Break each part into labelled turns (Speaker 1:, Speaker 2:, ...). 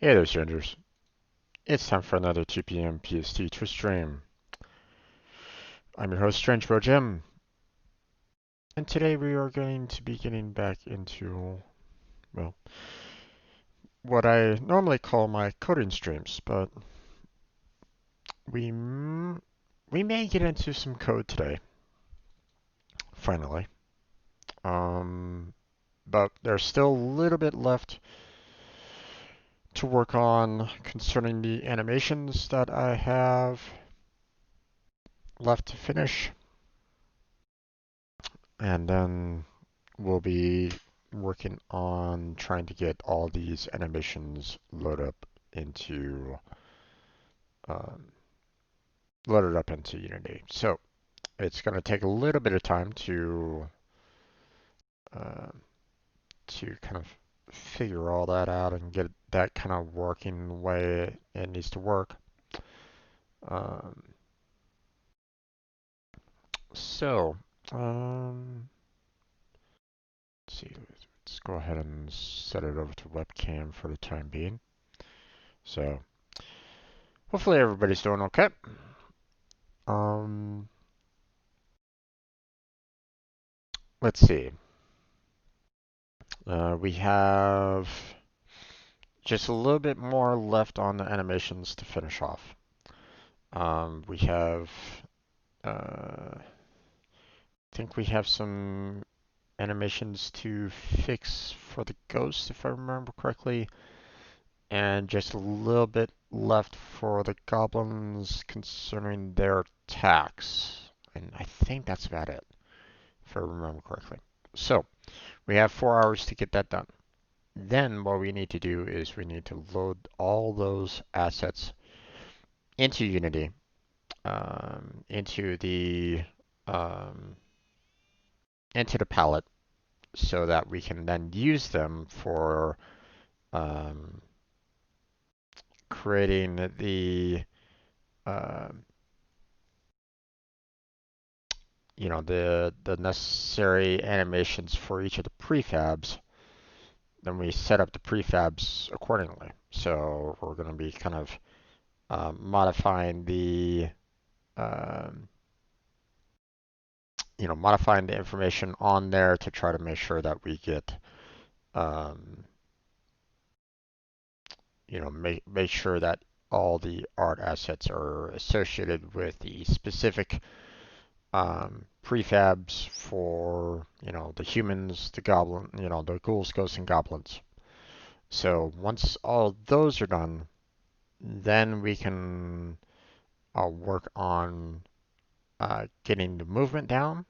Speaker 1: Hey there, strangers. It's time for another 2 p.m. PST Twitch stream. I'm your host, Strange Bro Jim, and today we are going to be getting back into, well, what I normally call my coding streams, but we we may get into some code today, finally. Um, but there's still a little bit left to work on concerning the animations that I have left to finish, and then we'll be working on trying to get all these animations um, loaded up into Unity. So it's going to take a little bit of time uh, to kind of figure all that out and get that kind of working the way it needs to work. Um, so um, let's see. Let's go ahead and set it over to webcam for the time being. So hopefully everybody's doing okay. Um, let's see. We have just a little bit more left on the animations to finish off. We have, I think we have some animations to fix for the ghost, if I remember correctly, and just a little bit left for the goblins concerning their attacks. And I think that's about it, if I remember correctly. So, we have 4 hours to get that done. Then what we need to do is we need to load all those assets into Unity, um, into the palette, so that we can then use them for um, creating uh, the necessary animations for each of the prefabs. Then we set up the prefabs accordingly. So we're going to be kind of modifying um, modifying the information on there to try to make sure that we get, um, make sure that all the art assets are associated with the specific prefabs for, the humans, the goblin, the ghouls, ghosts, and goblins. So once all those are done, then we can work on getting the movement down,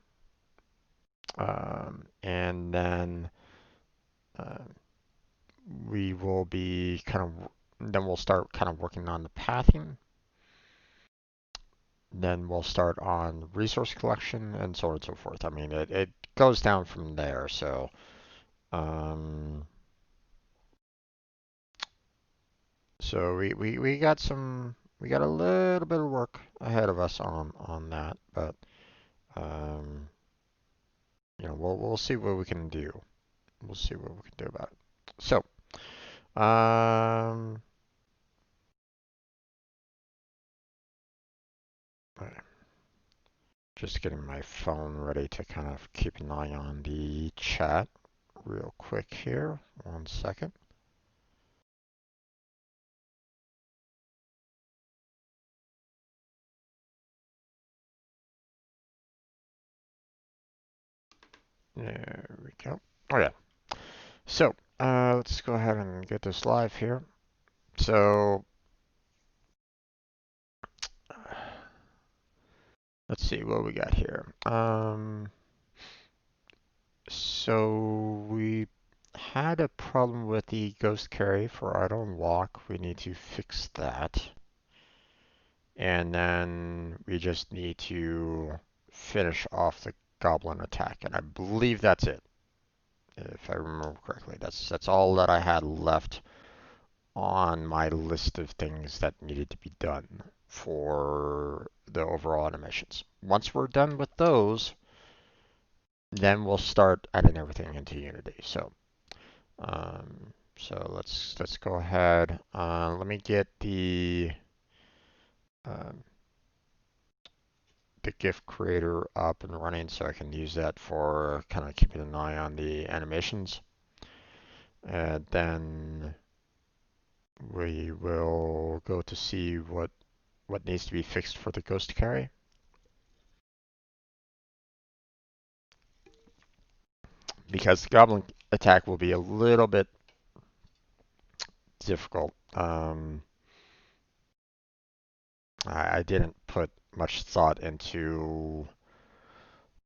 Speaker 1: and then uh, we will be kind of then we'll start kind of working on the pathing. Then we'll start on resource collection and so on and so forth. I mean, it goes down from there. So, um, we got we got a little bit of work ahead of us on that, but um, we'll see what we can do. We'll see what we can do about it. So, um, just getting my phone ready to kind of keep an eye on the chat real quick here. 1 second. There we go. Oh yeah. So, let's go ahead and get this live here. So, let's see what we got here. So we had a problem with the ghost carry for idle and walk. We need to fix that. And then we just need to finish off the goblin attack. And I believe that's it, if I remember correctly. That's all that I had left on my list of things that needed to be done for the overall animations. Once we're done with those, then we'll start adding everything into Unity. So, So let's go ahead. Let me get um, the GIF creator up and running so I can use that for kind of keeping an eye on the animations. And then we will go to see what needs to be fixed for the ghost carry. Because the goblin attack will be a little bit difficult. I didn't put much thought into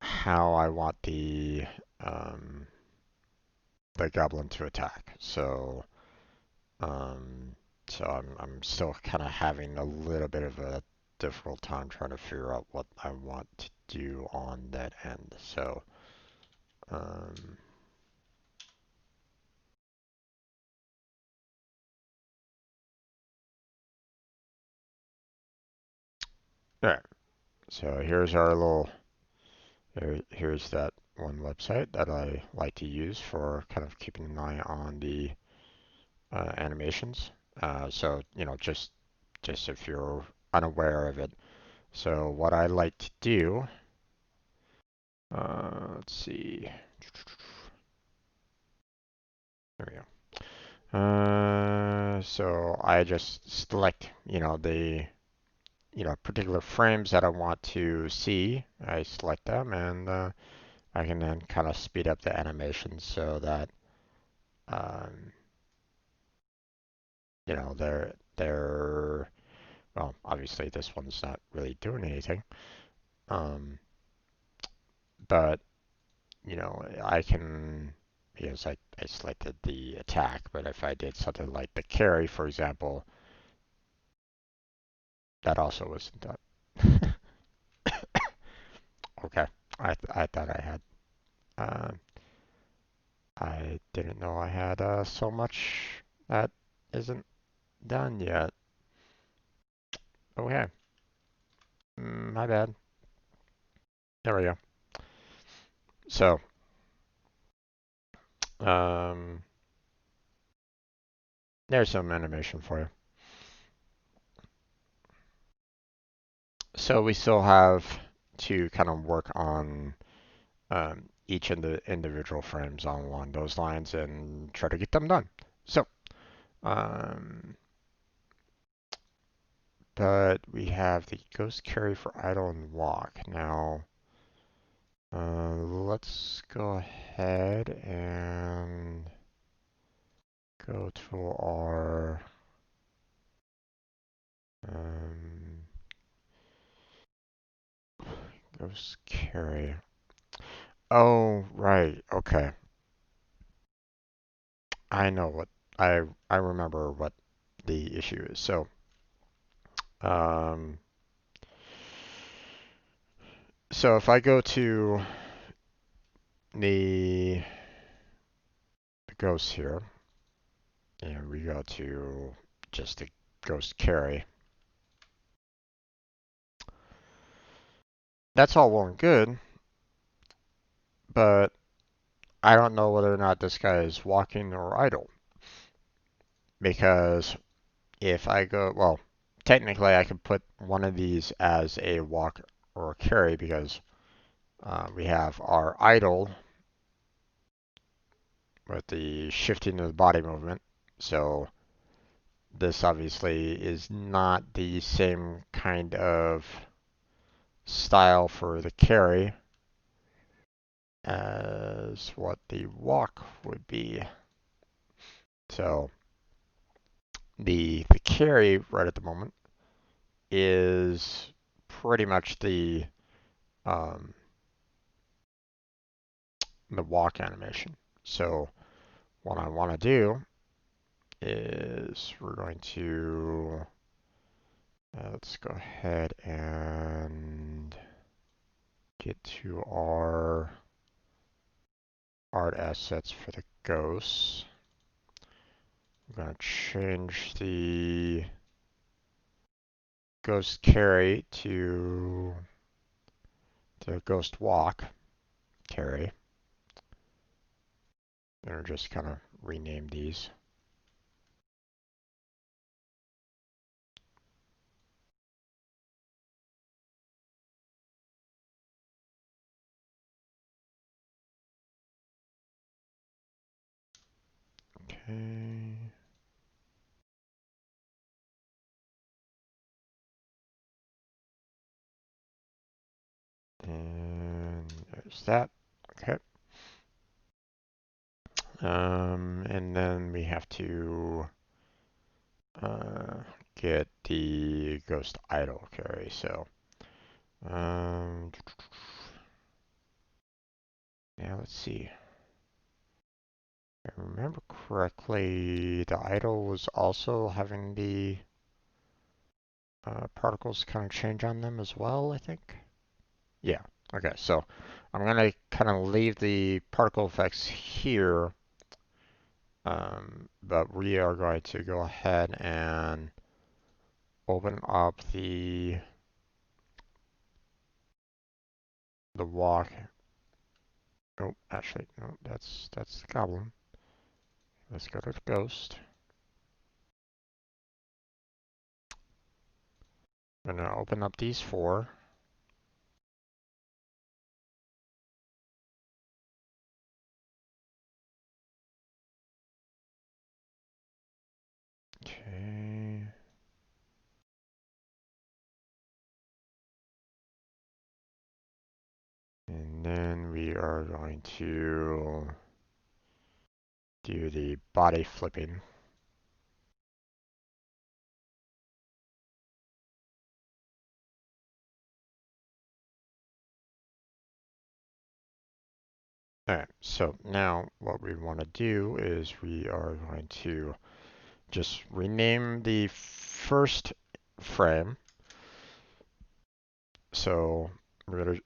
Speaker 1: how I want um, the goblin to attack. Um, so I'm still kind of having a little bit of a difficult time trying to figure out what I want to do on that end. So um, all right. So here's our little here's that one website that I like to use for kind of keeping an eye on the animations. So just if you're unaware of it. So what I like to do, let's see, there we go. So I just select, the particular frames that I want to see. I select them, and I can then kind of speed up the animation so that um, they're well, obviously this one's not really doing anything, um, but I can, because I selected the attack, but if I did something like the carry, for example, that also wasn't done. Okay, I thought I had. Uh, I didn't know I had so much that isn't done yet. Okay, my bad. There we go. So, um, there's some animation for you. So we still have to kind of work on each of the individual frames along those lines and try to get them done. So, um, but we have the ghost carry for idle and walk. Now, let's go ahead and go to our um, ghost carry. Oh, right. Okay. I know what I remember what the issue is. So, um, so if I go to the ghosts here, and we go to just the ghost carry, that's all well and good, but I don't know whether or not this guy is walking or idle. Because if I go, well, technically I could put one of these as a walk or a carry because we have our idle with the shifting of the body movement. So this obviously is not the same kind of style for the carry as what the walk would be. So the carry right at the moment is pretty much um, the walk animation. So what I want to do is we're going to let's go ahead and get to our art assets for the ghosts. I'm going to change the ghost carry to the ghost walk carry. And just kind of rename these. Okay. And there's that. Okay. And then we have to get the ghost idol carry. So, um, yeah, let's see. If I remember correctly, the idol was also having the particles kind of change on them as well, I think. Yeah. Okay, so I'm gonna kind of leave the particle effects here, but we are going to go ahead and open up the walk. Oh, actually, no, that's the goblin. Let's go to the ghost. I'm gonna open up these four. Okay. And then we are going to do the body flipping. Alright, so now what we want to do is we are going to just rename the first frame. So we're gonna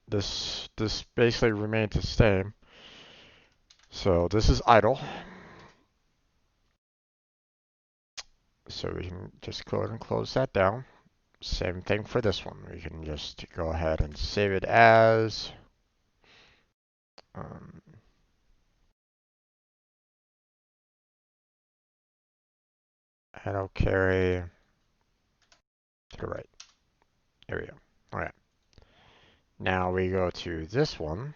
Speaker 1: this basically remains the same. So this is idle. So we can just go ahead and close that down. Same thing for this one. We can just go ahead and save it as um, idle carry to the right. There we go. All right. Now we go to this one,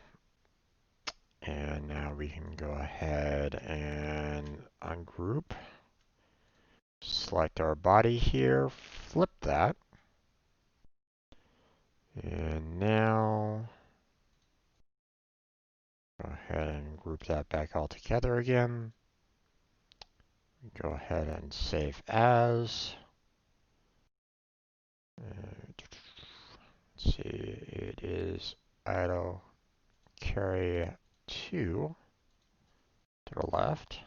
Speaker 1: and now we can go ahead and ungroup. Select our body here, flip that, and now go ahead and group that back all together again. Go ahead and save as. Let's see, it is idle carry 2 to the left.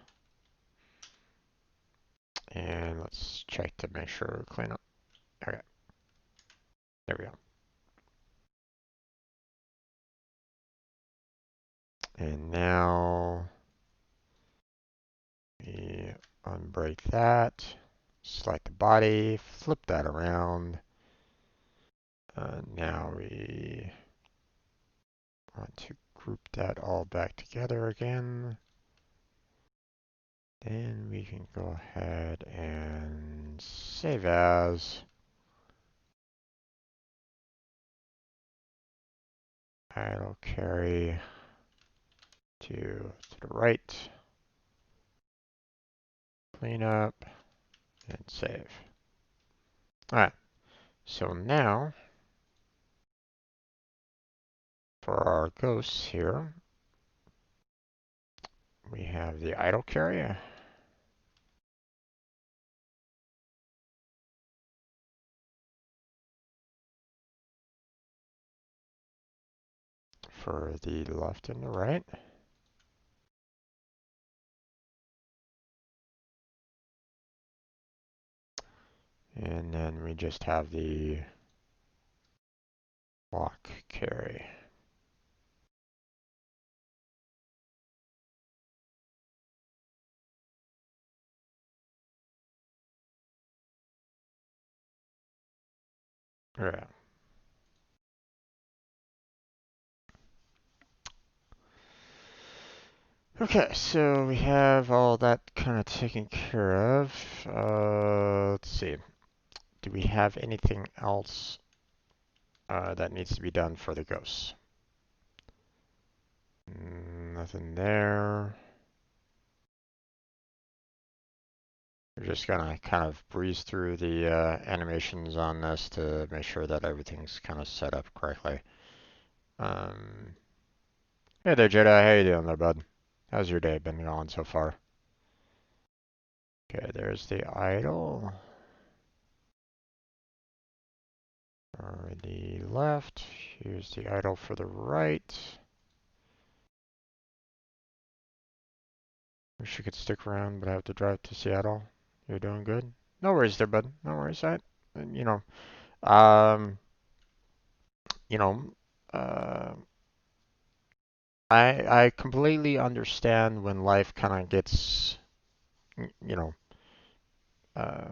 Speaker 1: And let's check to make sure we clean up. Okay, there we go. And now we unbreak that, select the body, flip that around. Now we want to group that all back together again. Then we can go ahead and save as. Idle carry to the right, clean up, and save. All right, so now for our ghosts here, we have the idle carry. For the left and the right. And then we just have the walk carry. Yeah. Okay, so we have all that kind of taken care of. Let's see. Do we have anything else that needs to be done for the ghosts? Nothing there. We're just gonna kind of breeze through the animations on this to make sure that everything's kind of set up correctly. Um, hey there, Jedi. How you doing there, bud? How's your day been going so far? Okay, there's the idol. For the left. Here's the idol for the right. Wish you could stick around, but I have to drive to Seattle. You're doing good? No worries there, bud. No worries. You know, um, you know, uh, I completely understand when life kind of gets, you know, uh,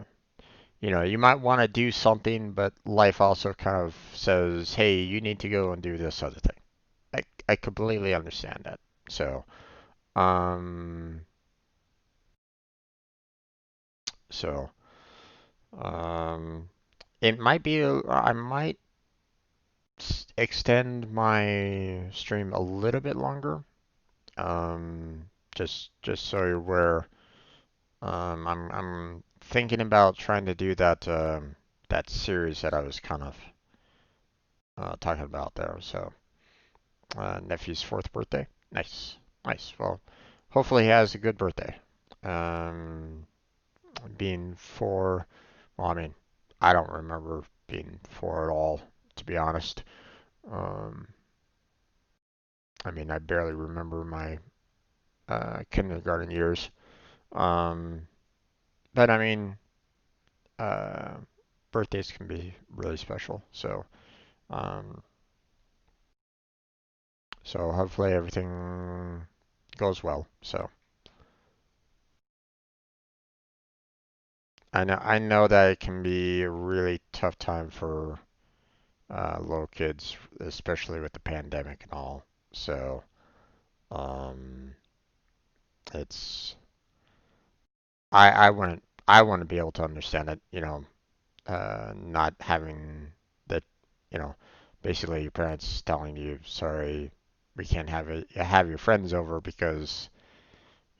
Speaker 1: you might want to do something, but life also kind of says, hey, you need to go and do this other thing. I completely understand that. So, um, so, um, it might be, I might extend my stream a little bit longer. Just so you're aware, I'm thinking about trying to do that series that I was kind of talking about there. So, nephew's fourth birthday. Nice, nice. Well, hopefully he has a good birthday. Um, being four, well, I mean, I don't remember being four at all, to be honest. Um, I mean, I barely remember my kindergarten years. Um, but I mean, uh, birthdays can be really special. Um, so hopefully everything goes well. So I know that it can be a really tough time for little kids, especially with the pandemic and all. So um, it's I want to be able to understand it. Not having the, you know, basically your parents telling you, sorry, we can't have your friends over because,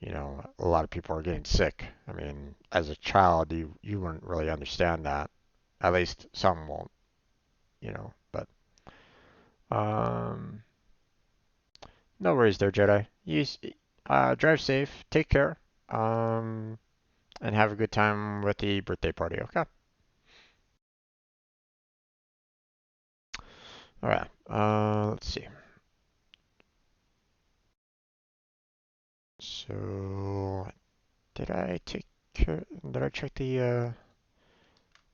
Speaker 1: a lot of people are getting sick. I mean, as a child, you wouldn't really understand that. At least some won't, but um, no worries there, Jedi. Drive safe, take care, um, and have a good time with the birthday party. Okay. All right. Let's see. So did I check the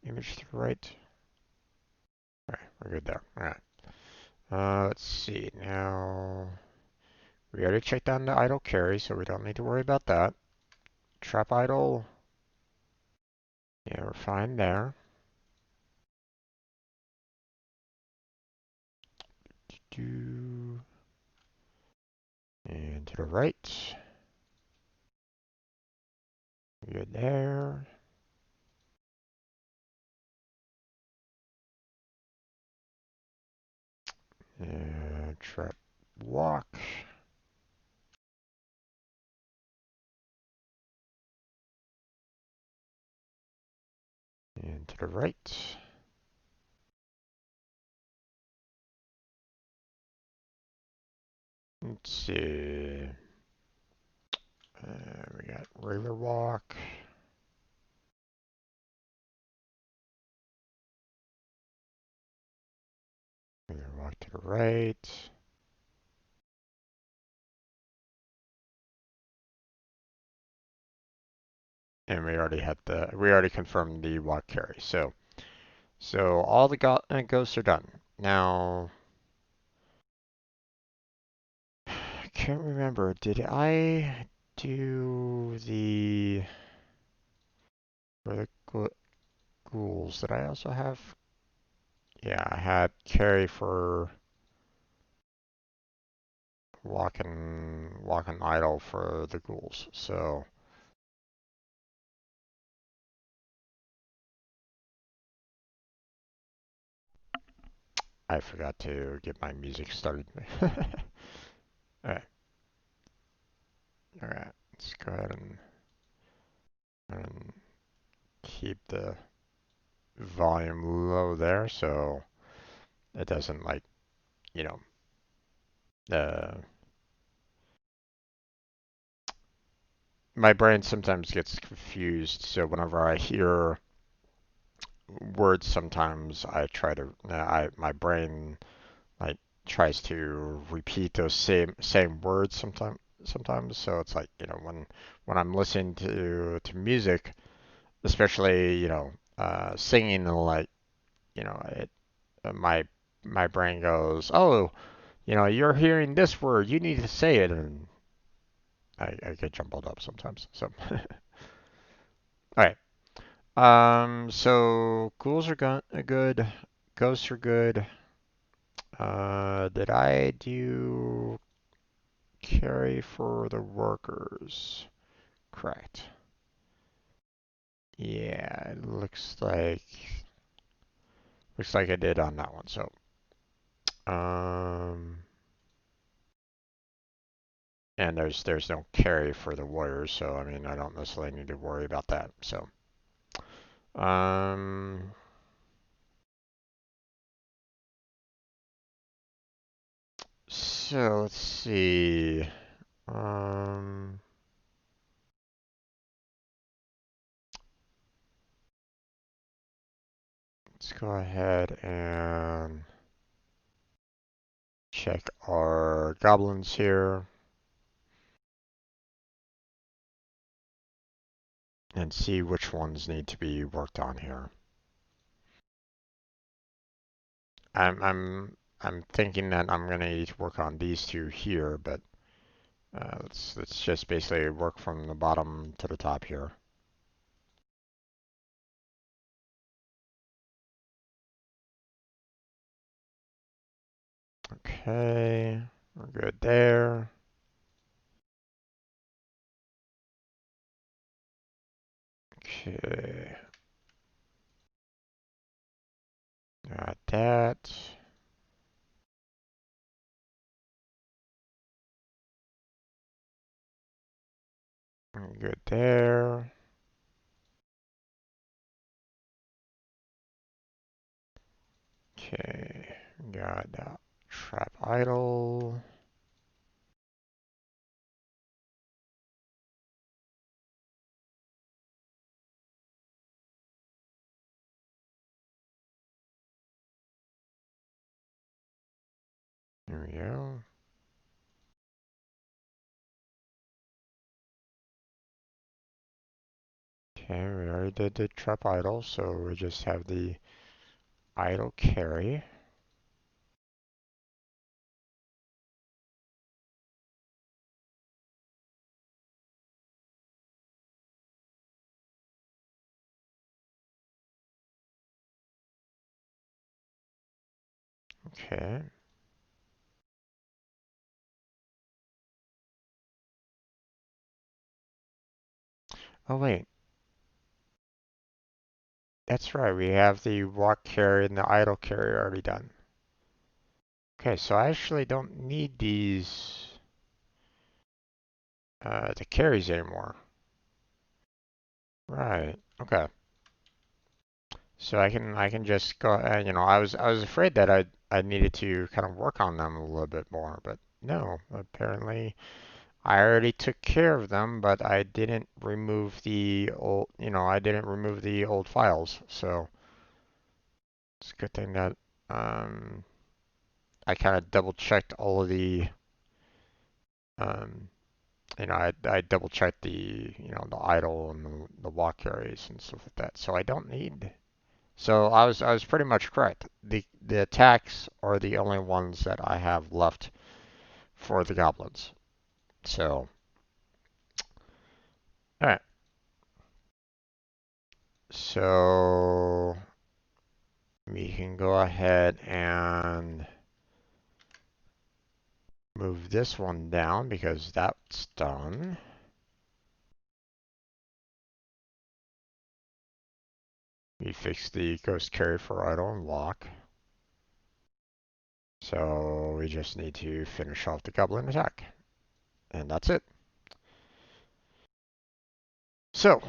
Speaker 1: image to the right? Alright, we're good there. Alright. Let's see. Now, we already checked on the idle carry, so we don't need to worry about that. Trap idle, yeah, we're fine there. Do and to the right. Good there. Trap walk. And to the right. Let's see. We got regular walk. Regular walk to the right. And we already confirmed the walk carry. So all the ghosts are done. Now, I can't remember. Did I do the for the ghouls? Did I also have? Yeah, I had carry for walking idle for the ghouls. So I forgot to get my music started. All right, all right. Let's go ahead and keep the volume low there so it doesn't like, you know, uh, my brain sometimes gets confused. So whenever I hear words, sometimes I try to, my brain like tries to repeat those same words sometimes. So it's like, when I'm listening to music, especially, singing, like, it my brain goes, oh, you're hearing this word, you need to say it, and I get jumbled up sometimes. So, all right. So ghouls are good, ghosts are good. Did I do carry for the workers? Correct. Yeah, it looks like I did on that one. So, um, and there's no carry for the warriors, so I mean I don't necessarily need to worry about that. So, um, so let's see. Um, let's go ahead and check our goblins here and see which ones need to be worked on here. I'm thinking that I'm gonna need to work on these two here, but let's just basically work from the bottom to the top here. Okay, we're good there. Okay, got that. We're good there. Okay, got that. Trap idle. Here we go. Okay, we already did the trap idle, so we just have the idle carry. Okay. Oh wait, that's right. We have the walk carry and the idle carry already done. Okay, so I actually don't need these the carries anymore. Right. Okay. So I can just go. I was afraid that I needed to kind of work on them a little bit more, but no. Apparently, I already took care of them, but I didn't remove the old. I didn't remove the old files. So it's a good thing that um, I kind of double checked all of the um, I double checked the idle and the walk carries and stuff like that. So I don't need. So I was pretty much correct. The attacks are the only ones that I have left for the goblins. So, all right. So we can go ahead and move this one down because that's done. We fixed the ghost carry for idle and walk. So we just need to finish off the goblin attack. And that's it. So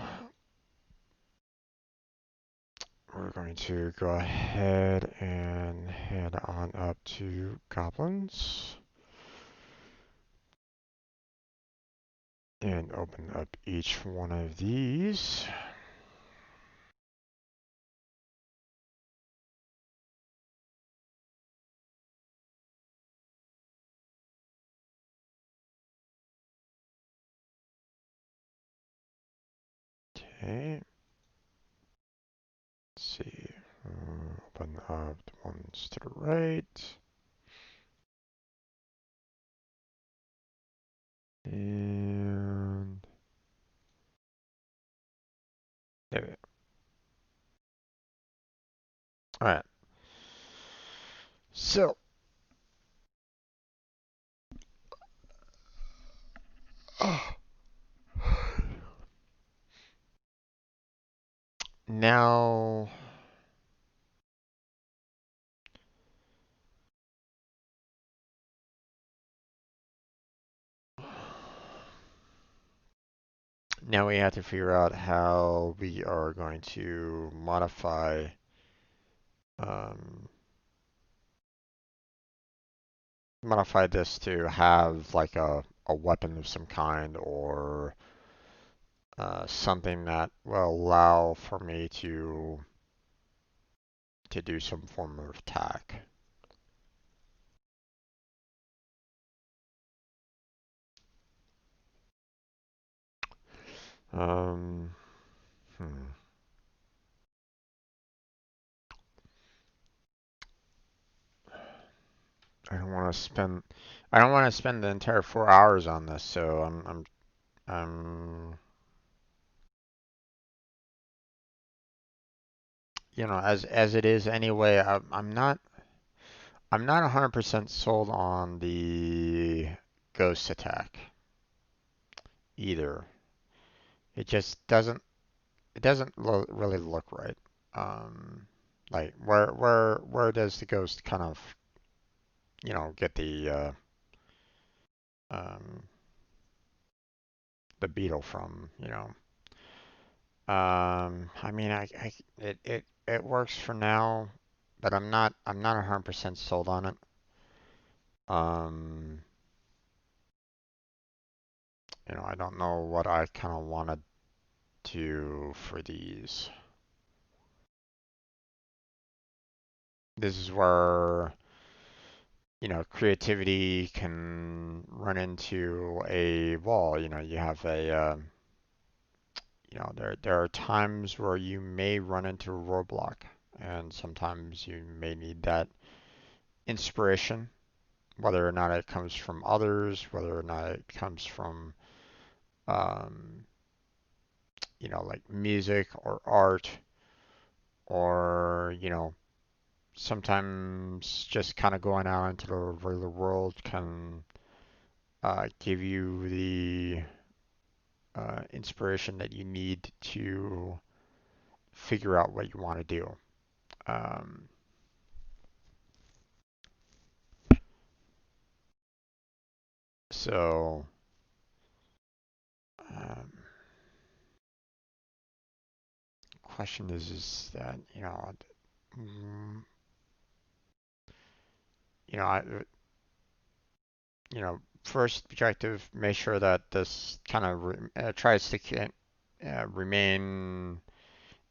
Speaker 1: we're going to go ahead and head on up to Goblins and open up each one of these. Okay. Let's see. Open up the ones to the right. And there we go. All right. So now now we have to figure out how we are going to um, modify this to have like a weapon of some kind or something that will allow for me to do some form of attack. Um, hmm. I don't want to spend I don't want to spend the entire 4 hours on this, so I'm as it is anyway. I'm not 100% sold on the ghost attack either. It just really look right. Um, like where does the ghost kind of get um, the beetle from? I mean, it works for now, but I'm not 100% sold on it. Um, I don't know what I kind of want to do for these. This is where, creativity can run into a wall. You have there are times where you may run into a roadblock, and sometimes you may need that inspiration, whether or not it comes from others, whether or not it comes from, um, like music or art, or, sometimes just kind of going out into the regular world can give you the inspiration that you need to figure out what you want to do. Um, so, um, question is that mm, you know, I, first objective, make sure that this kind of tries to remain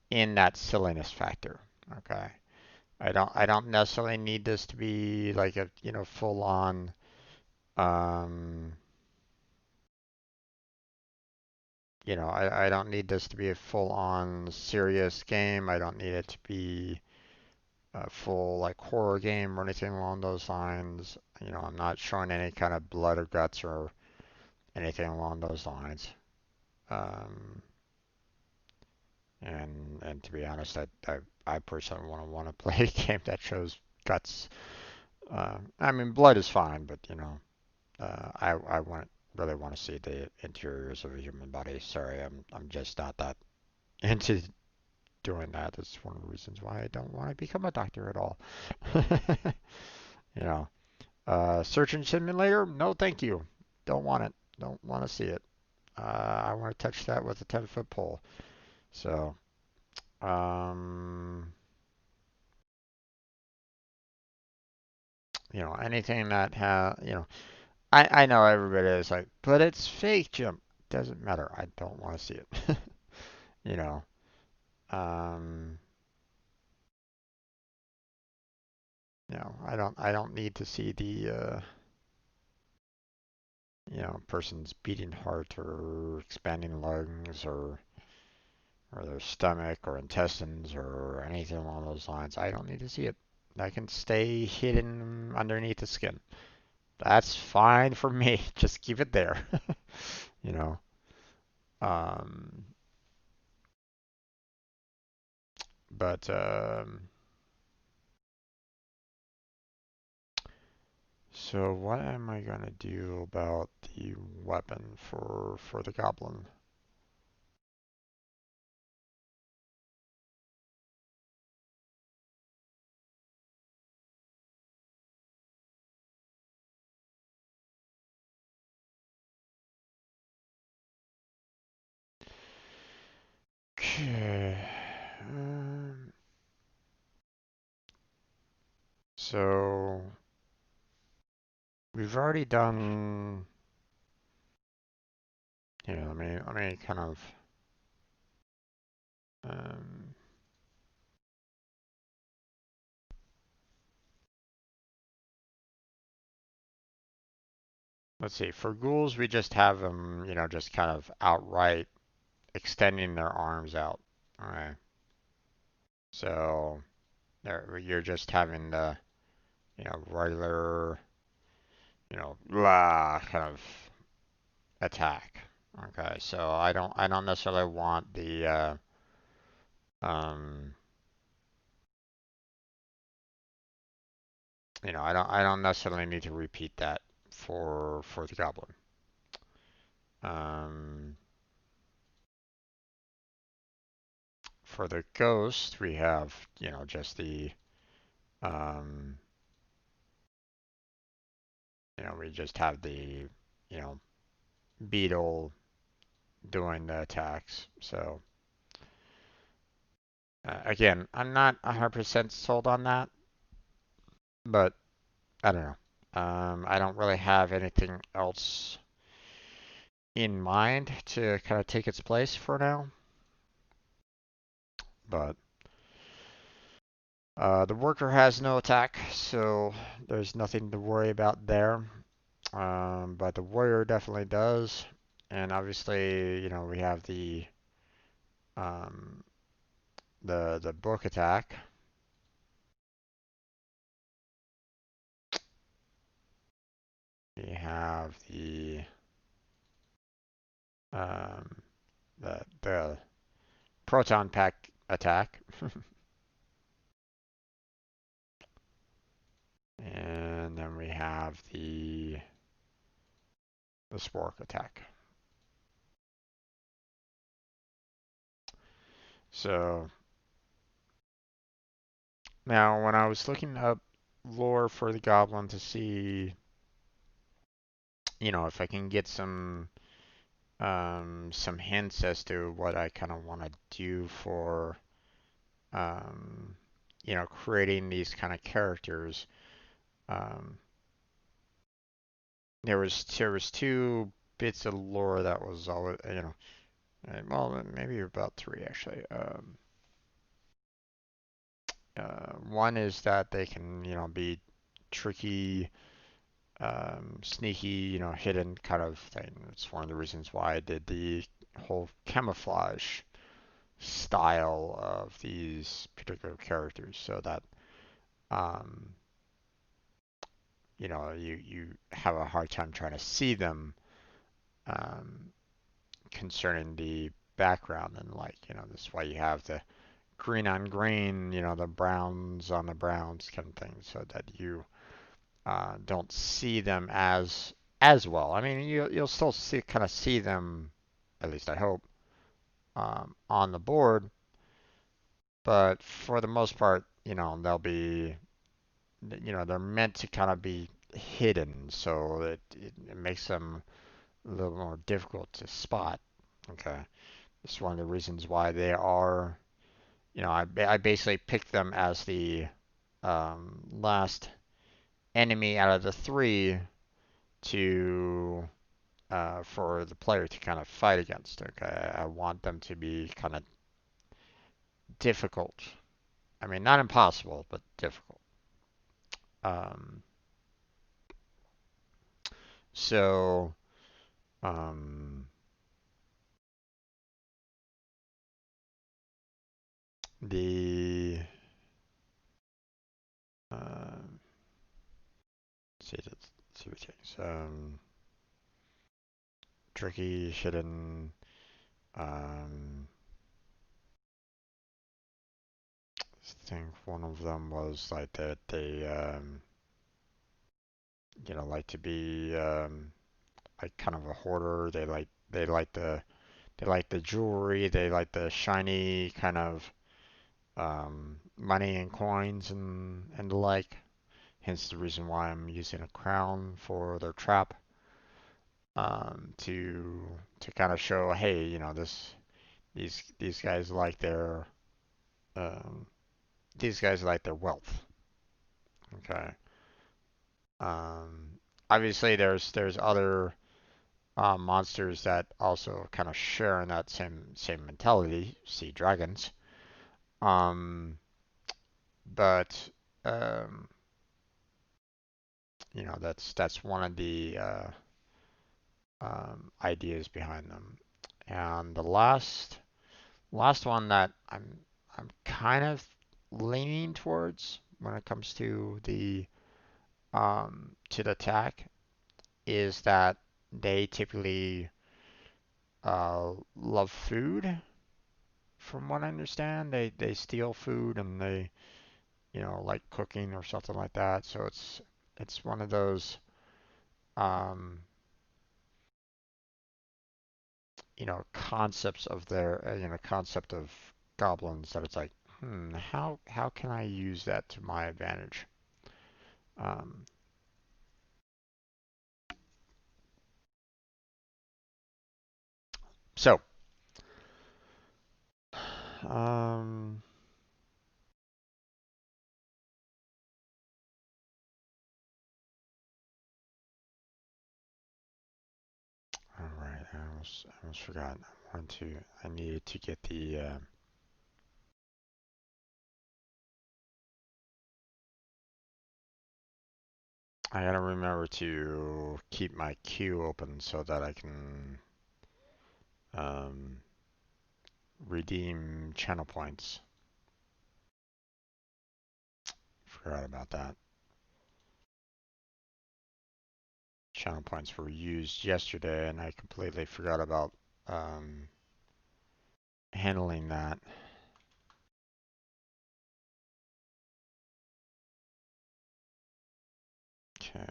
Speaker 1: in that silliness factor. Okay. I don't necessarily need this to be like a full on um I don't need this to be a full on serious game. I don't need it to be a full like horror game or anything along those lines. I'm not showing any kind of blood or guts or anything along those lines. Um and to be honest, I personally want to play a game that shows guts. I mean, blood is fine, but I really want to see the interiors of a human body. Sorry, I'm just not that into doing that. That's one of the reasons why I don't want to become a doctor at all. you know, Surgeon simulator? No, thank you. Don't want it. Don't want to see it. I want to touch that with a 10-foot pole. So, um, anything that I know everybody is like, but it's fake, Jim. Doesn't matter. I don't want to see it. You know, um, I don't need to see the person's beating heart or expanding lungs or their stomach or intestines or anything along those lines. I don't need to see it. That can stay hidden underneath the skin. That's fine for me. Just keep it there. you know. Um, but so what am I gonna do about the weapon for the goblin? Okay. Um, so we've already done. Yeah, let me kind of um, let's see. For ghouls, we just have them, just kind of outright extending their arms out. All right. So you're just having the, regular, blah kind of attack. Okay. So I don't necessarily want the um, I don't necessarily need to repeat that for the goblin. Um, for the ghost, we have, just the um, we just have the, you know, beetle doing the attacks. So again, I'm not 100% sold on that, but I don't know. I don't really have anything else in mind to kind of take its place for now. But the worker has no attack, so there's nothing to worry about there. But the warrior definitely does, and obviously, we have um, the book attack. We have um, the proton pack attack, and then we have the spork attack. So now, when I was looking up lore for the goblin to see, if I can get some hints as to what I kind of want to do for um, creating these kind of characters. Um, there was two bits of lore that was always, well, maybe about three actually. One is that they can, be tricky, sneaky, hidden kind of thing. It's one of the reasons why I did the whole camouflage style of these particular characters, so that um, you have a hard time trying to see them um, concerning the background and like this is why you have the green on green, the browns on the browns kind of thing, so that you don't see them as well. I mean, you'll still see them, at least I hope, on the board, but for the most part, they'll be, they're meant to kind of be hidden, so it makes them a little more difficult to spot. Okay, it's one of the reasons why they are, I basically picked them as the last enemy out of the three to for the player to kind of fight against. Okay, I want them to be kind of difficult. I mean, not impossible, but difficult. Um, so um, the um, see, let's see what things. Tricky, hidden. Um, I think one of them was like that they like to be like kind of a hoarder. They like the jewelry. They like the shiny kind of money and coins and the like. Hence the reason why I'm using a crown for their trap to kind of show, hey, these guys like their um, these guys like their wealth. Okay. Um, Obviously, there's other monsters that also kind of share in that same mentality. Sea dragons. Um, but um, that's one of the ideas behind them. And the last one that I'm kind of leaning towards when it comes to the attack is that they typically love food. From what I understand, they steal food and they like cooking or something like that. So it's one of those um, concepts of their concept of goblins that it's like, how can I use that to my advantage? Um, so, um, all right, I almost forgot. I needed to get the. I gotta remember to keep my queue open so that I can um, redeem channel points. Forgot about that. Channel points were used yesterday, and I completely forgot about um, handling that. Okay.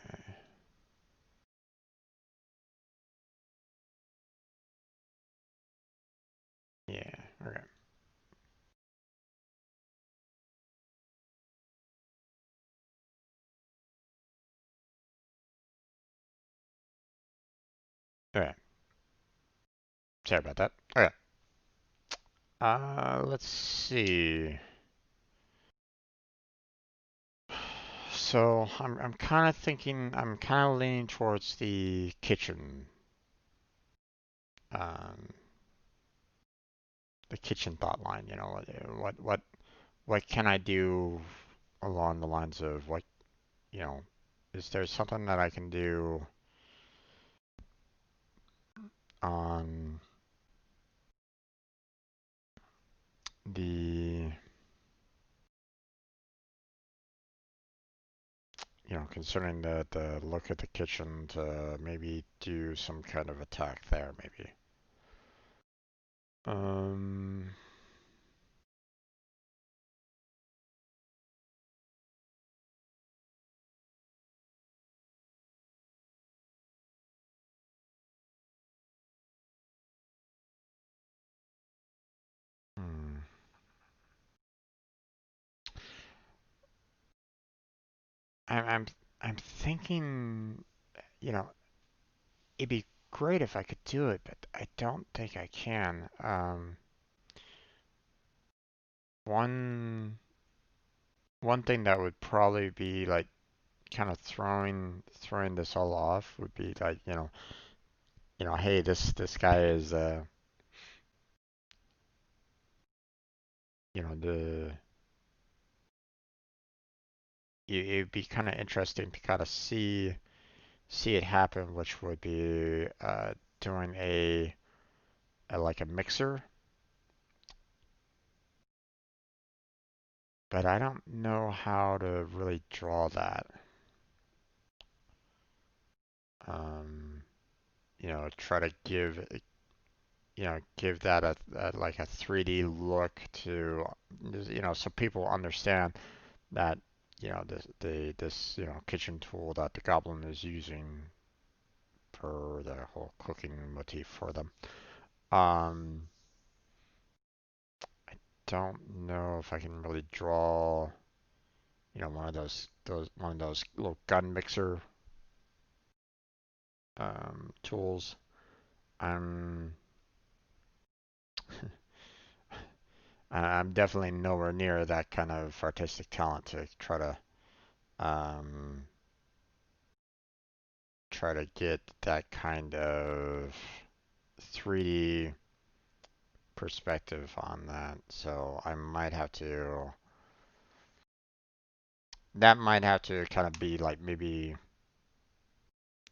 Speaker 1: Yeah. Okay. Okay. Sorry about that. Okay. Let's see. So I'm kind of thinking. I'm kind of leaning towards the kitchen. Um, the kitchen thought line. What can I do along the lines of what you know? Is there something that I can do on the concerning the look at the kitchen to maybe do some kind of attack there, maybe. Um, hmm. I'm I'm I'm thinking, you know, it'd be great if I could do it, but I don't think I can. One one thing that would probably be like kind of throwing this all off would be like, hey, this guy is the it'd be kind of interesting to kind of see it happen, which would be doing a like a mixer, but I don't know how to really draw that. Um, try to give that a like a 3D look to, so people understand that, this kitchen tool that the Goblin is using for the whole cooking motif for them. Um, don't know if I can really draw, one of those little gun mixer tools. I'm I'm definitely nowhere near that kind of artistic talent to um, try to get that kind of 3D perspective on that. So that might have to kind of be like maybe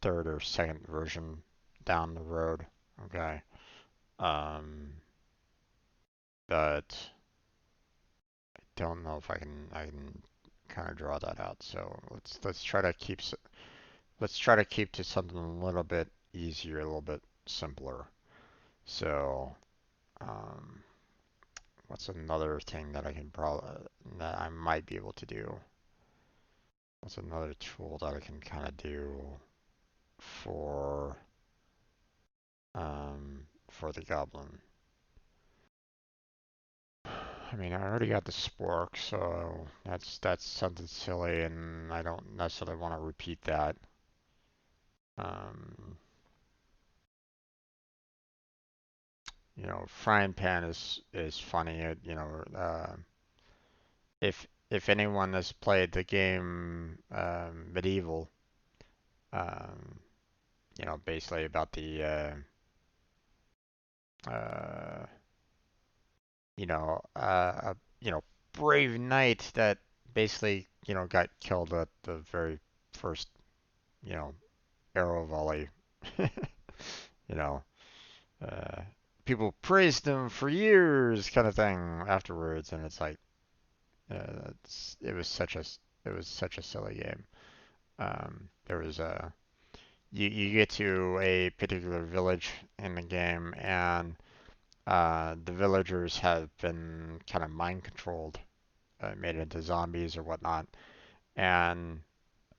Speaker 1: third or second version down the road. Okay. Um, but don't know if I can kind of draw that out. So let's try to keep to something a little bit easier, a little bit simpler. So, um, what's another thing that I can probably that I might be able to do? What's another tool that I can kind of do for for the goblin? I mean, I already got the spork, so that's something silly, and I don't necessarily want to repeat that. Um, frying pan is funny. If anyone has played the game Medieval, um, basically about the uh, brave knight that basically got killed at the very first you know arrow volley. you know, uh, People praised him for years, kind of thing afterwards, and it's like it was such a silly game. There was a you get to a particular village in the game, and the villagers have been kind of mind controlled, made into zombies or whatnot. And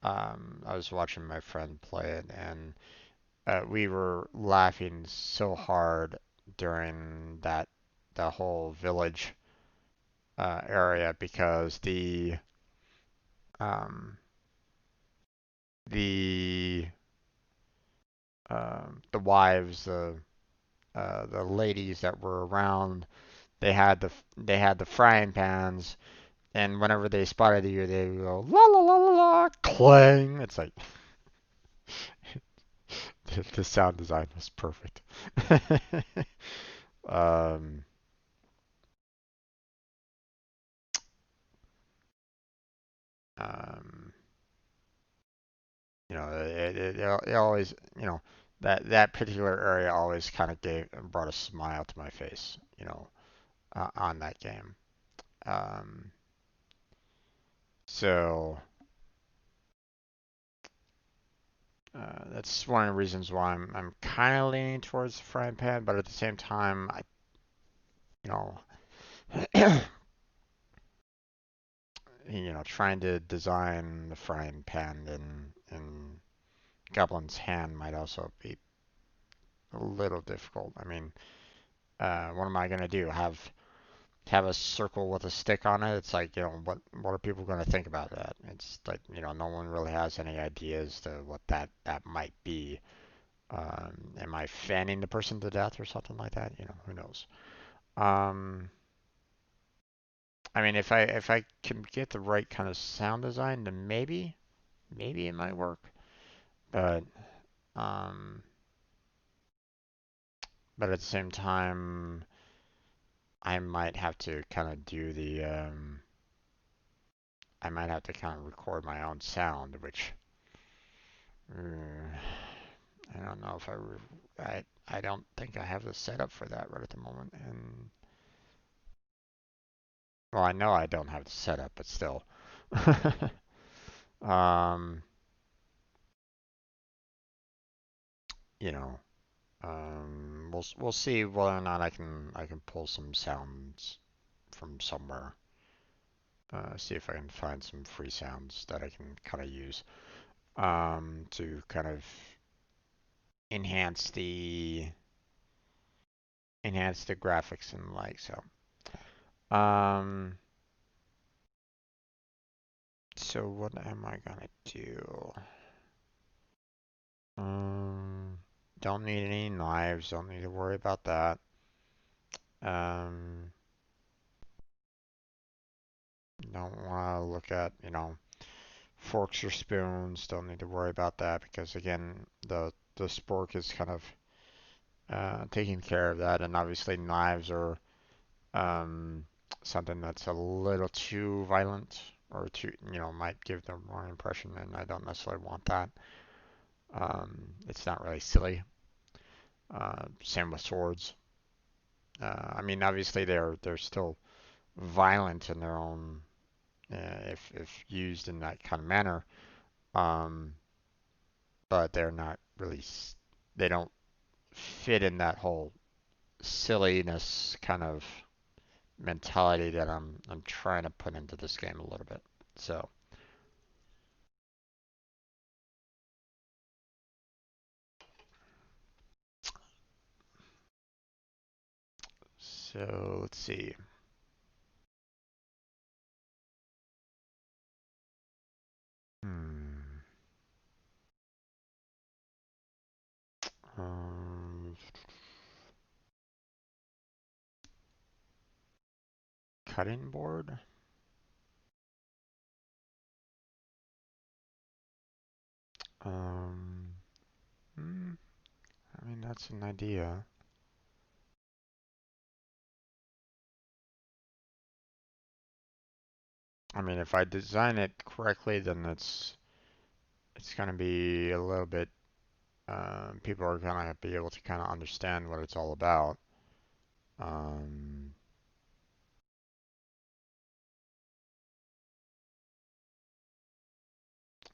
Speaker 1: I was watching my friend play it, and we were laughing so hard during the whole village area because um, the the wives, the ladies that were around, they had the frying pans, and whenever they spotted you, they would go la la la la la clang. It's like the sound design was perfect. um, um, it always, that particular area always kind of brought a smile to my face, on that game. Um, so that's one of the reasons why I'm kind of leaning towards the frying pan, but at the same time, you know, trying to design the frying pan in Goblin's hand might also be a little difficult. I mean, what am I gonna do? Have a circle with a stick on it? It's like, what are people gonna think about that? It's like, no one really has any ideas to what that might be. Am I fanning the person to death or something like that? Who knows? Um, I mean, if I can get the right kind of sound design, then maybe. maybe it might work, but um, but at the same time, I might have to kind of do the I might have to kind of record my own sound, which I don't know if I don't think I have the setup for that right at the moment, and well, I know I don't have the setup, but still. um, you know, we'll see whether or not I can pull some sounds from somewhere. See if I can find some free sounds that I can kind of use to kind of enhance the graphics and like so. Um, so what am I gonna do? Um, don't need any knives. Don't need to worry about that. Um, don't want to look at forks or spoons. Don't need to worry about that because again the spork is kind of taking care of that, and obviously knives are um, something that's a little too violent or too might give the wrong impression, and I don't necessarily want that. It's not really silly. Same with swords. I mean, obviously they're still violent in their own if used in that kind of manner. Um, but they're not really they don't fit in that whole silliness kind of mentality that I'm trying to put into this game a little bit. So let's see. Hmm. Um, cutting board. Um, hmm, I mean that's an idea. I mean if I design it correctly, then it's gonna be a little bit. People are gonna be able to kind of understand what it's all about. Um,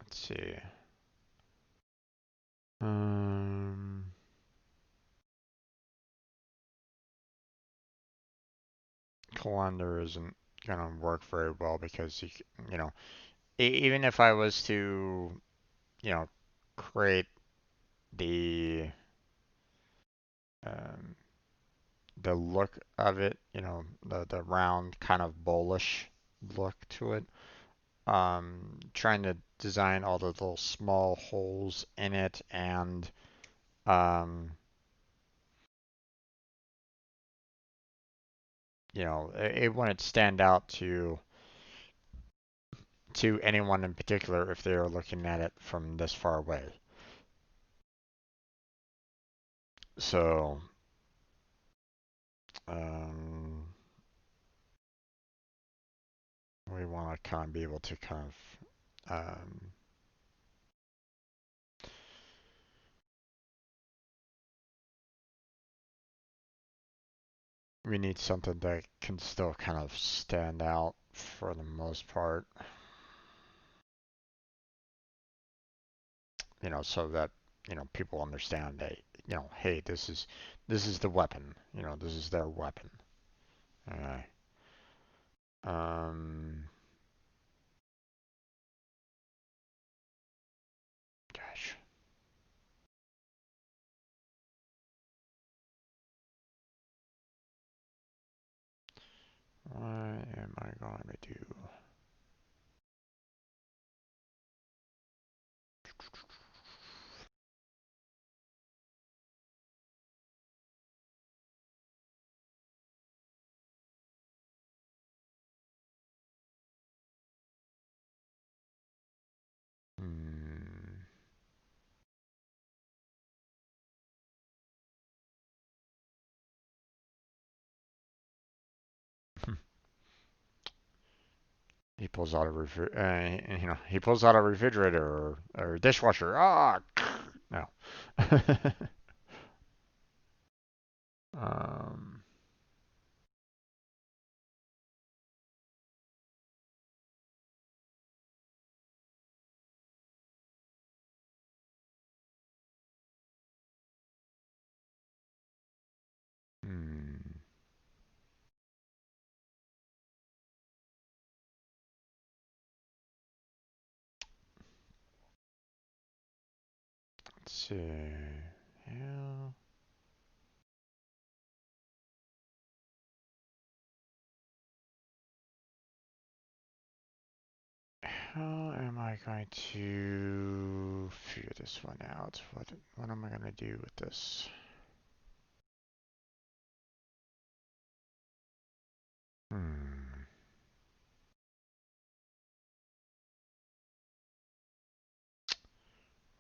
Speaker 1: let's see. Um, Calendar isn't gonna work very well because you know, even if I was to, create the um, the look of it, the round kind of bowlish look to it. Trying to design all the little small holes in it and um, it wouldn't stand out to anyone in particular if they were looking at it from this far away. So, um, we want to kind of be able to kind of we need something that can still kind of stand out for the most part, so that people understand that hey, this is the weapon, this is their weapon. Uh, um, gosh, what am I going to do? He pulls out a he pulls out a refrigerator or dishwasher. Ah, no. um, hmm. Let's see. Yeah. How am I going to figure this one out? What am I going to do with this? Hmm.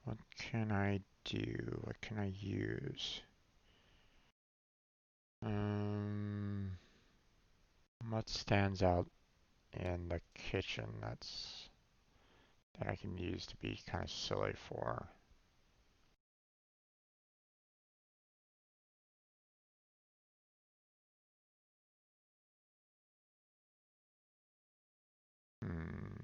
Speaker 1: What can I do? What can I use? Um, what stands out in the kitchen that I can use to be kind of silly for? Hmm.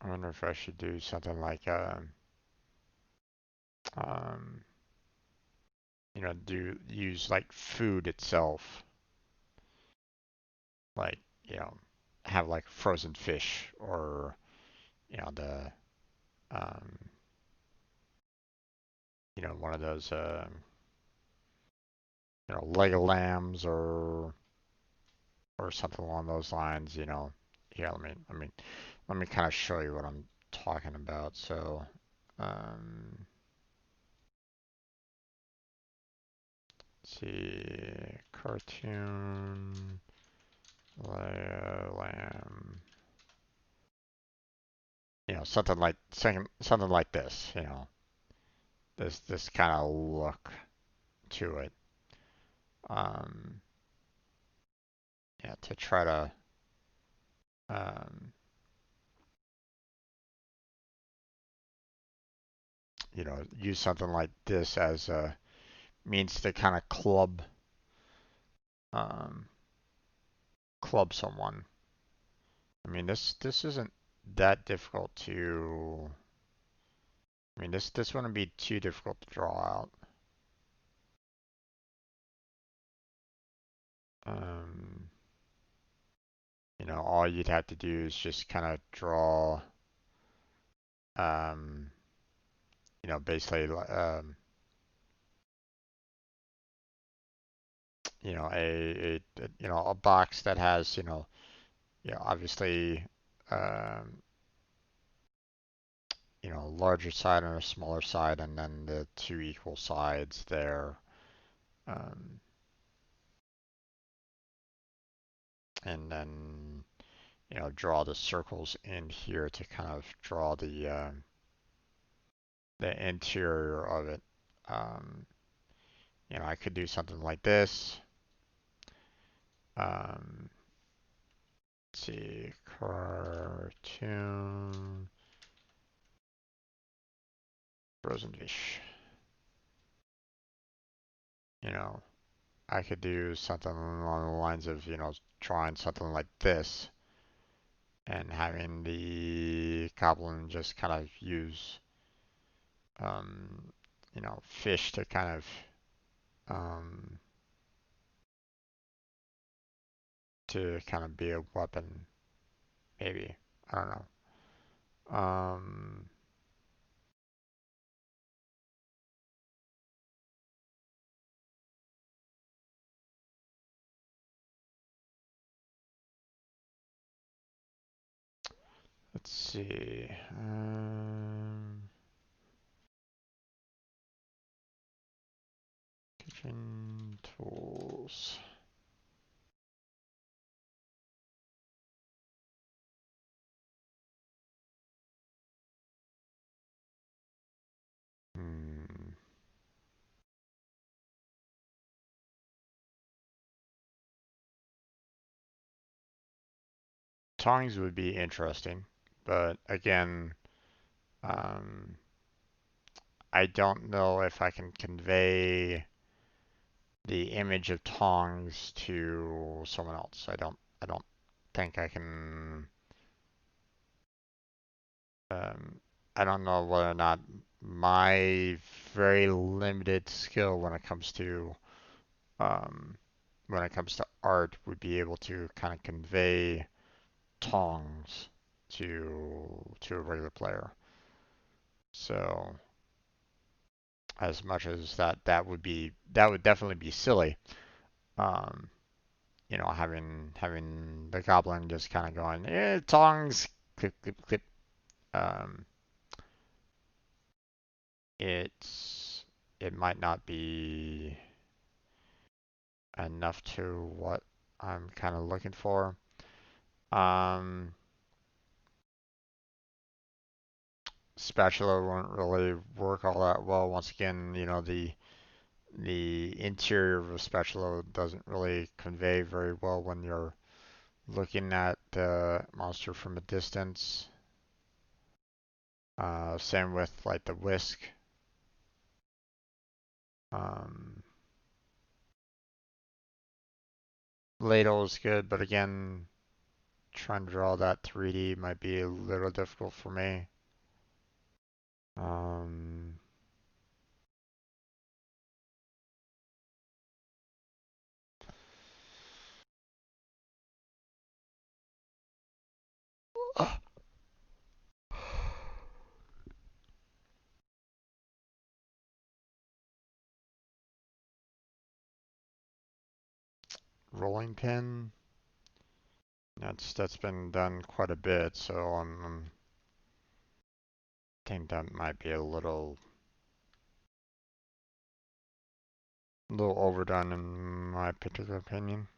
Speaker 1: I wonder if I should do something like um, do use like food itself, like have like frozen fish or the um, one of those leg of lambs or something along those lines. Yeah, let me kind of show you what I'm talking about. So, let's see, cartoon lamb, something like this. This kind of look to it. Um, yeah, to try to um, use something like this as a means to kind of um, club someone. This isn't that difficult to. This wouldn't be too difficult to draw out. Um, all you'd have to do is just kind of draw, um, basically, a box that has, obviously, um, a larger side and a smaller side, and then the two equal sides there. Um, and then, draw the circles in here to kind of draw the interior of it. Um, I could do something like this. Um, let's see, cartoon frozen fish. You know, I could do something along the lines of, drawing something like this and having the goblin just kind of use, fish to kind of, um, be a weapon, maybe. I don't know. Let's see. Kitchen tools. tongues would be interesting, but again, um, I don't know if I can convey the image of tongs to someone else. I don't think I can. Um, I don't know whether or not my very limited skill um, when it comes to art would be able to kind of convey tongs to a regular player. So as much as that would definitely be silly. Um, having the goblin just kind of going, tongs, clip, clip, clip. Um, it's it might not be enough to what I'm kind of looking for. Um, Spatula won't really work all that well. Once again, the interior of a spatula doesn't really convey very well when you're looking at the monster from a distance. Same with like the whisk. Um, Ladle is good, but again, trying to draw that 3D might be a little difficult for me. Um, Rolling pin. That's been done quite a bit, so think that might be a little overdone in my particular opinion.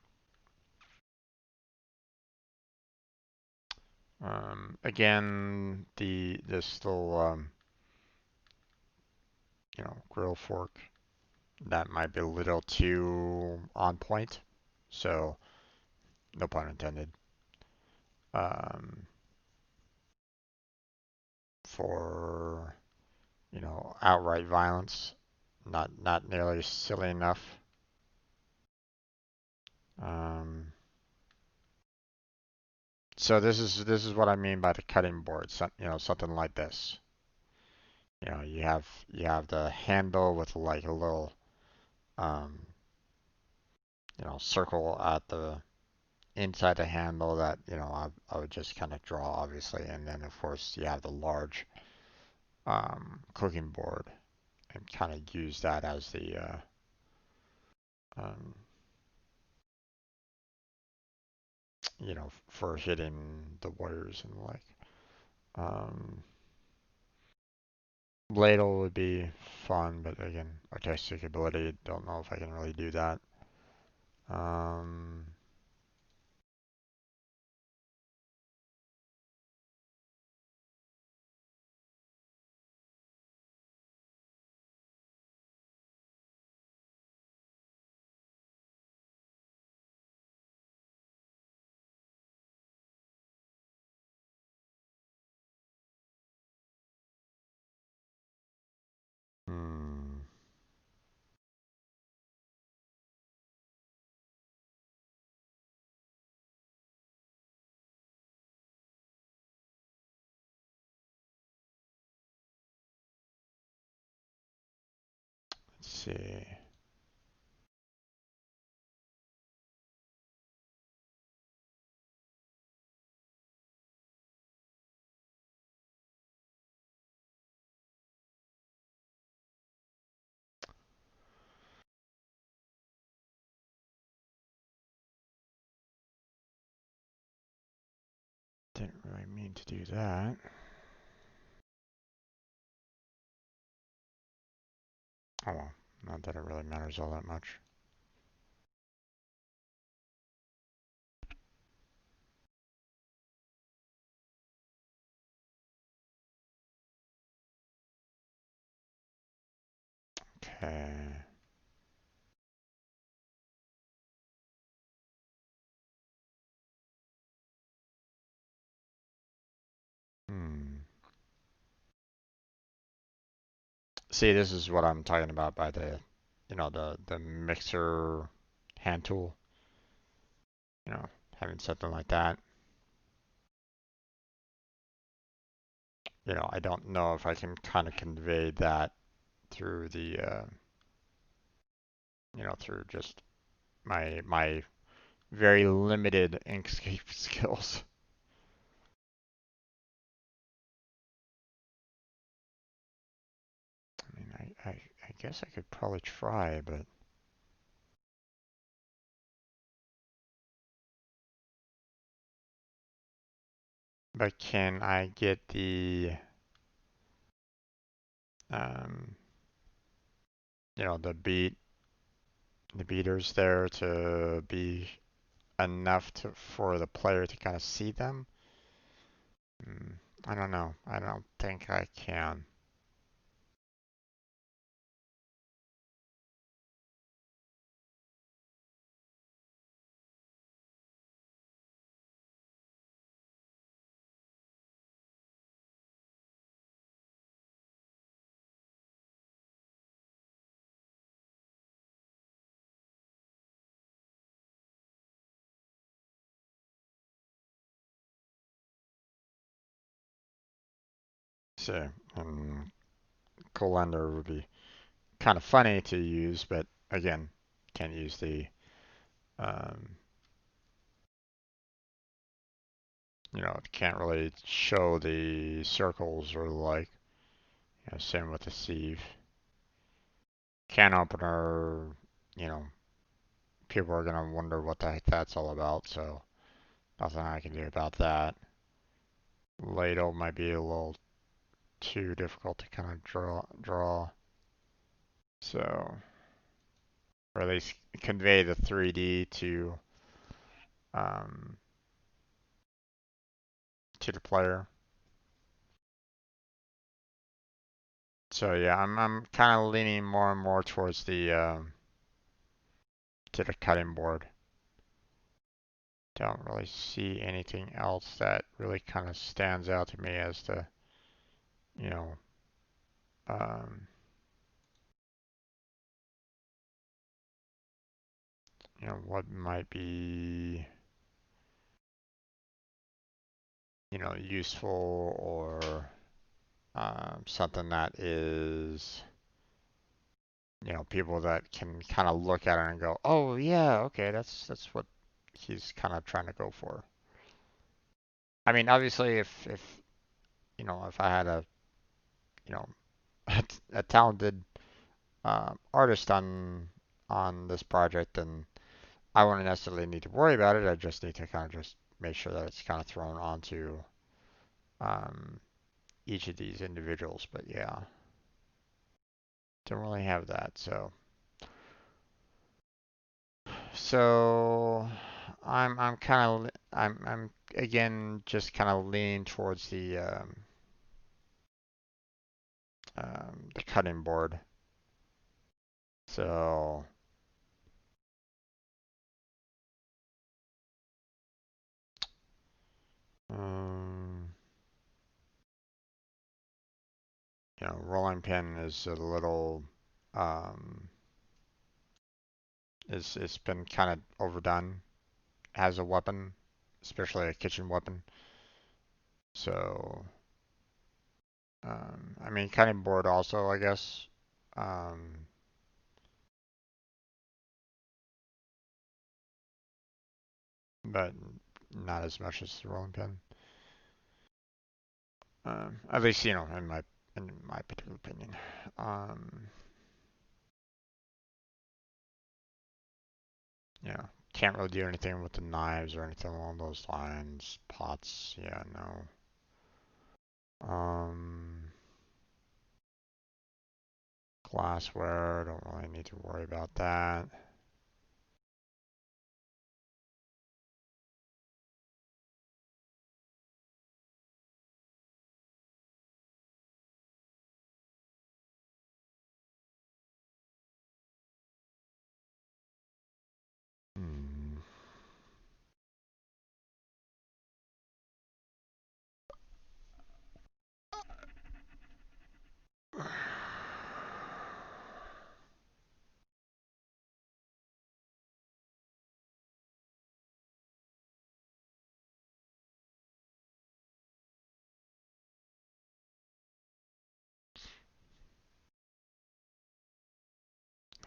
Speaker 1: Again, this little grill fork that might be a little too on point. So no pun intended. Um, for outright violence, not nearly silly enough. Um, so this is what I mean by the cutting board. So, something like this. You have the handle with like a little um, circle at the inside the handle that I would just kind of draw obviously, and then of course you have the large cooking board and kind of use that as the um, for hitting the wires and the like. Um, Ladle would be fun, but again, artistic ability, don't know if I can really do that. Um, hmm, let's see. Didn't really mean to do that. Oh well, not that it really matters all that much. Okay. See, this is what I'm talking about by the, the mixer hand tool. You know, having something like that. I don't know if I can kind of convey that through the, through just my very limited Inkscape skills. I mean, I guess I could probably try, but can I get um, the beaters there to be enough for the player to kind of see them? Hmm, I don't know. I don't think I can. So, Colender would be kind of funny to use, but again, can't use um, can't really show the circles or the like. Same with the sieve. Can opener, you know, people are gonna wonder what the heck that's all about, so nothing I can do about that. Ladle might be a little too difficult to kind of draw. So, or at least convey the 3D um, to the player. So yeah, I'm kind of leaning more and more towards the to the cutting board. Don't really see anything else that really kind of stands out to me as to, you know, um, what might be, useful or something that is, people that can kind of look at it and go, oh yeah, okay, that's what he's kind of trying to go for. I mean, obviously, if I had you know, a talented artist on this project, then I wouldn't necessarily need to worry about it. I just need to kind of just make sure that it's kind of thrown onto um, each of these individuals. But yeah, don't really have that. So I'm kind of I'm again just kind of leaning towards the cutting board. So um, rolling pin is a little um, is it's been kind of overdone as a weapon, especially a kitchen weapon. So I mean, cutting board also, I guess. Um, but not as much as the rolling pin. At least in my particular opinion. Um, yeah, can't really do anything with the knives or anything along those lines. Pots, yeah, no. Glassware, don't really need to worry about that. Hmm.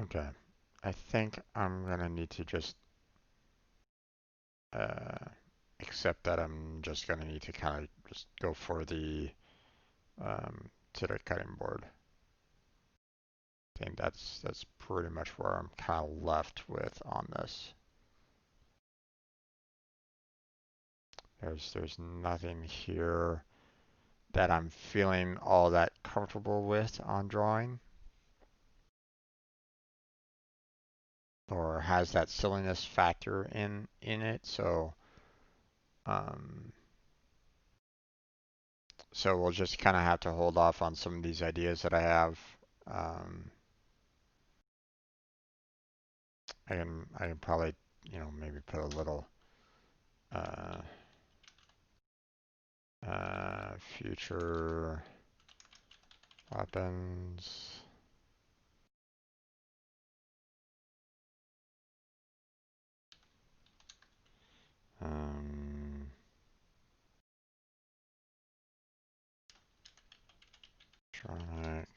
Speaker 1: Okay. I think I'm gonna need to just uh, accept that I'm just gonna need to kind of just go for the to the cutting board. I think that's pretty much where I'm kind of left with on this. There's nothing here that I'm feeling all that comfortable with on drawing, or has that silliness factor in it. Um, so we'll just kind of have to hold off on some of these ideas that I have. Um, I can probably maybe put a little uh, future weapons. Um, electronic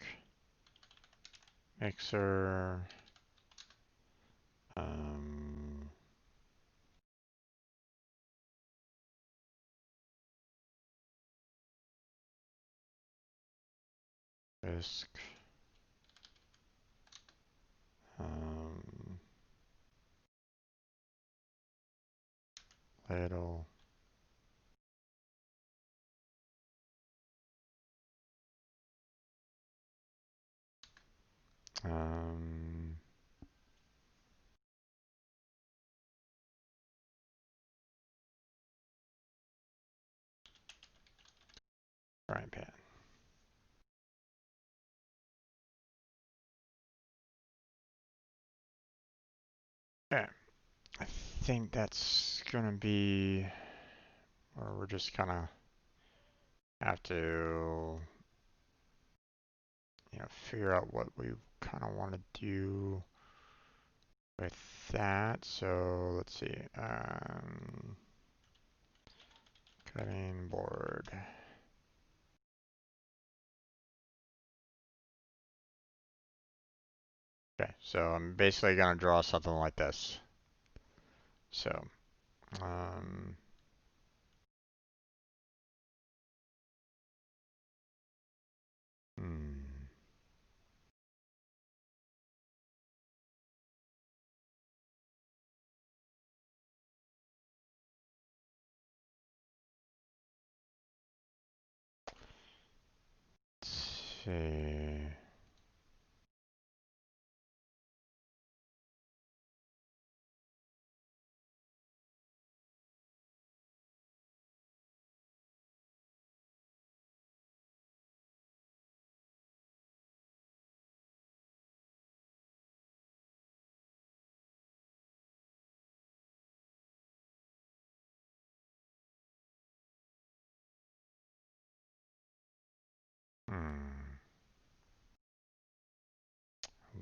Speaker 1: mixer. Um, Disk. Um, Ladle. Um, Frying pan. Yeah, I think that's gonna be where we're just kind of have to, figure out what we kind of want to do with that. So let's see. Cutting board. Okay, so I'm basically gonna draw something like this. So, um, hmm, let's see. Hmm.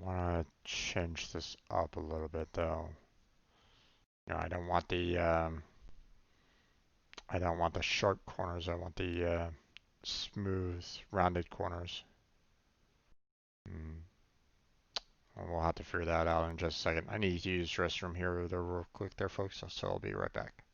Speaker 1: I want to change this up a little bit though. I don't want the sharp corners. I want the smooth, rounded corners. Hmm. Well, we'll have to figure that out in just a second. I need to use the restroom here real quick there, folks, so I'll be right back.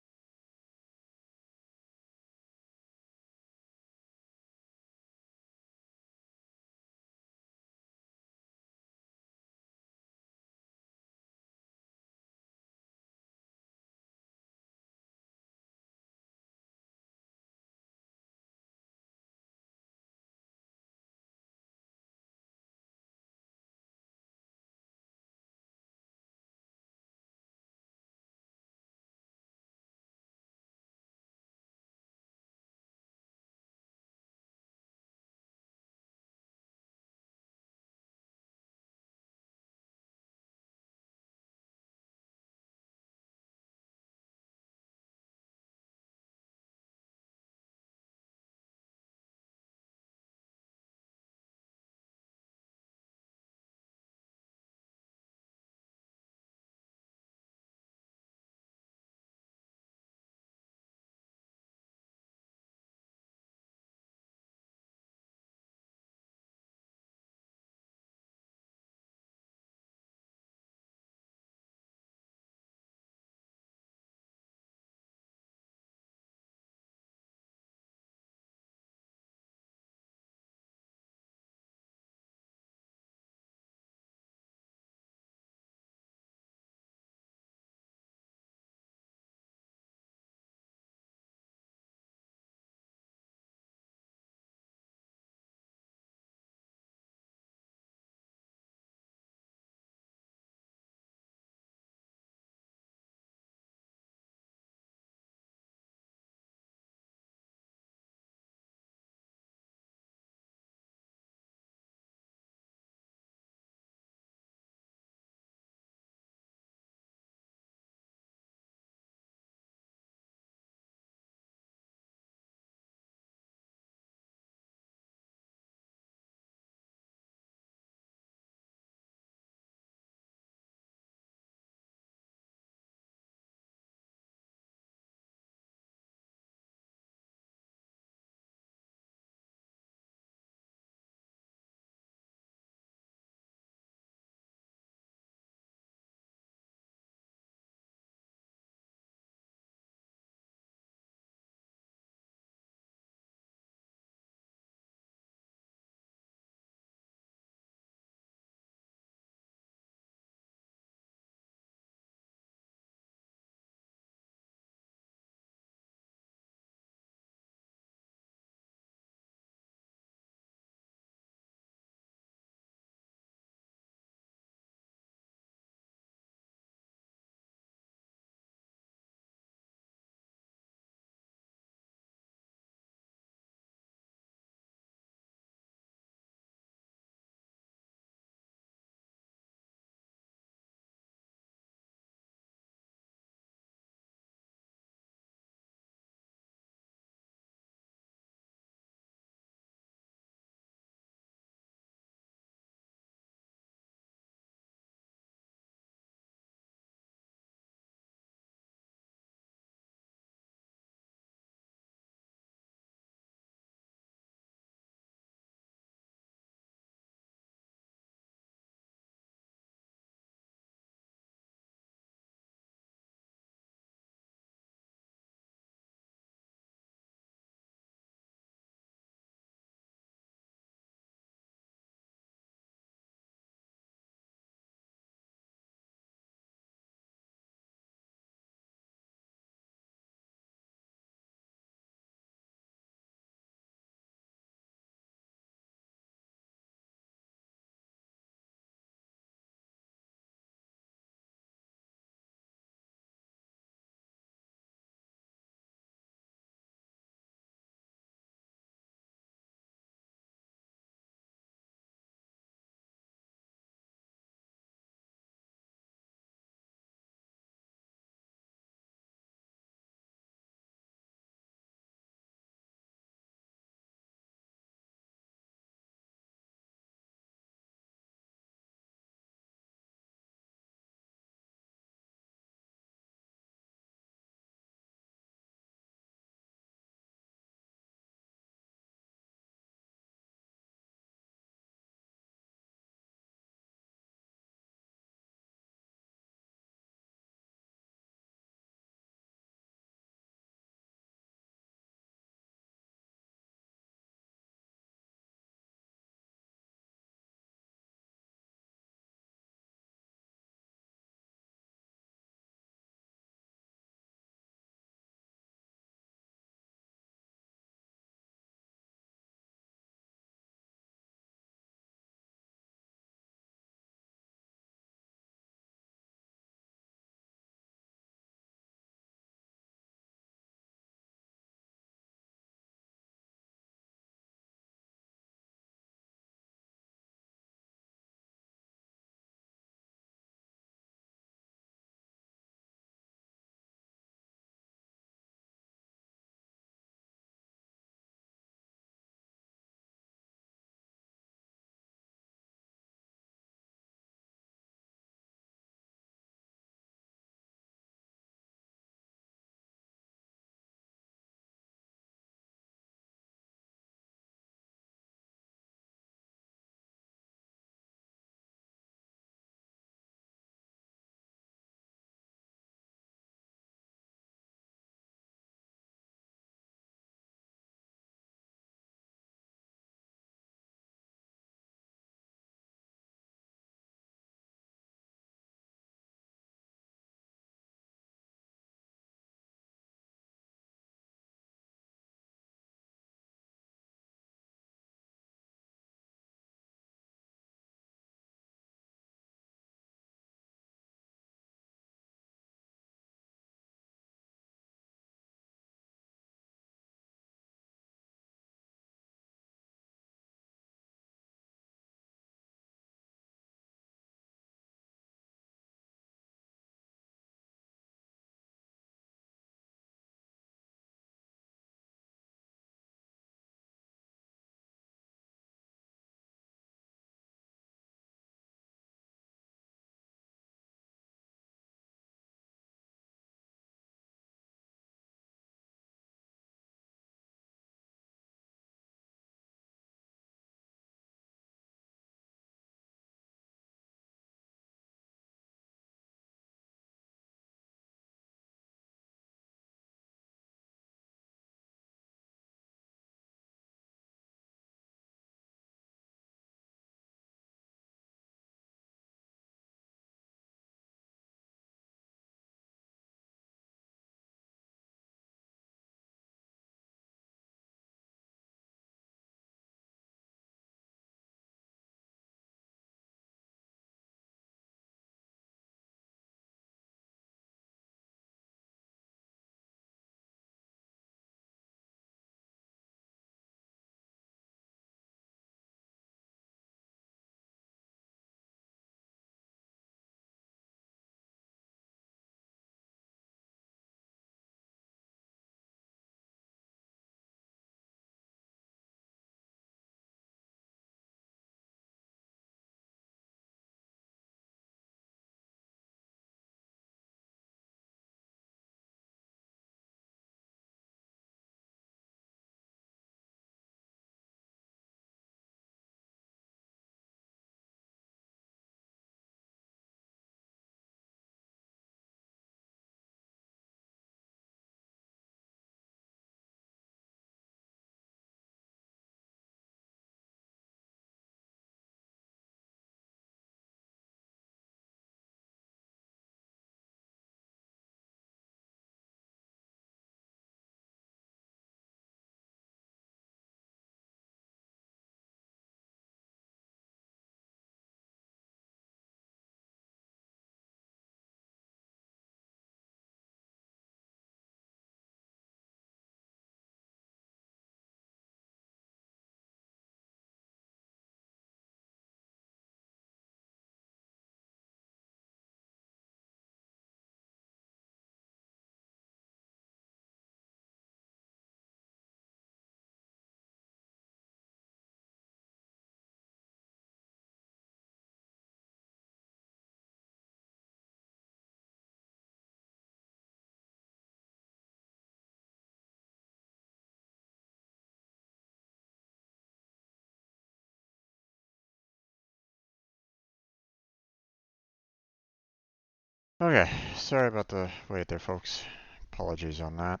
Speaker 1: Okay, sorry about the wait there, folks. Apologies on that.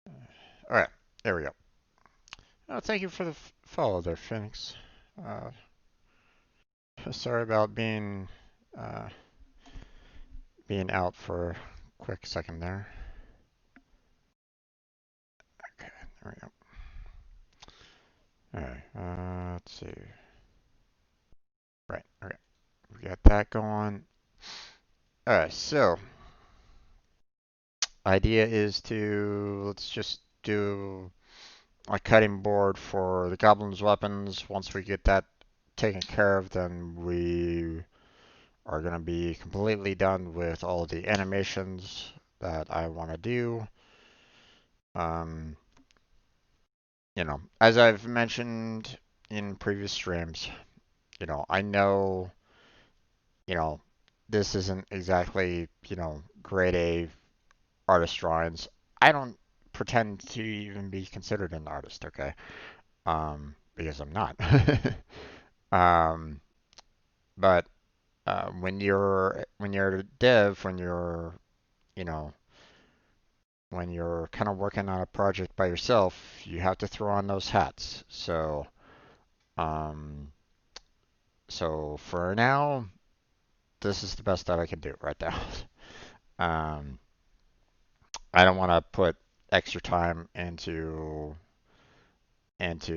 Speaker 1: All right, there we go. Thank you for the follow there, Phoenix. Uh, sorry about uh, being out for a quick second there. Okay, there we go. All right, let's see. Right, okay, we got that going. All right, so idea is to let's just do a cutting board for the Goblin's weapons. Once we get that taken care of, then we are going to be completely done with all the animations that I want to do. Um, as I've mentioned in previous streams, I know, you know, this isn't exactly, grade A artist drawings. I don't pretend to even be considered an artist, okay? Because I'm not. um, but when you're a dev, you know, when you're kind of working on a project by yourself, you have to throw on those hats. Um, so for now, this is the best that I can do right now. Um, I don't want to put extra time into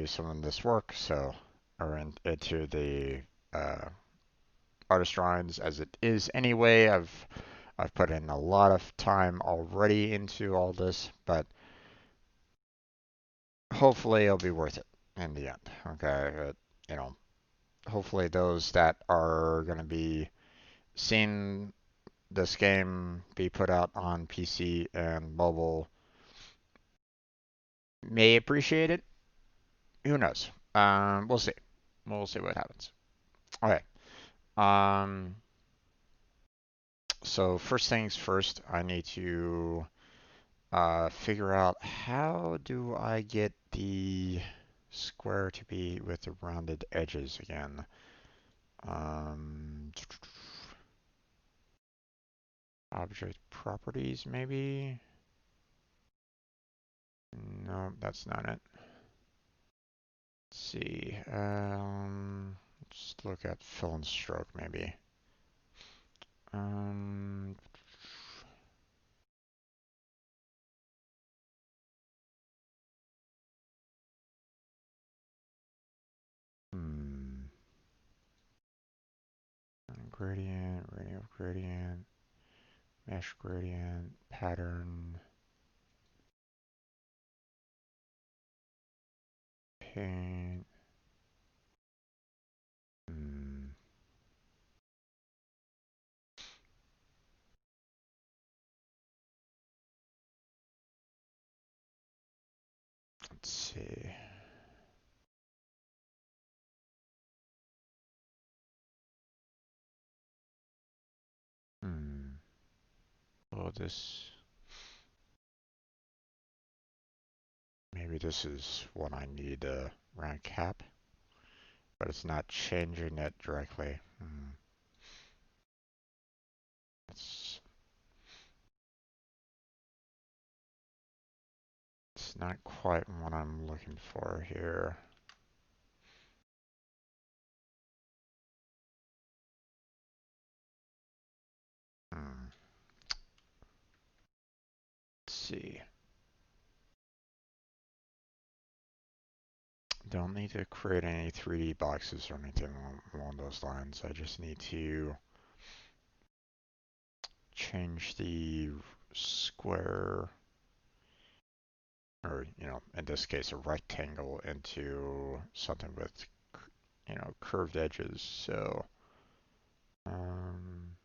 Speaker 1: some of this work, into the uh, artist drawings as it is anyway. I've put in a lot of time already into all this, but hopefully it'll be worth it in the end. Okay, you know, hopefully those that are going to be seeing this game be put out on PC and mobile may appreciate it. Who knows? We'll see. We'll see what happens. Okay. Um, so first things first, I need to figure out how do I get the square to be with the rounded edges again. Um, Object properties, maybe? No, that's not it. Let's see. Let's look at fill and stroke, maybe. Um, hmm. Gradient, radial gradient, mesh gradient, pattern, paint. Hmm. Let's see. Hmm. Well, maybe this is what I need round cap, but it's not changing it directly. It's it's not quite what I'm looking for here. Hmm. Let's see. Don't need to create any 3D boxes or anything along those lines. I just need to change the square, or in this case, a rectangle into something with curved edges. So, um,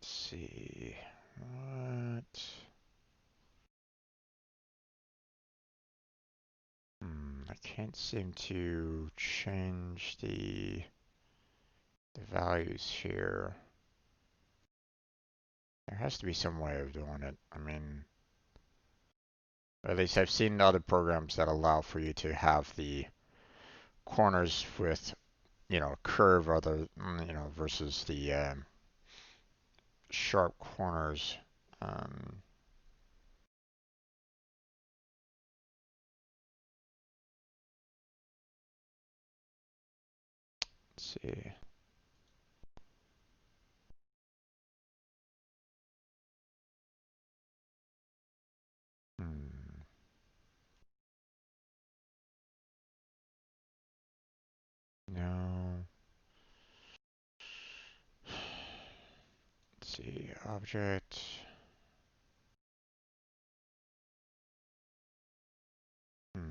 Speaker 1: let's see what. I can't seem to change the values here. There has to be some way of doing it. I mean, at least I've seen other programs that allow for you to have the corners with, curve other, versus the sharp corners. Um, let's see. Hmm. No. Let's see. Object. Hmm.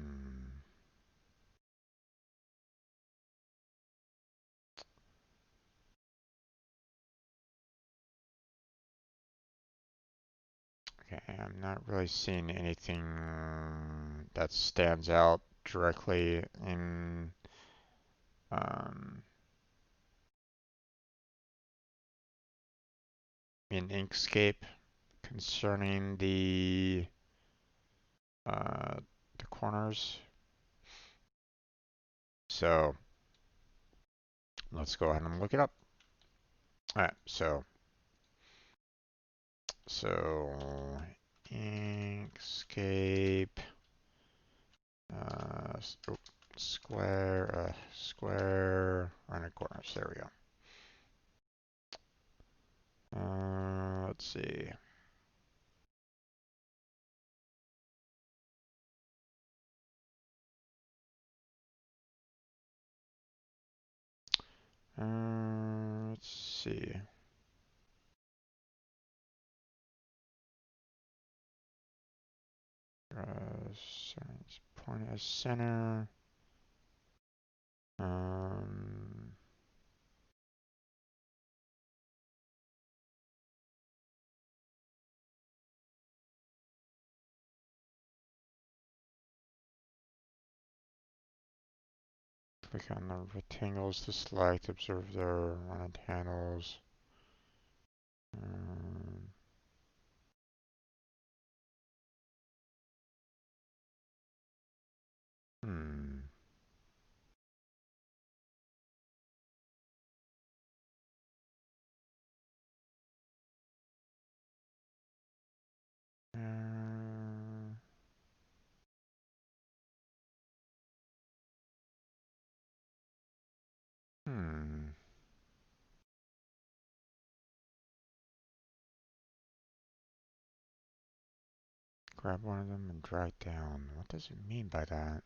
Speaker 1: Okay, I'm not really seeing anything that stands out directly um, in Inkscape concerning uh, the corners. So let's go ahead and look it up. All right, so Inkscape square rounded corners. There we go. Let's see. Let's see. Point as center. Um, Click on the rectangles to select, observe their rounded handles. Um, hmm. Uh, hmm. Grab one of them and drag down. What does it mean by that?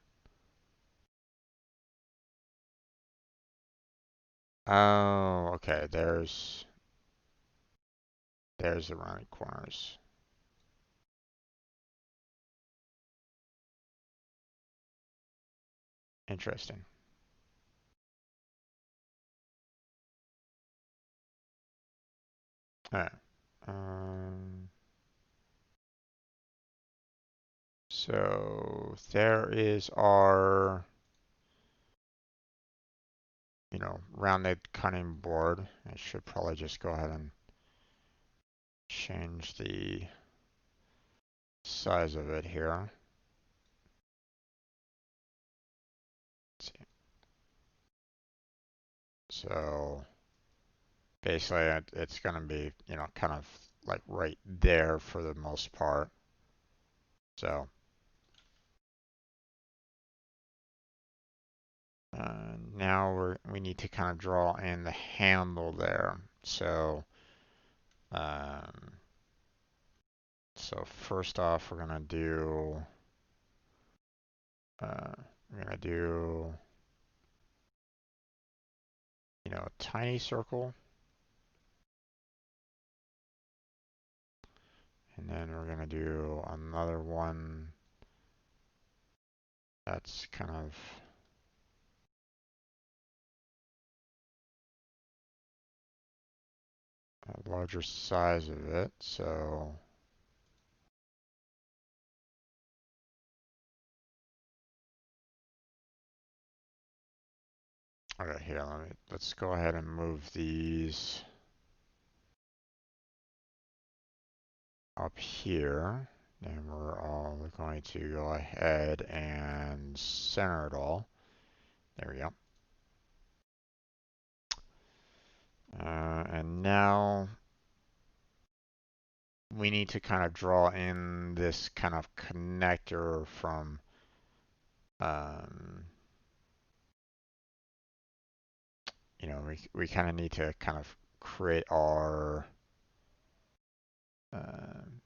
Speaker 1: Oh, okay. There's the rounded corners. Interesting. Alright. Um, so there is our, rounded cutting board. I should probably just go ahead and change the size of it here. Let's see. So basically it's going to be, kind of like right there for the most part. So now we need to kind of draw in the handle there. Um, so first off, uh, we're gonna do, a tiny circle, and then we're gonna do another one that's kind of a larger size of it. So okay, here, let's go ahead and move these up here. And we're all going to go ahead and center it all. There we go. And now we need to kind of draw in this kind of connector from um, we kind of need to kind of create our um,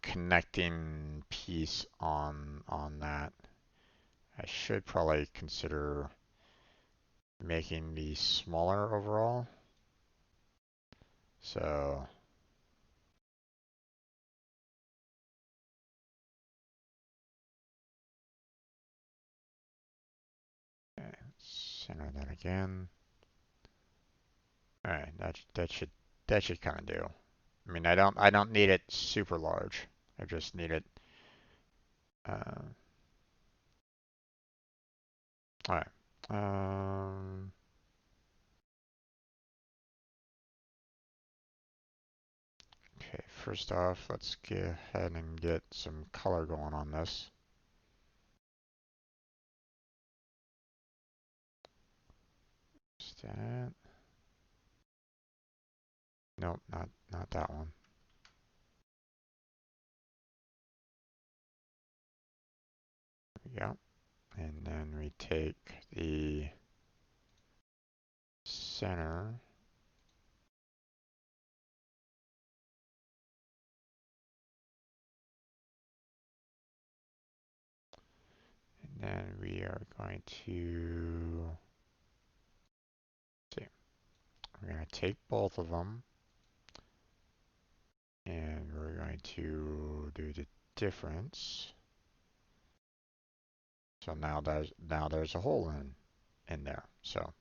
Speaker 1: connecting piece on that. I should probably consider making these smaller overall. So okay, center that again. All right, that should kind of do. I mean, I don't need it super large. I just need it. Uh, all right. Okay, first off, let's go ahead and get some color going on this. Just that. Nope, not that one. There we go. And then we take the center. And then we are going to see. We're going to take both of them and we're going to do the difference. So now there's a hole in there. So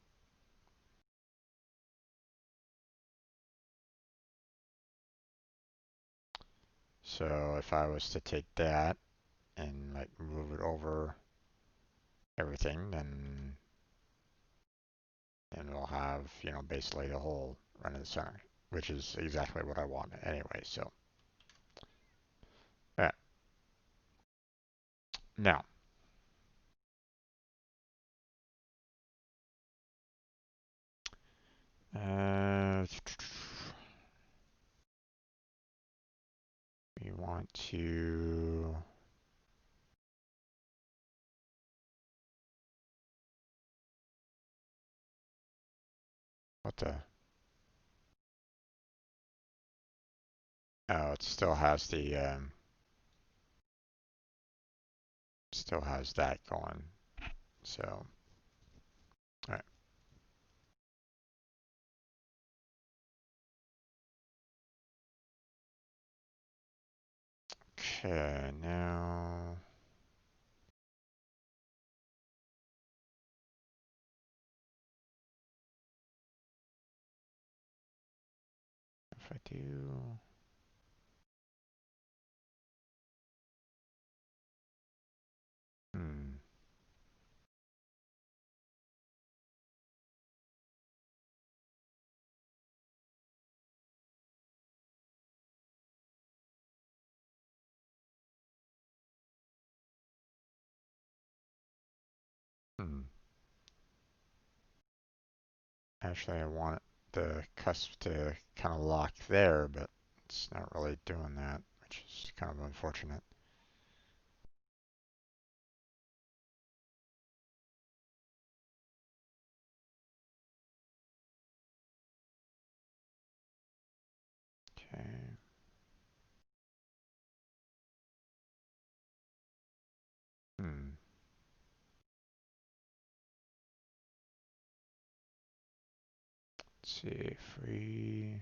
Speaker 1: if I was to take that and like move it over everything, then we'll have, basically the hole right in the center, which is exactly what I want anyway. So yeah. Now we want to what the oh, it still has that going. So all right. Okay, now if I do hmm hmm actually I want the cusp to kind of lock there, but it's not really doing that, which is kind of unfortunate. Okay. Hmm. Let's see if we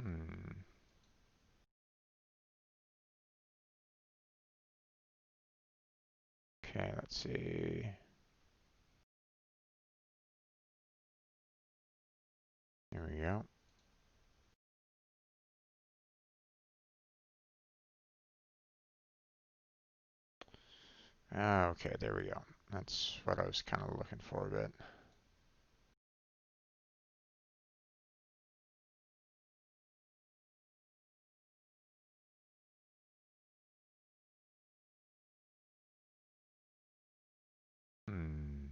Speaker 1: hmm. Okay, let's see. There we go. Okay, there we go. That's what I was kind of looking for a bit. Hmm.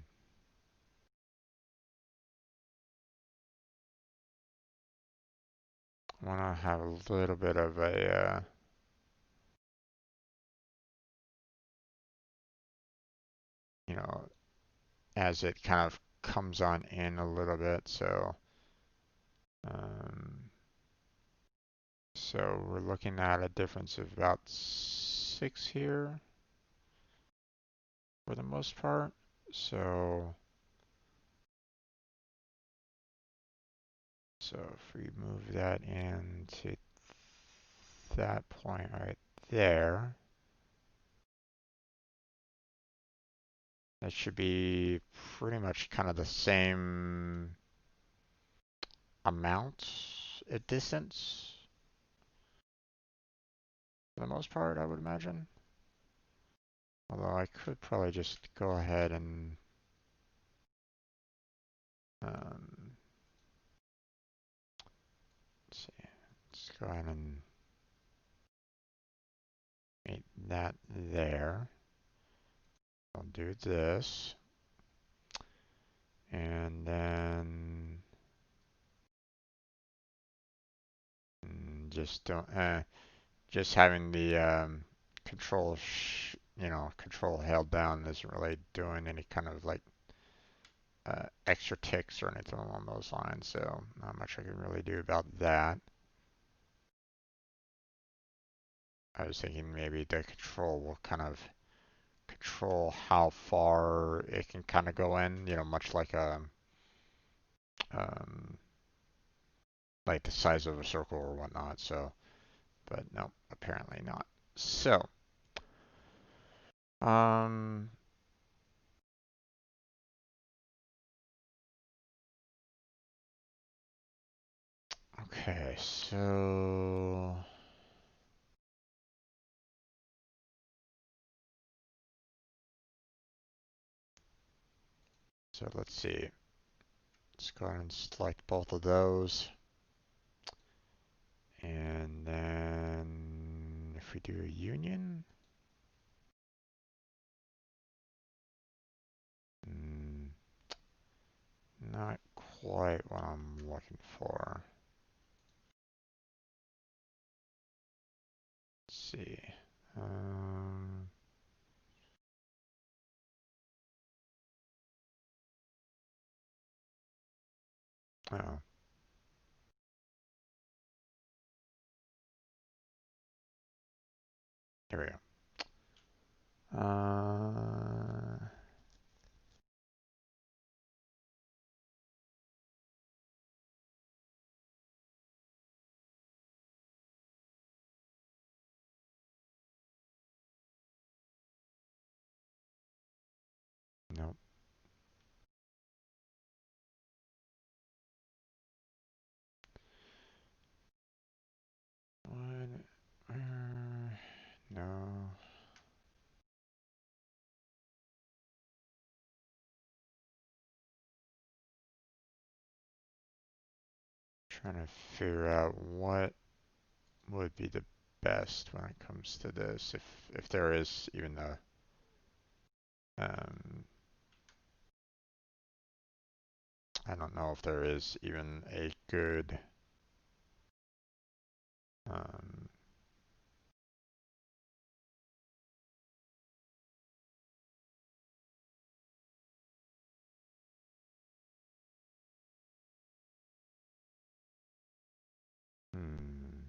Speaker 1: I want to have a little bit of a, you know, as it kind of comes on in a little bit. Um, so we're looking at a difference of about 6 here for the most part. So, so if we move that into that point right there, that should be pretty much kind of the same amount at distance for the most part, I would imagine. Although I could probably just go ahead and um, let's see, let's go ahead and make that there. I'll do this, and then just don't, just having the control held down isn't really doing any kind of like extra ticks or anything along those lines, so not much I can really do about that. I was thinking maybe the control will kind of control how far it can kind of go in, much um, like the size of a circle or whatnot. So, but no, apparently not. So, um, okay, so let's see. Let's go ahead and select both of those. And then if we do a union, mm, not quite what I'm looking for. Let's see. Um, oh, here we go. Nope. What? No. Trying to figure out what would be the best when it comes to this, if there is even um, I don't know if there is even a good um, hmm,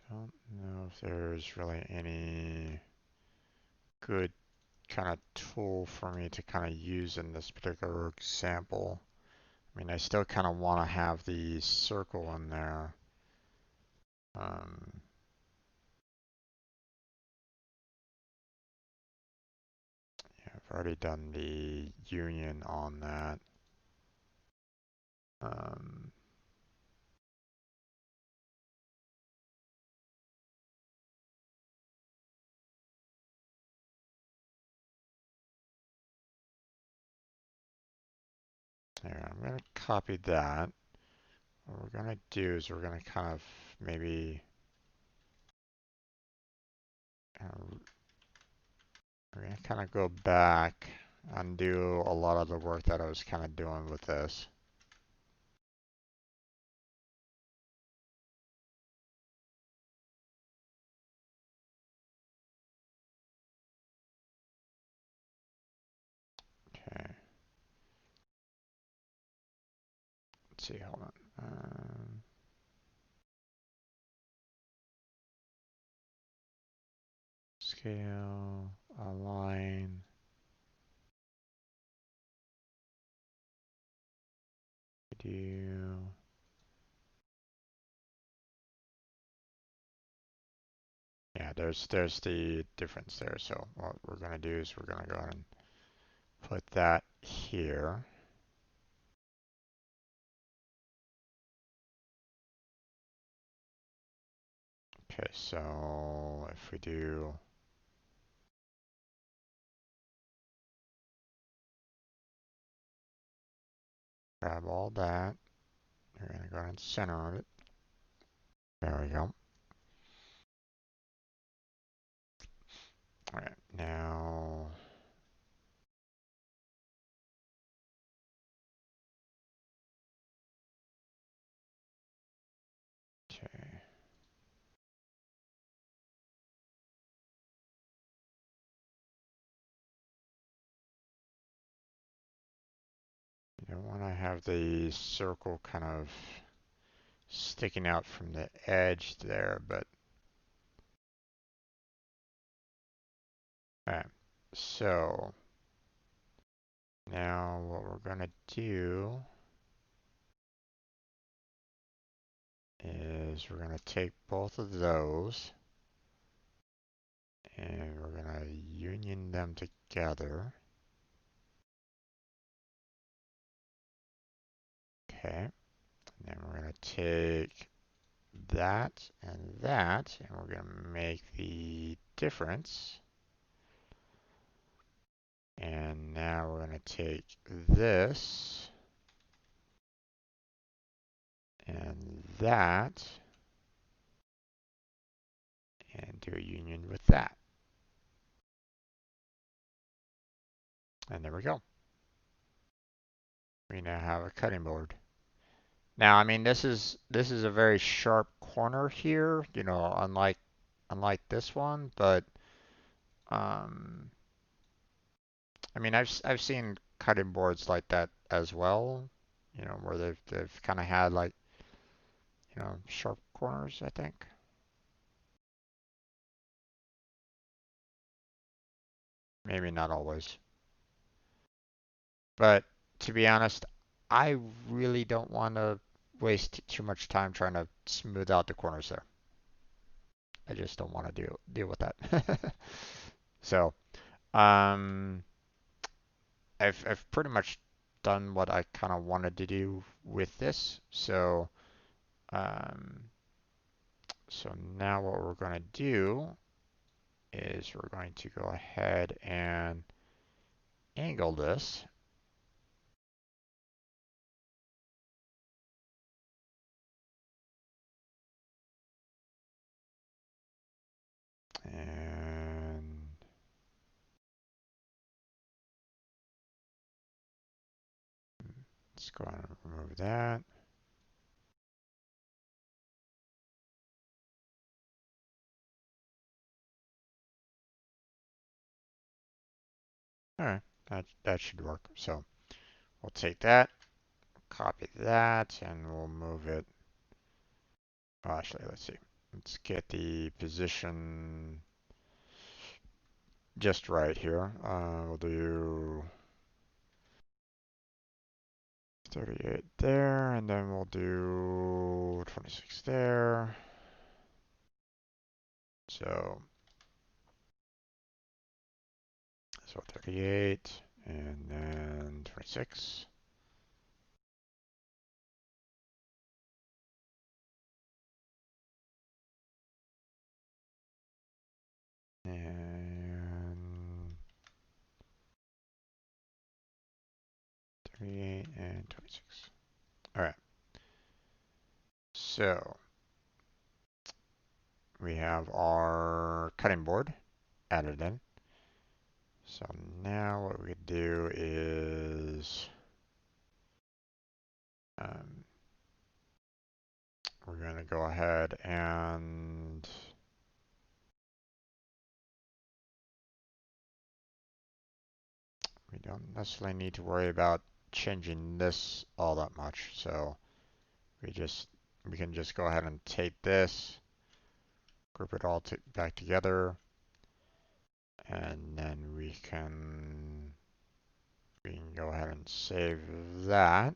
Speaker 1: don't know if there's really any good kind of tool for me to kind of use in this particular example. I mean, I still kind of want to have the circle in there. Um, yeah, I've already done the union on that. There, I'm gonna copy that. What we're gonna do is we're gonna kind of maybe we're gonna kind of go back, undo a lot of the work that I was kind of doing with this. Okay. Let's see, hold on. Scale, align, do. Yeah, there's the difference there. So what we're gonna do is we're gonna go ahead and put that here. Okay, so if we do grab all that, we're gonna go ahead and center it. There we go. All right, now okay. You don't want to have the circle kind of sticking out from the edge there, but all right. So now what we're gonna do is we're gonna take both of those and we're gonna union them together. Okay, and then we're gonna take that, and we're gonna make the difference. And now we're gonna take this and that and do a union with that. And there we go. We now have a cutting board. Now, I mean, this is a very sharp corner here, you know, unlike this one, but um, I mean, I've seen cutting boards like that as well, you know, where they've kind of had like, you know, sharp corners, I think. Maybe not always. But to be honest, I really don't want to waste too much time trying to smooth out the corners there. I just don't want to deal with that. So, um, I've pretty much done what I kind of wanted to do with this. Um, so now what we're going to do is we're going to go ahead and angle this. And let's go ahead and remove that. All right, that should work. So we'll take that, copy that, and we'll move it. Oh, actually, let's see. Let's get the position just right here. We'll do 38 there, and then we'll do 26 there. So 38, and then 26. And 28 and 26. All right. So we have our cutting board added in. So now what we do is um, we're going to go ahead and we don't necessarily need to worry about changing this all that much. So we can just go ahead and take this, group it all back together, and then we can go ahead and save that.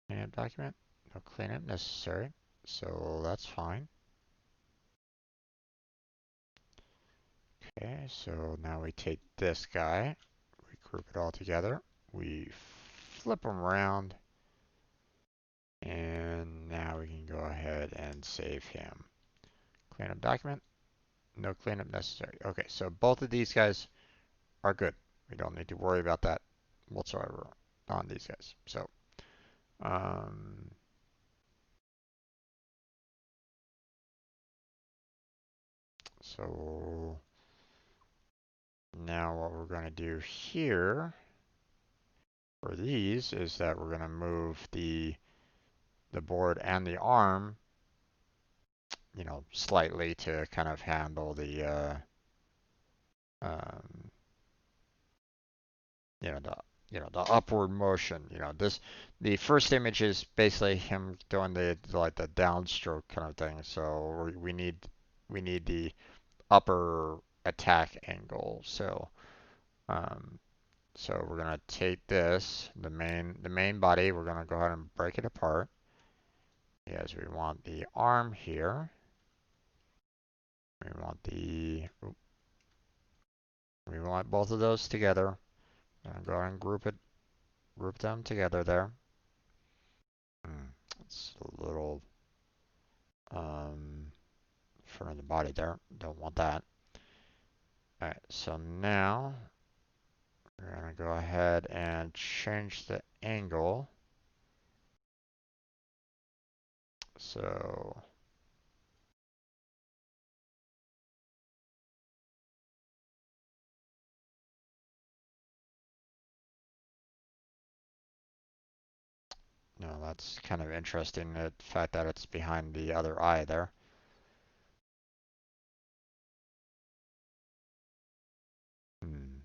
Speaker 1: Cleanup document, no cleanup necessary, so that's fine. Okay, so now we take this guy, we group it all together, we flip him around, and now we can go ahead and save him. Cleanup document, no cleanup necessary. Okay, so both of these guys are good. We don't need to worry about that whatsoever on these guys. Um, so now what we're going to do here for these is that we're going to move the board and the arm, slightly to kind of handle the um, the the upward motion. The first image is basically him doing the like the downstroke kind of thing. So we need the upper attack angle. Um, so we're gonna take this, the main body. We're gonna go ahead and break it apart. Yes, we want the arm here. We want we want both of those together. And go ahead and group them together there. It's a little front of the body there. Don't want that. All right, so now we're gonna go ahead and change the angle. So no, that's kind of interesting, the fact that it's behind the other eye there. Hmm.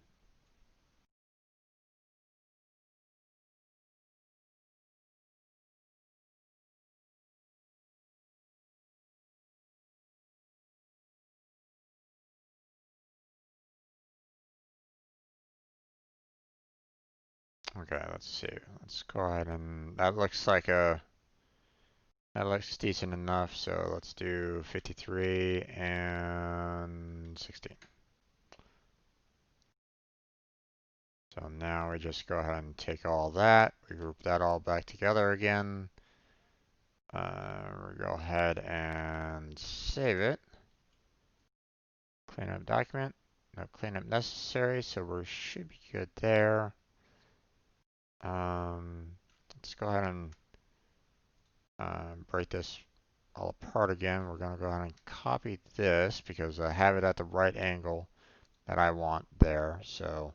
Speaker 1: Okay, let's see. Let's go ahead and that looks decent enough. So let's do 53 and 16. So now we just go ahead and take all that. We group that all back together again. We go ahead and save it. Cleanup document. No cleanup necessary, so we should be good there. Let's go ahead and break this all apart again. We're going to go ahead and copy this because I have it at the right angle that I want there. So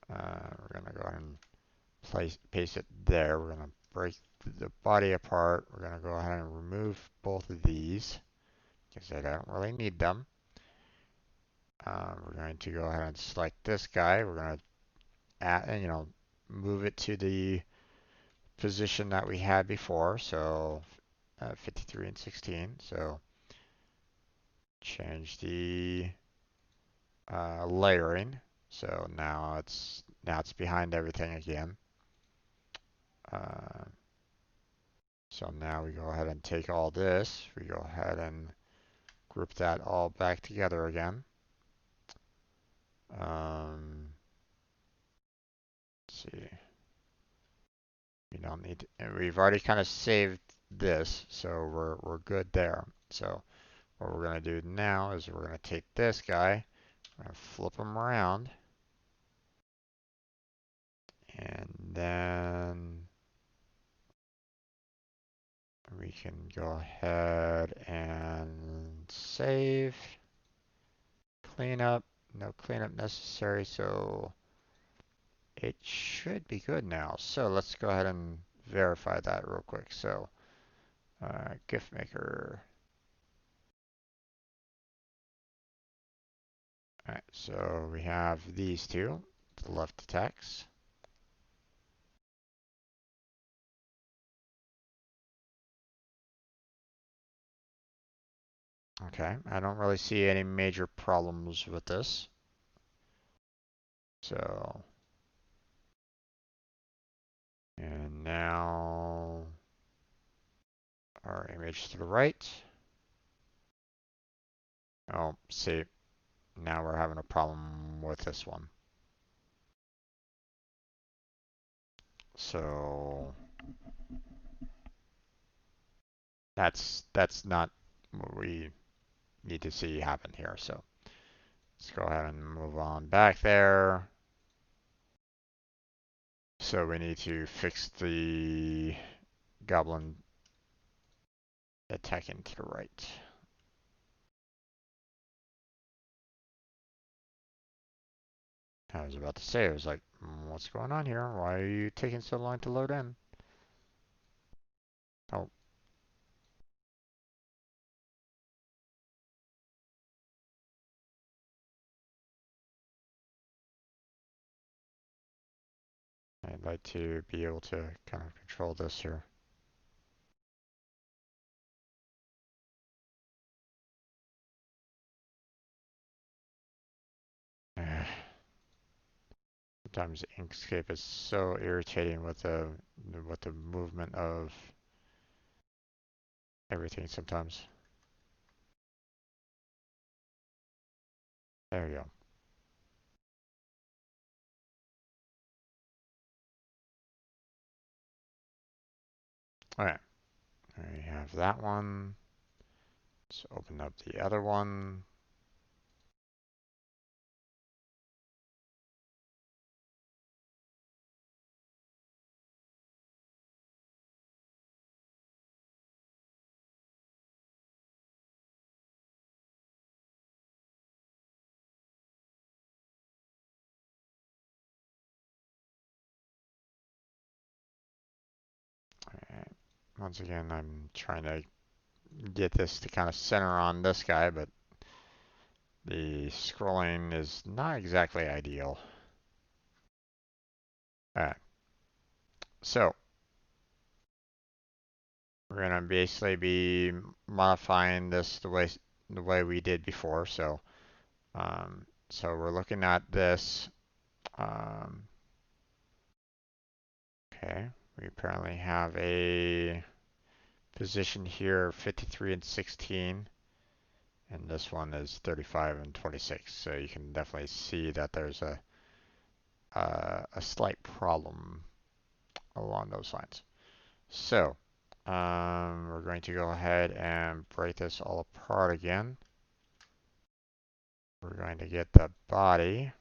Speaker 1: we're going to go ahead and paste it there. We're going to break the body apart. We're going to go ahead and remove both of these because I don't really need them. We're going to go ahead and select this guy. We're going to add, move it to the position that we had before. So 53 and 16. So change the layering. So now it's behind everything again. So now we go ahead and take all this. We go ahead and group that all back together again. Let's see. We don't need to, and we've already kind of saved this, so we're good there. So what we're going to do now is we're going to take this guy, we're going to flip him around, And then we can go ahead and save, clean up, no cleanup necessary, so it should be good now. So let's go ahead and verify that real quick. So GIF maker. All right, so we have these two, the left text. Okay, I don't really see any major problems with this. So, and now our image to the right. Oh, see, now we're having a problem with this one. So that's not what we need to see happen here. So let's go ahead and move on back there. So we need to fix the Goblin attacking to the right. I was about to say, I was like, what's going on here? Why are you taking so long to load in? Oh, I'd like to be able to kind of control this here. Sometimes Inkscape is so irritating with the movement of everything sometimes. There we go. Alright, we have that one. Let's open up the other one. Alright. Once again, I'm trying to get this to kind of center on this guy, but the scrolling is not exactly ideal. Alright, so we're gonna basically be modifying this the way we did before. So we're looking at this. Um, okay, we apparently have a position here 53 and 16, and this one is 35 and 26. So you can definitely see that there's a slight problem along those lines. So we're going to go ahead and break this all apart again. We're going to get the body.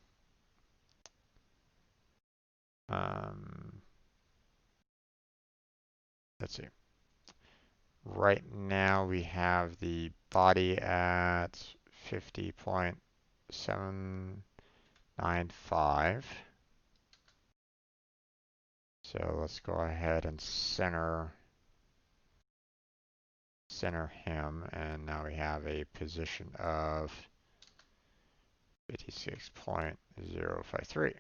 Speaker 1: Let's see. Right now we have the body at 50.795. So let's go ahead and center him, and now we have a position of 56.053.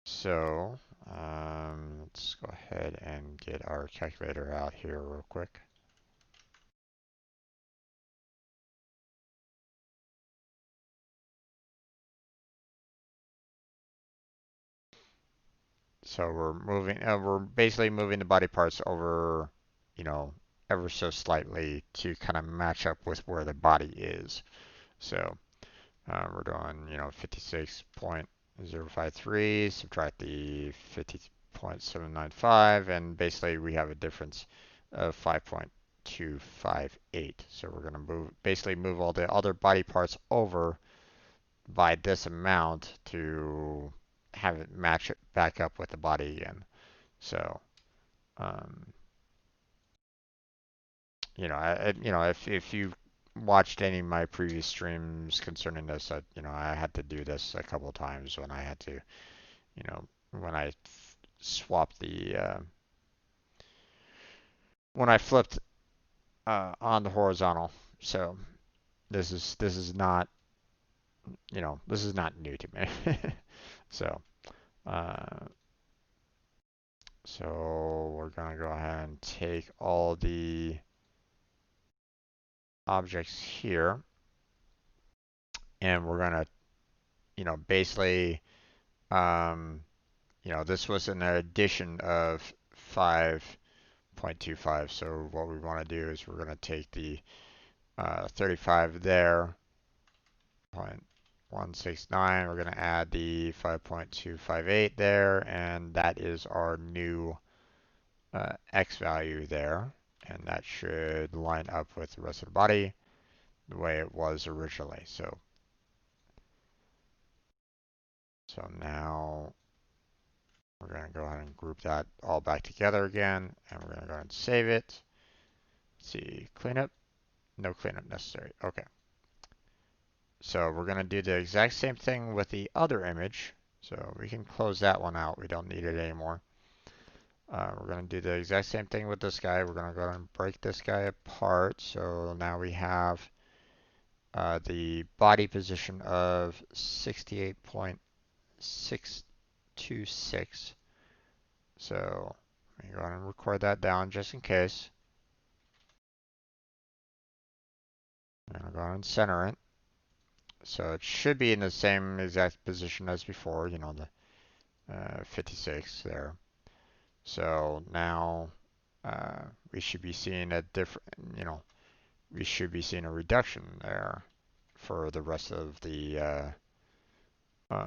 Speaker 1: So let's go ahead and get our calculator out here real quick. So we're basically moving the body parts over, you know, ever so slightly to kind of match up with where the body is. So we're doing, 56.053, subtract the 50.795, and basically we have a difference of 5.258. So we're going to basically move all the other body parts over by this amount to have it match it back up with the body again. So, um, if you watched any of my previous streams concerning this, I had to do this a couple of times when I had to, when I swapped when I flipped on the horizontal. So this is not, this is not new to me. So, uh, so we're gonna go ahead and take all the objects here, and we're gonna, basically, um, this was an addition of 5.25. So what we want to do is we're gonna take the 35 there, 0.169. We're gonna add the 5.258 there, and that is our new X value there, and that should line up with the rest of the body the way it was originally. So now we're going to go ahead and group that all back together again, and we're going to go ahead and save it. Let's see, cleanup, no cleanup necessary. Okay. So we're going to do the exact same thing with the other image. So we can close that one out. We don't need it anymore. We're going to do the exact same thing with this guy. We're going to go ahead and break this guy apart. So now we have the body position of 68.626. So let me go ahead and record that down just in case. I'm going to go ahead and center it. So it should be in the same exact position as before, the 56 there. So now we should be seeing a different, we should be seeing a reduction there for the rest of the, oh,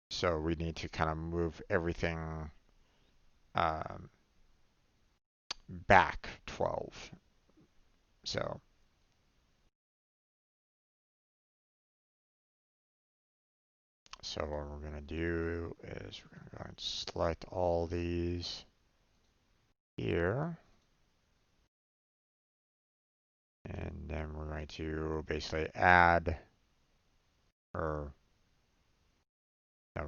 Speaker 1: so we need to kind of move everything um, back 12. So what we're going to do is we're going to go and select all these here. And then we're going to basically add, or no,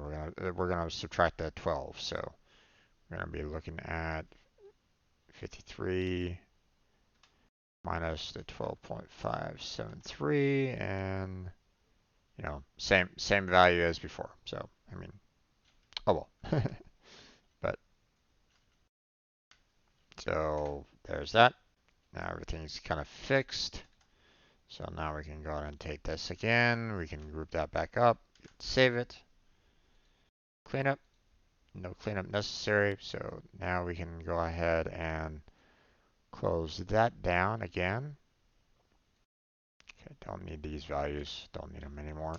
Speaker 1: we're gonna subtract that 12. So we're gonna be looking at 53 minus the 12.573, and same value as before. So I mean, oh well. But so there's that. Now everything's kind of fixed. So now we can go ahead and take this again. We can group that back up, save it, cleanup. No cleanup necessary. So now we can go ahead and close that down again. Okay, don't need these values. Don't need them anymore.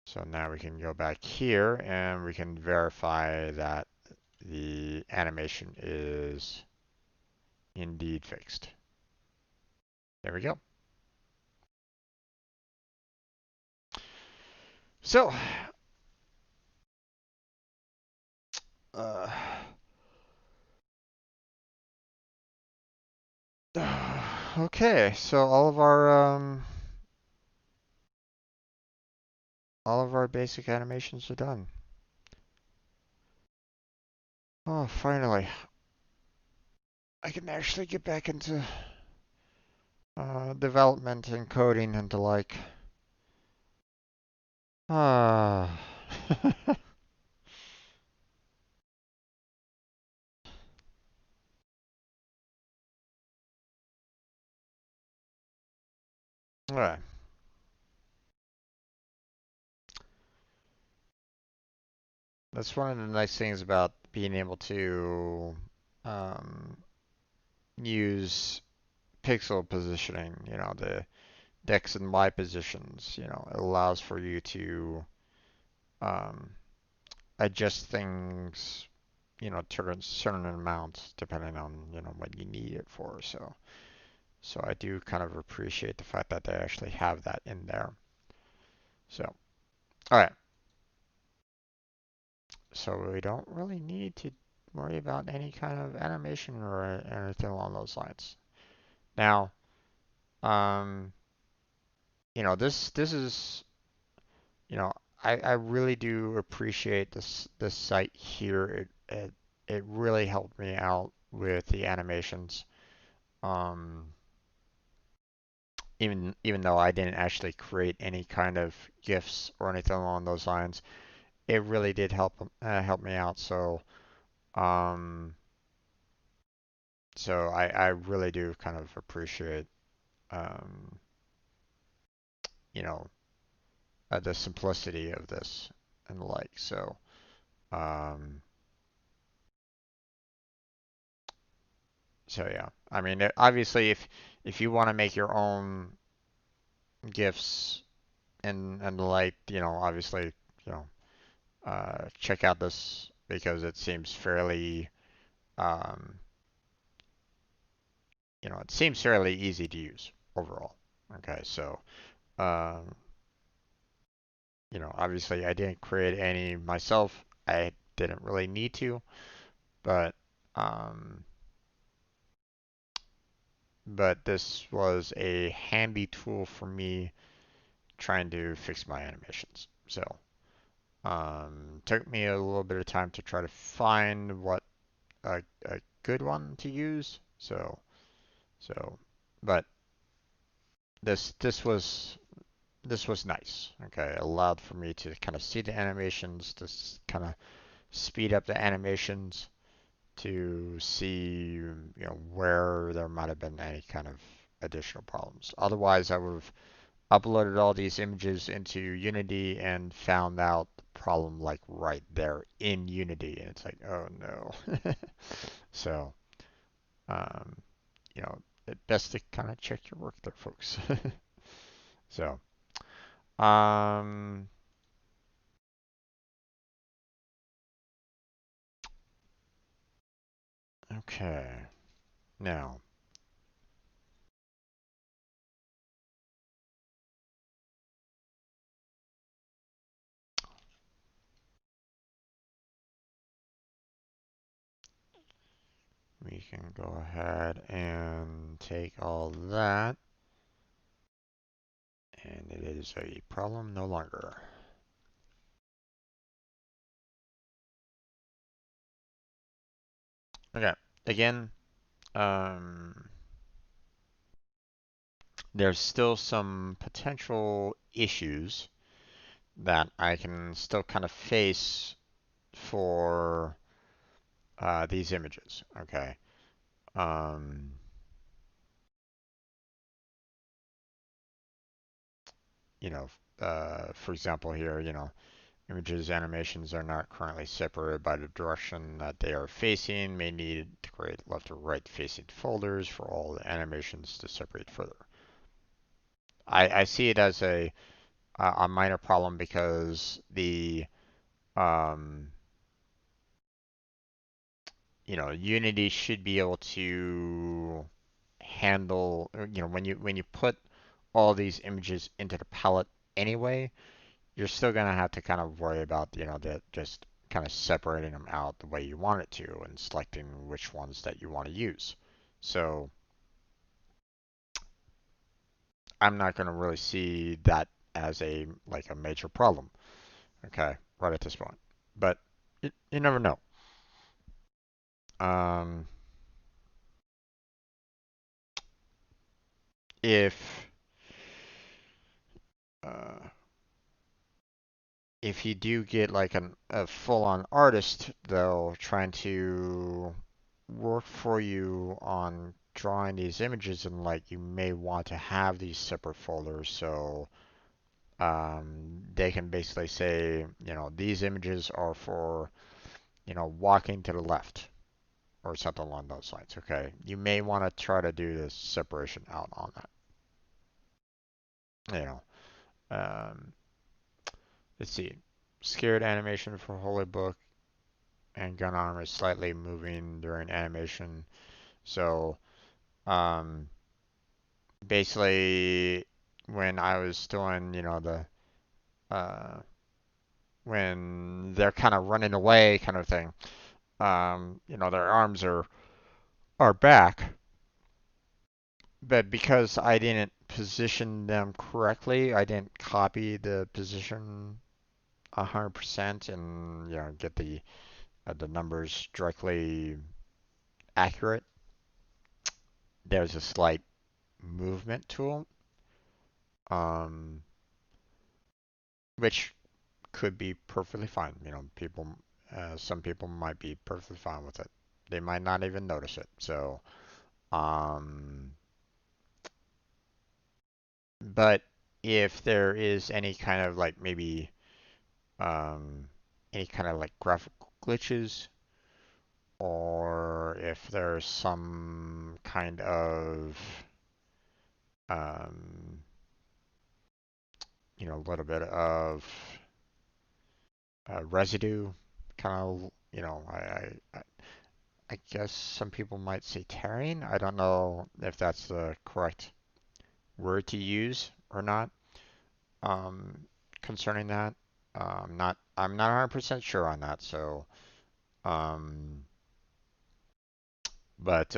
Speaker 1: So now we can go back here and we can verify that the animation is indeed fixed. There we go. So, uh, okay, so all of our basic animations are done. Oh, finally. I can actually get back into development and coding and the like. Ah. Alright. That's one of the nice things about being able to um, use pixel positioning, the X and Y positions, it allows for you to um, adjust things certain amounts depending on what you need it for. So I do kind of appreciate the fact that they actually have that in there. So all right, so we don't really need to worry about any kind of animation or anything along those lines. Now, um, this is you know, I really do appreciate this site here. It really helped me out with the animations. Um, even though I didn't actually create any kind of GIFs or anything along those lines, it really did help me out. Um, so I really do kind of appreciate um, you know, the simplicity of this and the like. Um, So yeah, I mean, obviously, if you want to make your own gifts and the like, obviously, you know, check out this because it seems um, it seems fairly easy to use overall. Okay, so um, obviously, I didn't create any myself. I didn't really need to, but um, but this was a handy tool for me trying to fix my animations. So. Took me a little bit of time to try to find what a good one to use. So, but this this was nice. Okay, it allowed for me to kind of see the animations, to kind of speed up the animations to see where there might have been any kind of additional problems. Otherwise, I would have uploaded all these images into Unity and found out the problem like right there in Unity, and it's like, oh no. So, um, you know, best to kind of check your work there, folks. So, um, okay. Now, we can go ahead and take all that, and it is a problem no longer. Okay. Again, um, there's still some potential issues that I can still kind of face for these images. Okay. Um, you know, for example, here, images animations are not currently separated by the direction that they are facing. May need to create left or right facing folders for all the animations to separate further. I see it as a minor problem because um, Unity should be able to handle, when you put all these images into the palette anyway, you're still gonna have to kind of worry about, the just kind of separating them out the way you want it to and selecting which ones that you want to use. So I'm not gonna really see that as a major problem, okay, right at this point. But you never know. Um, if uh, if you do get like a full-on artist though trying to work for you on drawing these images, and like you may want to have these separate folders so they can basically say, these images are for, walking to the left or something along those lines. Okay, you may want to try to do this separation out on that. You know, um, let's see, scared animation for Holy Book and gun arm is slightly moving during animation. So um, basically, when I was doing, uh, when they're kind of running away, kind of thing, their arms are back, but because I didn't position them correctly, I didn't copy the position 100% and get the numbers directly accurate. There's a slight movement to them, which could be perfectly fine. Some people might be perfectly fine with it. They might not even notice it. So, um, but if there is any kind of like maybe um, any kind of like graphical glitches, or if there's some kind of um, a little bit of residue, kind of, I guess some people might say tearing. I don't know if that's the correct word to use or not, um, concerning that. I'm not 100% sure on that. So, um, but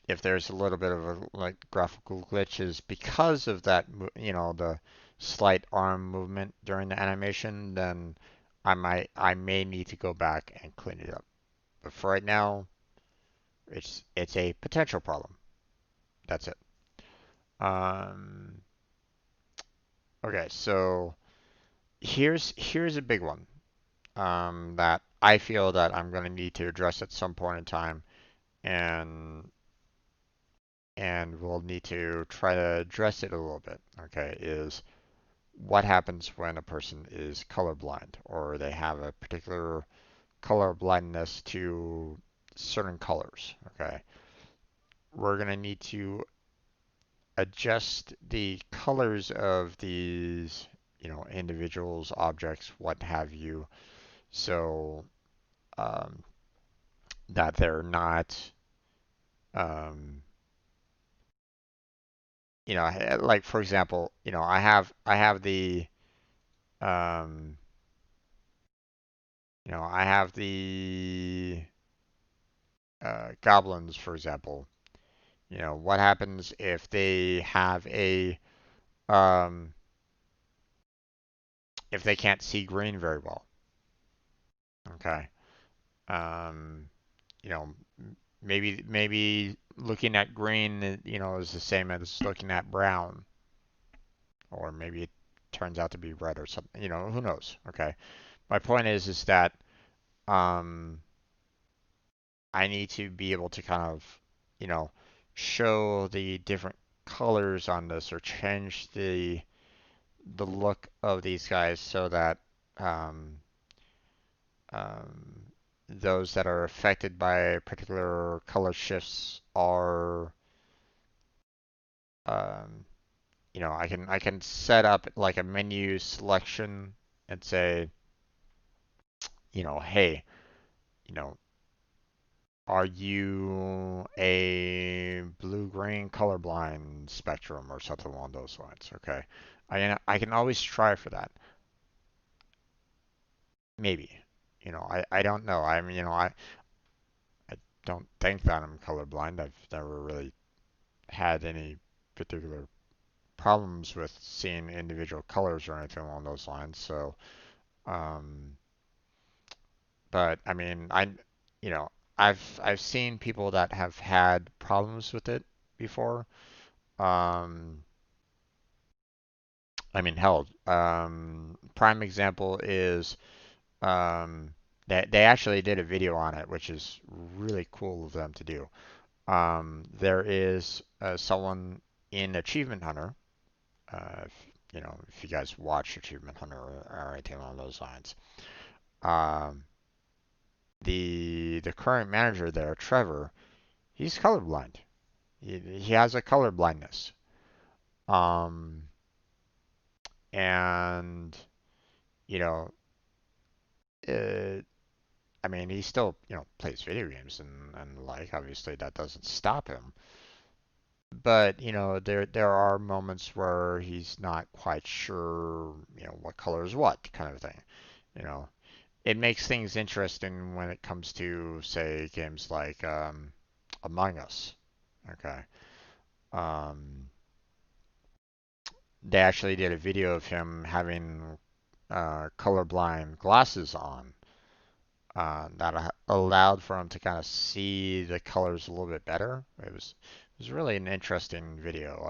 Speaker 1: if there's a little bit of a, like graphical glitches because of that, the slight arm movement during the animation, then I may need to go back and clean it up. But for right now, it's a potential problem. That's it. Um, okay, so here's a big one, that I feel that I'm going to need to address at some point in time, and we'll need to try to address it a little bit. Okay, is what happens when a person is colorblind or they have a particular color blindness to certain colors. Okay, we're going to need to adjust the colors of these, individuals, objects, what have you, so um, that they're not, um, like for example, I have the, um, I have the goblins, for example. What happens if they have um, if they can't see green very well? Okay. Um, you know, maybe looking at green, is the same as looking at brown, or maybe it turns out to be red or something. Who knows? Okay. My point is that um, I need to be able to kind of, you know, show the different colors on this or change the look of these guys so that um, um, those that are affected by particular color shifts are, um, I can set up like a menu selection and say, hey, you know, are you a blue-green colorblind spectrum or something along those lines? Okay, I can always try for that. Maybe, I don't know. I don't think that I'm colorblind. I've never really had any particular problems with seeing individual colors or anything along those lines. So, um, but I mean, you know, I've seen people that have had problems with it before. Um, I mean, hell, prime example is they actually did a video on it, which is really cool of them to do. There is someone in Achievement Hunter. If, if you guys watch Achievement Hunter or anything along those lines, um, the current manager there, Trevor, he's colorblind. He has a color blindness. Um, and you know, uh, I mean, he still, plays video games and like obviously that doesn't stop him. But, there are moments where he's not quite sure, what color is what kind of thing. You know, it makes things interesting when it comes to, say, games like Among Us. Okay. Um, they actually did a video of him having colorblind glasses on that allowed for him to kind of see the colors a little bit better. It was really an interesting video.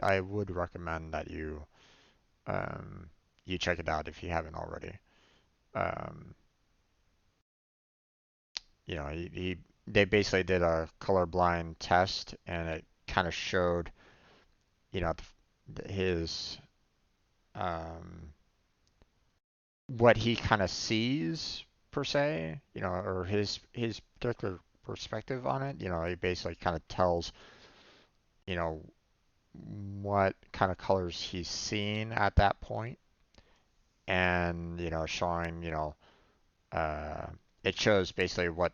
Speaker 1: I would recommend that um, you check it out if you haven't already. Um, they basically did a colorblind test, and it kind of showed, his um, what he kind of sees per se, or his particular perspective on it. He basically kind of tells, you know, what kind of colors he's seeing at that point, and showing, uh, it shows basically what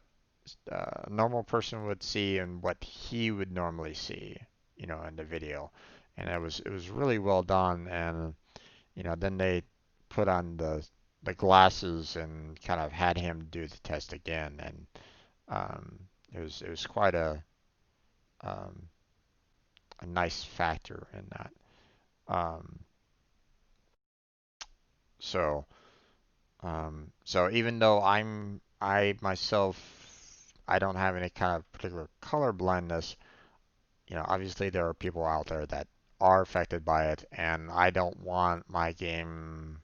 Speaker 1: a normal person would see and what he would normally see, in the video. And it was really well done. And then they put on the glasses and kind of had him do the test again, and it was quite um, a nice factor in that. Um, so so even though I myself I don't have any kind of particular color blindness, obviously there are people out there that are affected by it, and I don't want my game,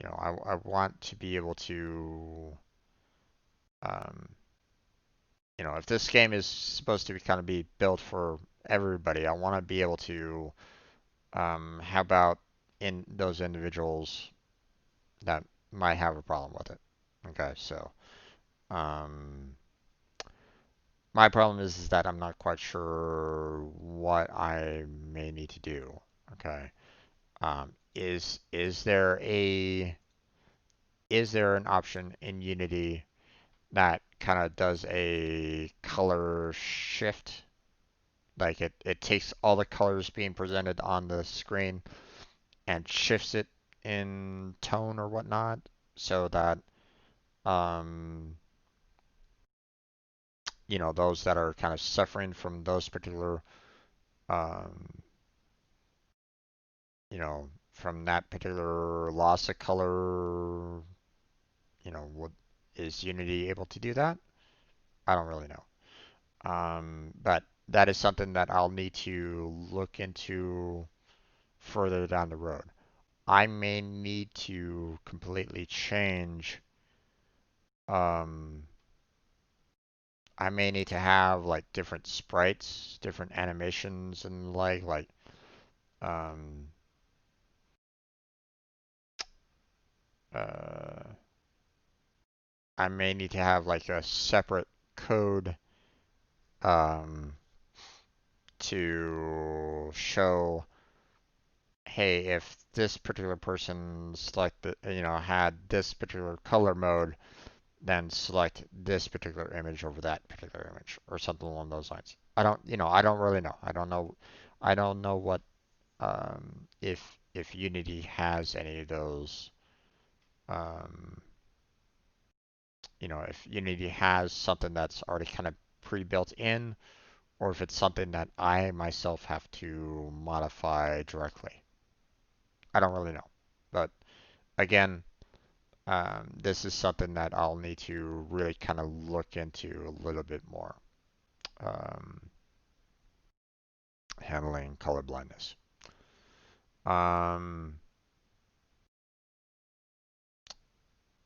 Speaker 1: I want to be able to, um, if this game is supposed to kind of be built for everybody, I want to be able to help out in those individuals that might have a problem with it. Okay, so um, my problem is that I'm not quite sure what I may need to do. Okay. Is there an option in Unity that kind of does a color shift? Like it takes all the colors being presented on the screen and shifts it in tone or whatnot, so that um, those that are kind of suffering from those particular um, from that particular loss of color, what is Unity able to do that? I don't really know. But that is something that I'll need to look into further down the road. I may need to completely change. Um, I may need to have like different sprites, different animations, and like um, uh, I may need to have like a separate code um, to show, hey, if this particular person selected, had this particular color mode, then select this particular image over that particular image, or something along those lines. I don't really know. I don't know what, if Unity has any of those, um, if Unity has something that's already kind of pre-built in, or if it's something that I myself have to modify directly. I don't really know. But again, this is something that I'll need to really kind of look into a little bit more. Um, Handling color blindness. Um,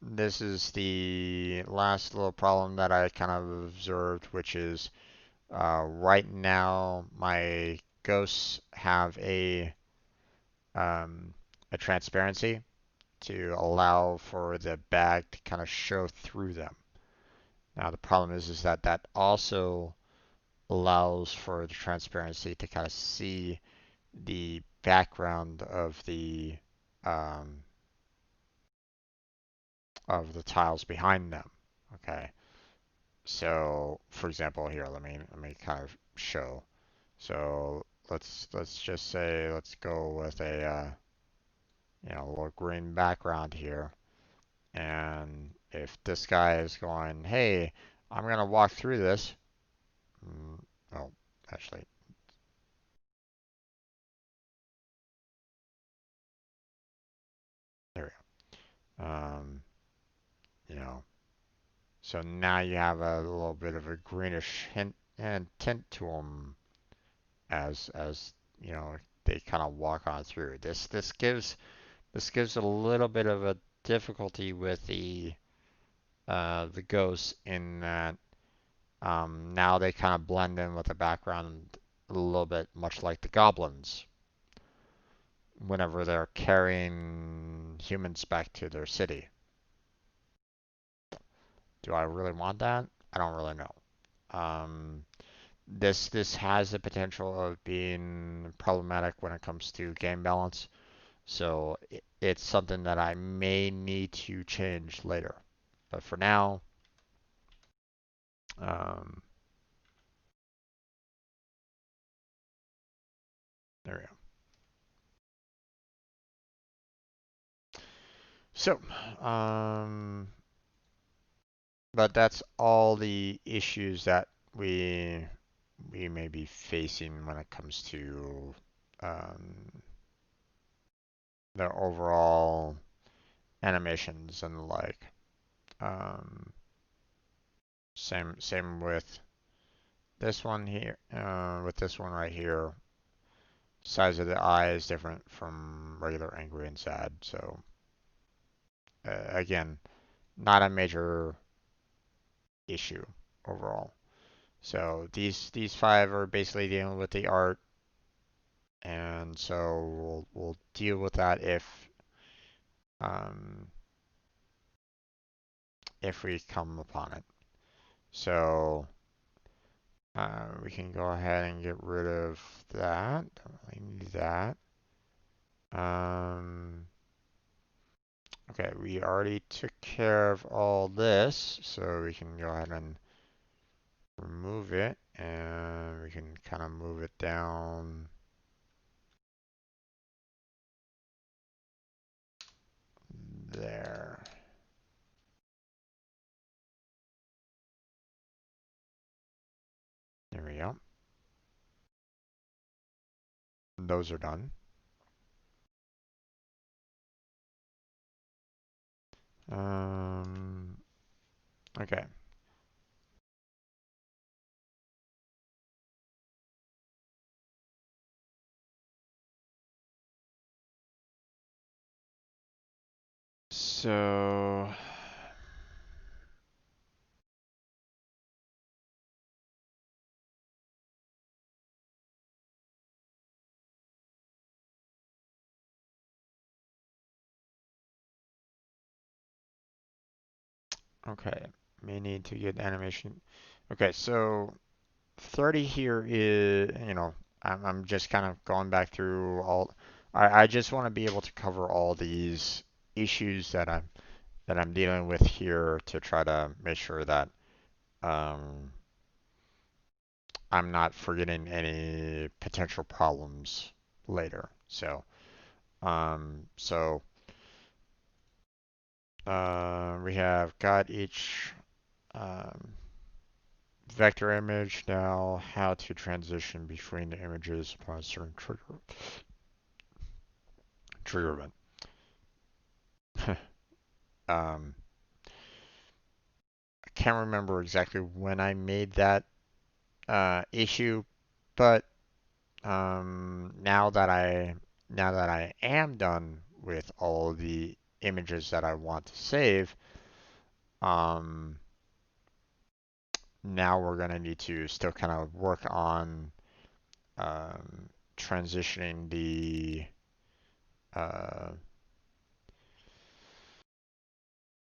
Speaker 1: this is the last little problem that I kind of observed, which is right now my ghosts have um, a transparency to allow for the bag to kind of show through them. Now the problem is that that also allows for the transparency to kind of see the background um, of the tiles behind them. Okay. So, for example, here, let me kind of show. So let's just say let's go with a little green background here. And if this guy is going, hey, I'm gonna walk through this. Mm, oh, actually, there we go. You know, so now you have a little bit of a greenish hint and tint to them as they kind of walk on through. This gives a little bit of a difficulty with the ghosts in that now they kind of blend in with the background a little bit, much like the goblins whenever they're carrying humans back to their city. Do I really want that? I don't really know. Um, this has the potential of being problematic when it comes to game balance, so it's something that I may need to change later. But for now, um, there we go. So, um, but that's all the issues that we may be facing when it comes to um, the overall animations and the like. Um, same with this one here. With this one right here, size of the eye is different from regular angry and sad. So again, not a major issue overall. So these five are basically dealing with the art, and so we'll deal with that um, if we come upon it. So we can go ahead and get rid of that. Don't really need that. Um, okay, we already took care of all this, so we can go ahead and remove it, and we can kind of move it down there. There we go. Those are done. Um, okay. So, okay, may need to get animation. Okay, so 30 here is, I'm just kind of going back through all. I just want to be able to cover all these issues that I'm dealing with here to try to make sure that um, I'm not forgetting any potential problems later. So we have got each um, vector image now. How to transition between the images upon a certain trigger event. um, I can't remember exactly when I made that issue, but now that I am done with all the images that I want to save, um, now we're gonna need to still kind of work on um, transitioning uh,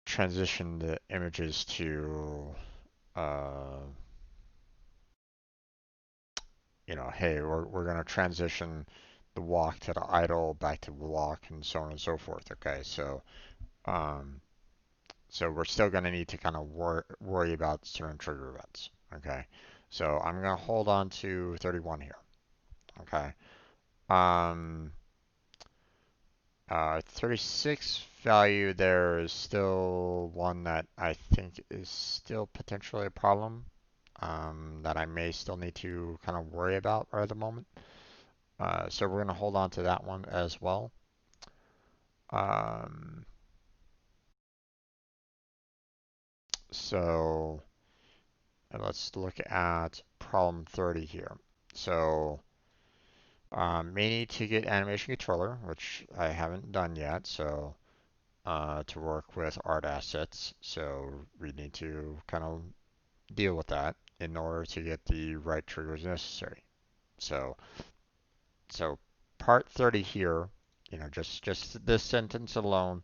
Speaker 1: the images to uh, hey, we're gonna transition the walk to the idle, back to the walk, and so on and so forth. Okay, um, So we're still going to need to kind of worry about certain trigger events. Okay. So I'm going to hold on to 31 here. Okay. Um, 36 value there is still one that I think is still potentially a problem, that I may still need to kind of worry about right at the moment. So we're going to hold on to that one as well. Um, so let's look at problem 30 here. So may need to get animation controller, which I haven't done yet. So to work with art assets. So we need to kind of deal with that in order to get the right triggers necessary. So so part 30 here, just this sentence alone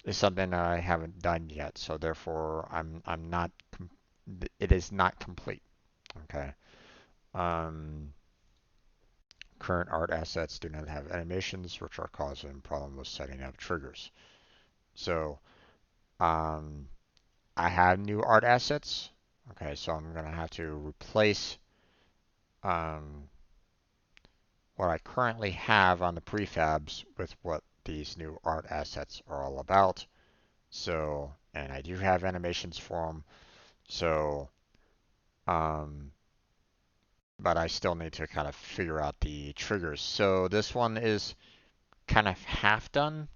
Speaker 1: is something that I haven't done yet. So therefore I'm not it is not complete. Okay. Um, Current art assets do not have animations, which are causing problem with setting up triggers. So um, I have new art assets. Okay, so I'm gonna have to replace um, what I currently have on the prefabs with what these new art assets are all about. So, and I do have animations for them. So, um, but I still need to kind of figure out the triggers. So this one is kind of half done.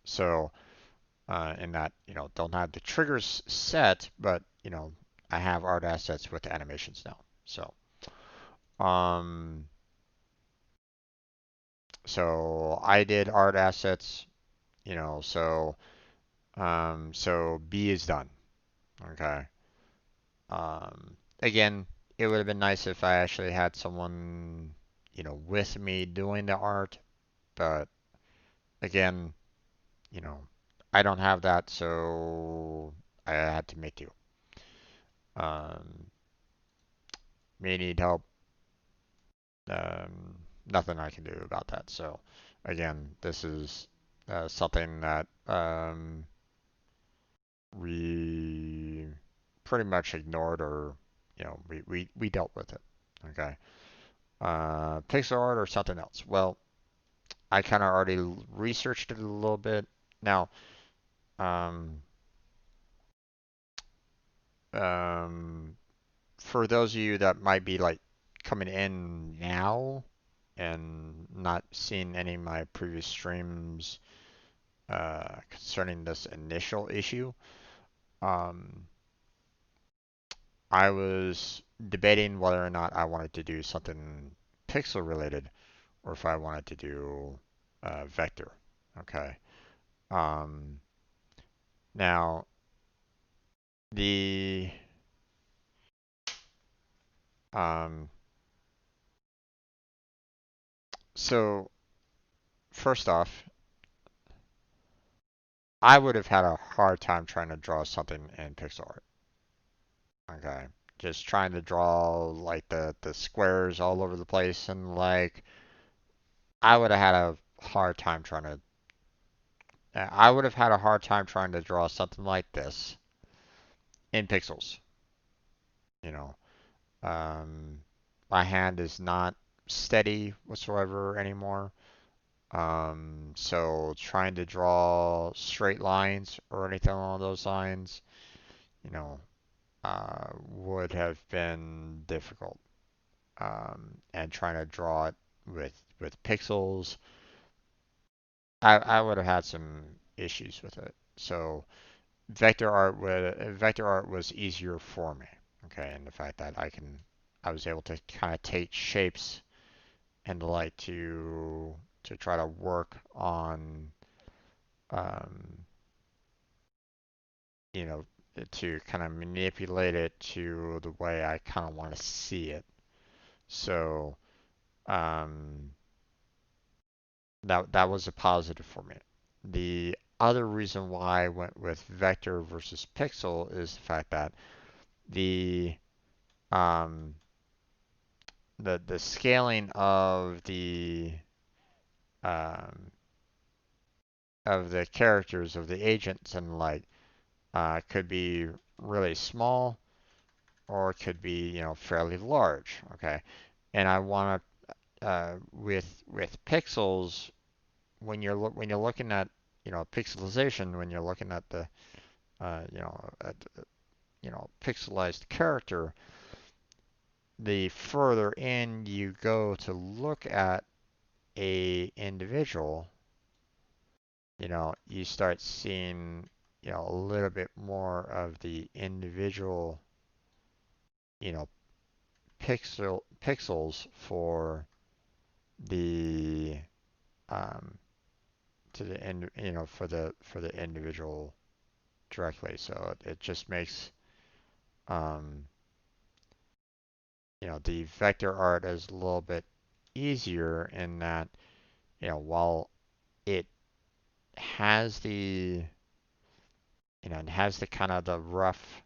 Speaker 1: So, in that, don't have the triggers set, but, I have art assets with the animations now. Um, so I did art assets, so B is done. Okay. Again, it would have been nice if I actually had someone, with me doing the art, but again, you know, I don't have that, so I had to make do. Um, May need help. Nothing I can do about that. So, again, this is something that we pretty much ignored, or we dealt with it. Okay. Pixel art or something else. Well, I kind of already researched it a little bit. Now, um, um, for those of you that might be like coming in now and not seeing any of my previous streams concerning this initial issue, um, I was debating whether or not I wanted to do something pixel related or if I wanted to do vector. Okay. Um, Now, the um, so first off, I would have had a hard time trying to draw something in pixel art. Okay. Just trying to draw like the squares all over the place, and like I would have had a hard time trying to I would have had a hard time trying to draw something like this in pixels. You know, um, my hand is not steady whatsoever anymore. So trying to draw straight lines or anything along those lines, you know, would have been difficult. And trying to draw it with pixels, I would have had some issues with it. So vector art was easier for me. Okay, and the fact that I was able to kind of take shapes and like to try to work on um, you know, to kind of manipulate it to the way I kind of want to see it. So um, that was a positive for me. The other reason why I went with vector versus pixel is the fact that the um, the scaling um, of the characters of the agents and like Could be really small or it could be, fairly large. Okay. And I want to, with pixels, when you're looking at, pixelization, when you're looking at the, at, pixelized character, the further in you go to look at a individual, you start seeing, a little bit more of the individual, you know, pixels for the um, to the end, for the individual directly. So it just makes um, the vector art is a little bit easier in that, while it has the it has the kind of the rough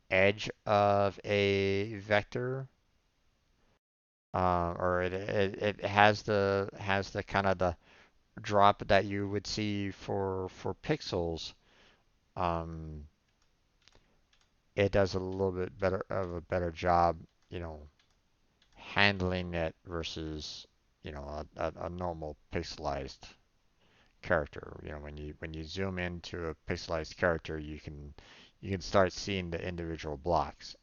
Speaker 1: edge of a vector, or it has the kind of the drop that you would see for pixels. Um, it does a little bit better of a better job, you know, handling it versus, a normal pixelized character. When you zoom into a pixelized character, you can start seeing the individual blocks,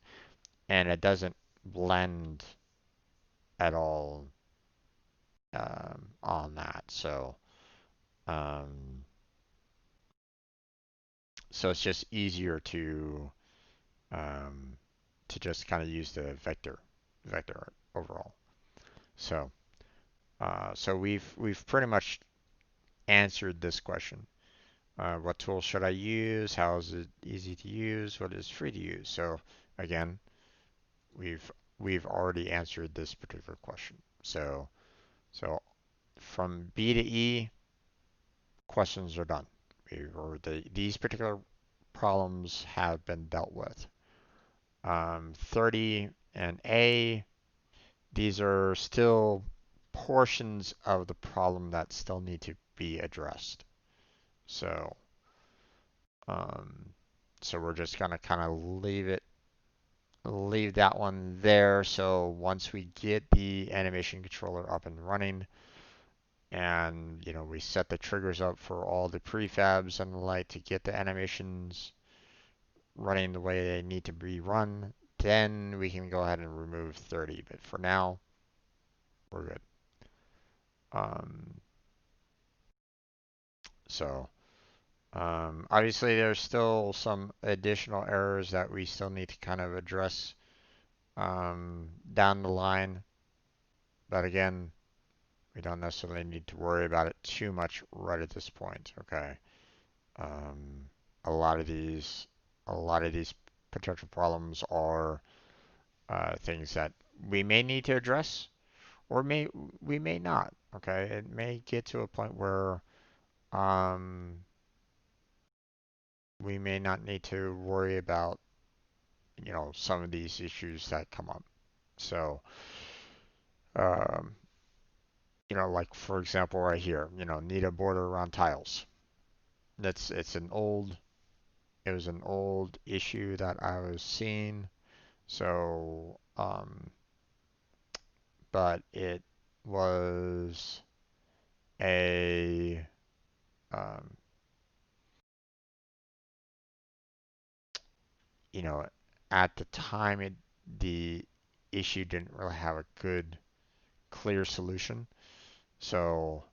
Speaker 1: and it doesn't blend at all on that. Um, so it's just easier um, to just kind of use the vector art overall. So so we've pretty much answered this question. What tool should I use? How is it easy to use? What is free to use? So again, we've we've already answered this particular question. So from B to E, questions are done. These particular problems have been dealt with. 30 and A, these are still portions of the problem that still need to be addressed. So, um, so we're just gonna kind of leave that one there. So once we get the animation controller up and running, and we set the triggers up for all the prefabs and the like to get the animations running the way they need to be run, then we can go ahead and remove 30. But for now, we're good. Um, so obviously there's still some additional errors that we still need to kind of address down the line. But again, we don't necessarily need to worry about it too much right at this point. Okay. Um, a lot of these, a lot of these potential problems are things that we may need to address, or we may not. Okay. It may get to a point where um, we may not need to worry about some of these issues that come up. So, um, like for example, right here, need a border around tiles. That's it was an old issue that I was seeing. So, but it was a, um, you know, at the time the issue didn't really have a good, clear solution. So,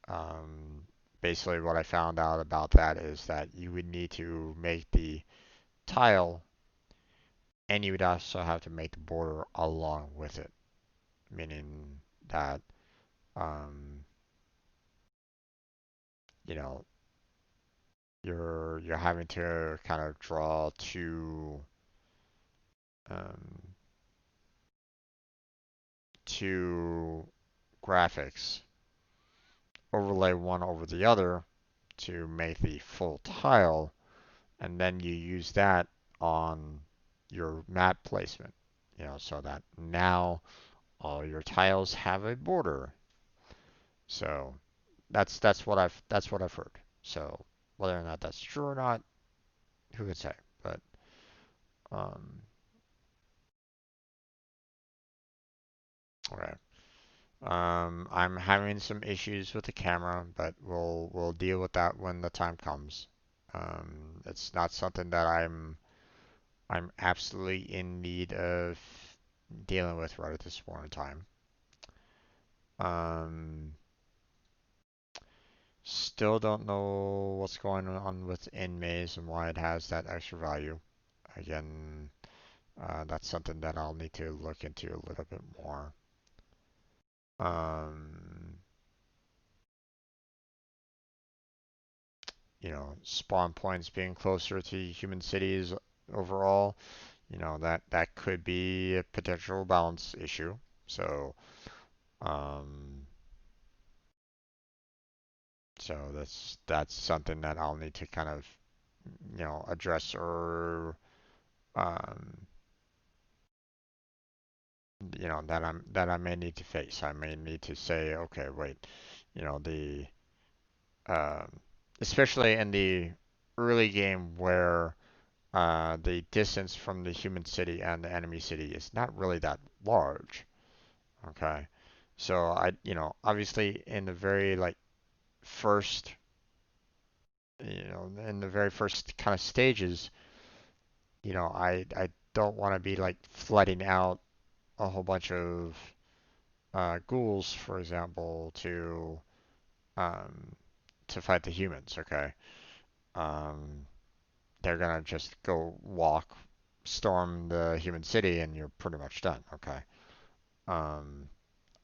Speaker 1: um, basically, what I found out about that is that you would need to make the tile, and you would also have to make the border along with it, meaning that, um, you know, you're having to kind of draw um, two graphics, overlay one over the other to make the full tile, and then you use that on your map placement, so that now all your tiles have a border. So that's what I've heard. So whether or not that's true or not, who could say? But um, okay. I'm having some issues with the camera, but we'll deal with that when the time comes. It's not something that I'm absolutely in need of dealing with right at this point in time. Um, Still don't know what's going on with Inmaze and why it has that extra value. Again, that's something that I'll need to look into a little bit more. Um, Spawn points being closer to human cities overall, that could be a potential balance issue. So, um, so that's something that I'll need to kind of, address or, um, that I may need to face. I may need to say, okay, wait, the um, especially in the early game where the distance from the human city and the enemy city is not really that large. Okay, so obviously in the very like first, in the very first kind of stages, I don't want to be like flooding out a whole bunch of ghouls, for example, um, to fight the humans. Okay, um, they're gonna just go walk, storm the human city, and you're pretty much done. Okay. Um,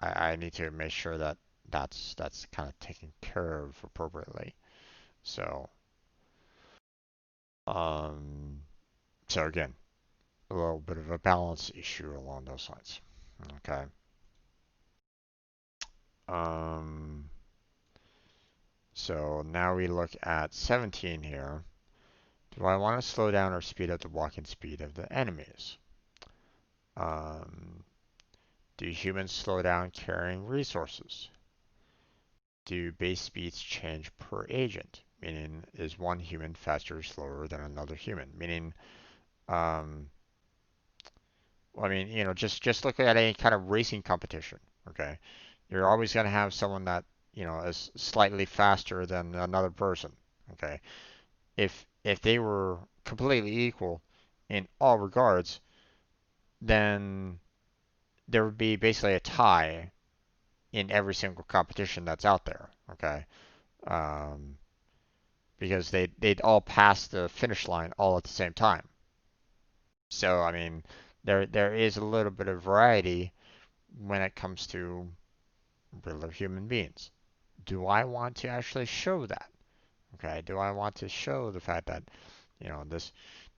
Speaker 1: I need to make sure that that's kind of taken care of appropriately. So, um, so again, a little bit of a balance issue along those lines. Okay. Um, so now we look at 17 here. Do I want to slow down or speed up the walking speed of the enemies? Um, do humans slow down carrying resources? Do base speeds change per agent? Meaning, is one human faster or slower than another human? Meaning, um, well, I mean, just look at any kind of racing competition. Okay, you're always going to have someone that is slightly faster than another person. Okay, if they were completely equal in all regards, then there would be basically a tie in every single competition that's out there. Okay, um, because they'd all pass the finish line all at the same time. So I mean, there is a little bit of variety when it comes to regular human beings. Do I want to actually show that? Okay, do I want to show the fact that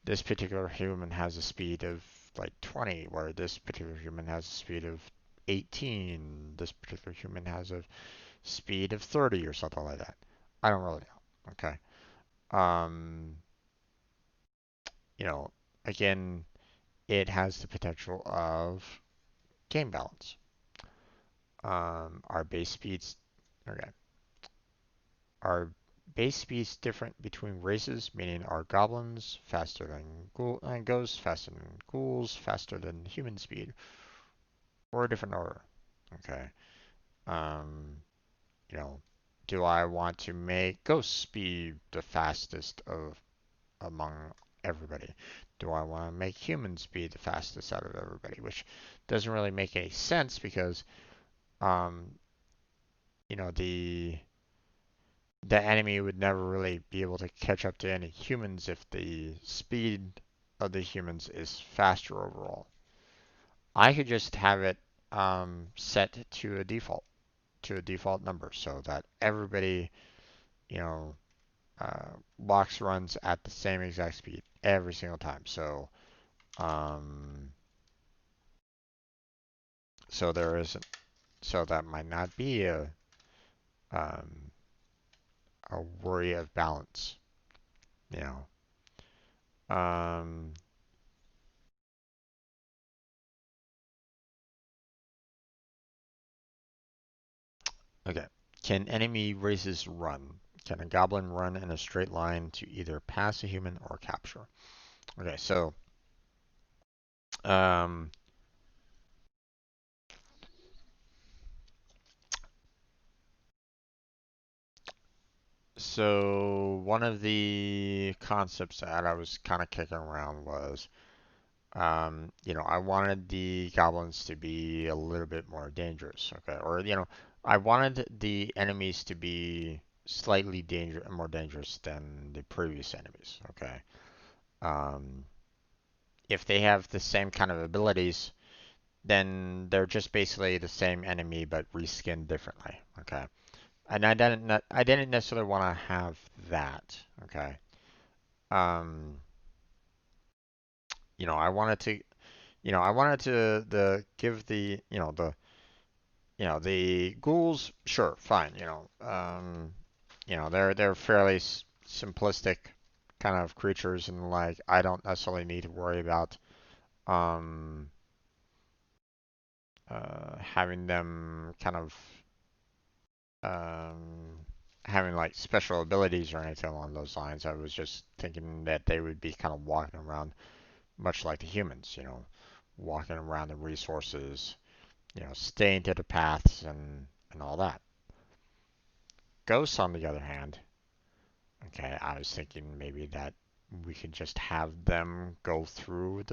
Speaker 1: this particular human has a speed of like 20, where this particular human has a speed of 18, this particular human has a speed of 30 or something like that? I don't really know. Okay. Um, you know, Again, it has the potential of game balance. Our base speeds, okay, are base speeds different between races, meaning are goblins faster than ghosts, faster than ghouls, faster than human speed, or a different order? Okay. Um, you know, do I want to make ghosts be the fastest of among everybody? Do I want to make humans be the fastest out of everybody? Which doesn't really make any sense because um, the enemy would never really be able to catch up to any humans if the speed of the humans is faster overall. I could just have it set to a default number so that everybody, you know, walks runs at the same exact speed every single time. Um, so there isn't, so that might not be um, a worry of balance, you know. Okay. Can enemy races run? Can a goblin run in a straight line to either pass a human or capture? Okay, um, so one of the concepts that I was kind of kicking around was, I wanted the goblins to be a little bit more dangerous, okay? Or, I wanted the enemies to be slightly more dangerous than the previous enemies, okay? Um, if they have the same kind of abilities, then they're just basically the same enemy but reskinned differently, okay? And I didn't necessarily want to have that, okay? Um, I wanted to, the give the, the ghouls, sure, fine, they're fairly simplistic kind of creatures, and like I don't necessarily need to worry about um having them kind of um having like special abilities or anything along those lines. I was just thinking that they would be kind of walking around much like the humans, walking around the resources, staying to the paths and all that. Ghosts, on the other hand, okay, I was thinking maybe that we could just have them go through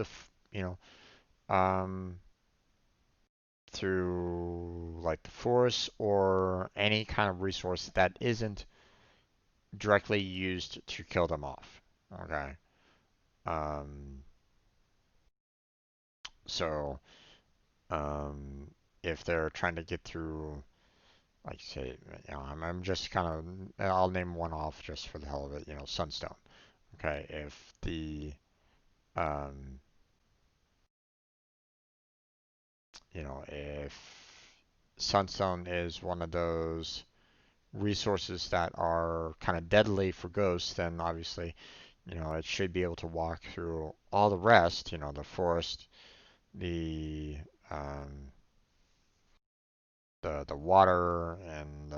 Speaker 1: um, through like the forest or any kind of resource that isn't directly used to kill them off. Okay. Um, so, um, if they're trying to get through, like say, I'm just kind of, I'll name one off just for the hell of it, Sunstone. Okay. Um, if Sunstone is one of those resources that are kind of deadly for ghosts, then obviously, it should be able to walk through all the rest, the forest, the um, the water, and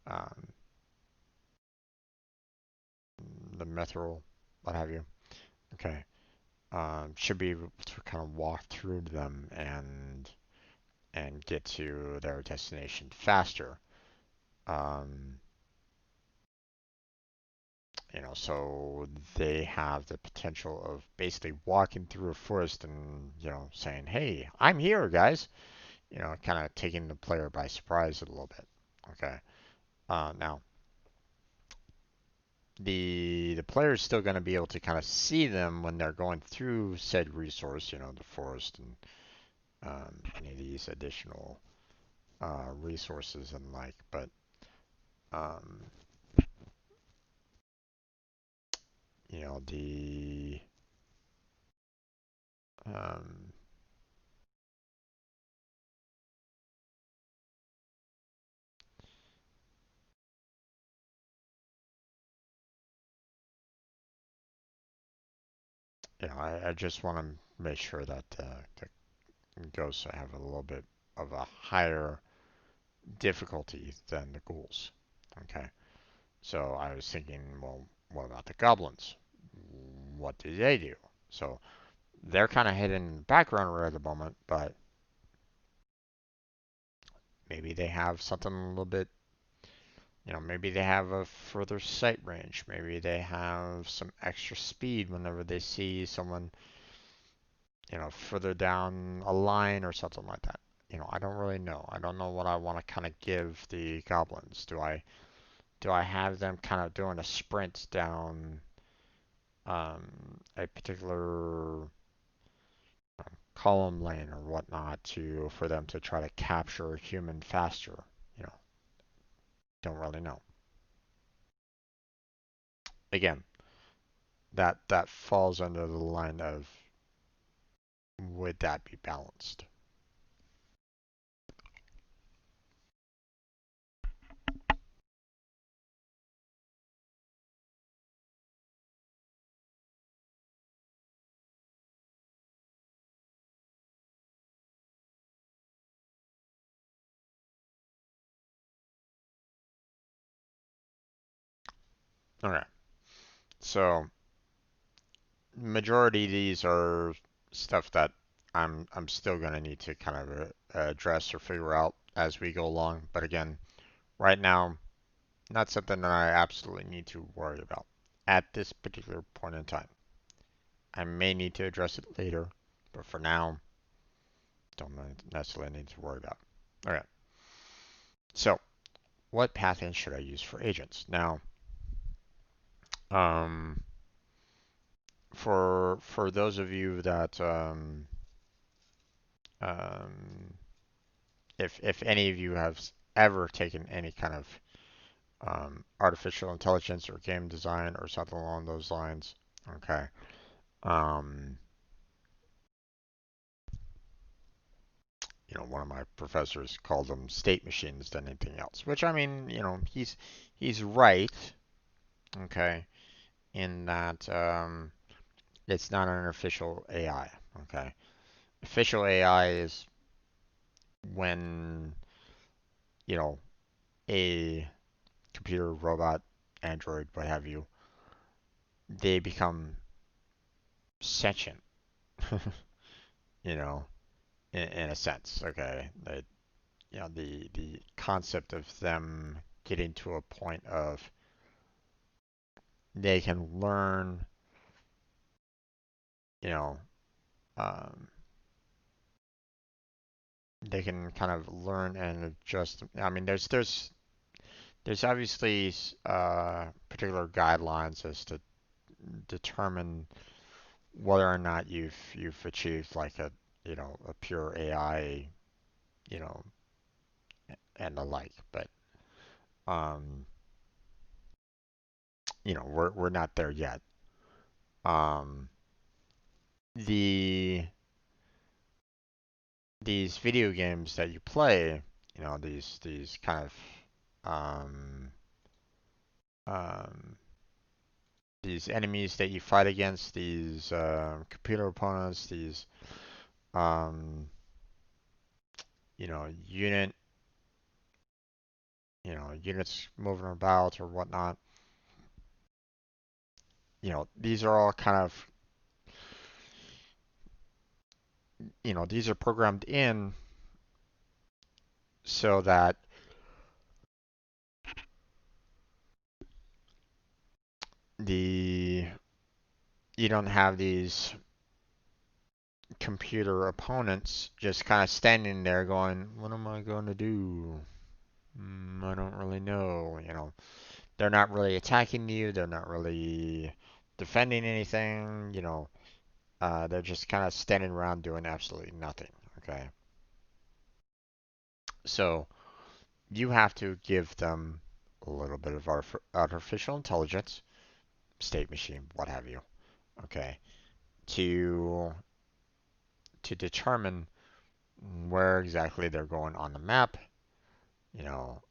Speaker 1: um, the mithril, what have you. Okay, should be able to kind of walk through them and get to their destination faster. Um, so they have the potential of basically walking through a forest and, saying, "Hey, I'm here, guys." Kind of taking the player by surprise a little bit. Okay. Now, the player is still going to be able to kind of see them when they're going through said resource, the forest and any of these additional resources and like. But, um, the um, I just want to make sure that the ghosts have a little bit of a higher difficulty than the ghouls. Okay, so I was thinking, well, what about the goblins? What do they do? So they're kind of hidden in the background right at the moment, but maybe they have something a little bit, maybe they have a further sight range. Maybe they have some extra speed whenever they see someone, further down a line or something like that. I don't really know. I don't know what I want to kind of give the goblins. Do I have them kind of doing a sprint down a particular column lane or whatnot to for them to try to capture a human faster? You know, don't really know. Again, that falls under the line of would that be balanced? Okay. So majority of these are stuff that I'm still gonna need to kind of address or figure out as we go along. But again, right now, not something that I absolutely need to worry about at this particular point in time. I may need to address it later, but for now, don't necessarily need to worry about. Okay. So what pathing should I use for agents? Now, um, for those of you that um, if any of you have ever taken any kind of artificial intelligence or game design or something along those lines, okay. Um, one of my professors called them state machines than anything else, which I mean, he's right, okay, in that it's not an official AI, okay. Official AI is when, you know, a computer, robot, android, what have you, they become sentient, you know, in a sense. Okay, the concept of them getting to a point of they can learn, you know, um, they can kind of learn and adjust. I mean, there's obviously particular guidelines as to determine whether or not you've achieved like a pure AI, you know, and the like. But um, we're not there yet. Um, the these video games that you play, these kind of um, um, these enemies that you fight against, these computer opponents, these um, unit, units moving about or whatnot. These are all kind of, these are programmed in so that the you don't have these computer opponents just kind of standing there going, "What am I going to do? I don't really know." They're not really attacking you. They're not really defending anything. They're just kind of standing around doing absolutely nothing. Okay, so you have to give them a little bit of artificial intelligence, state machine, what have you. Okay, to determine where exactly they're going on the map, you know,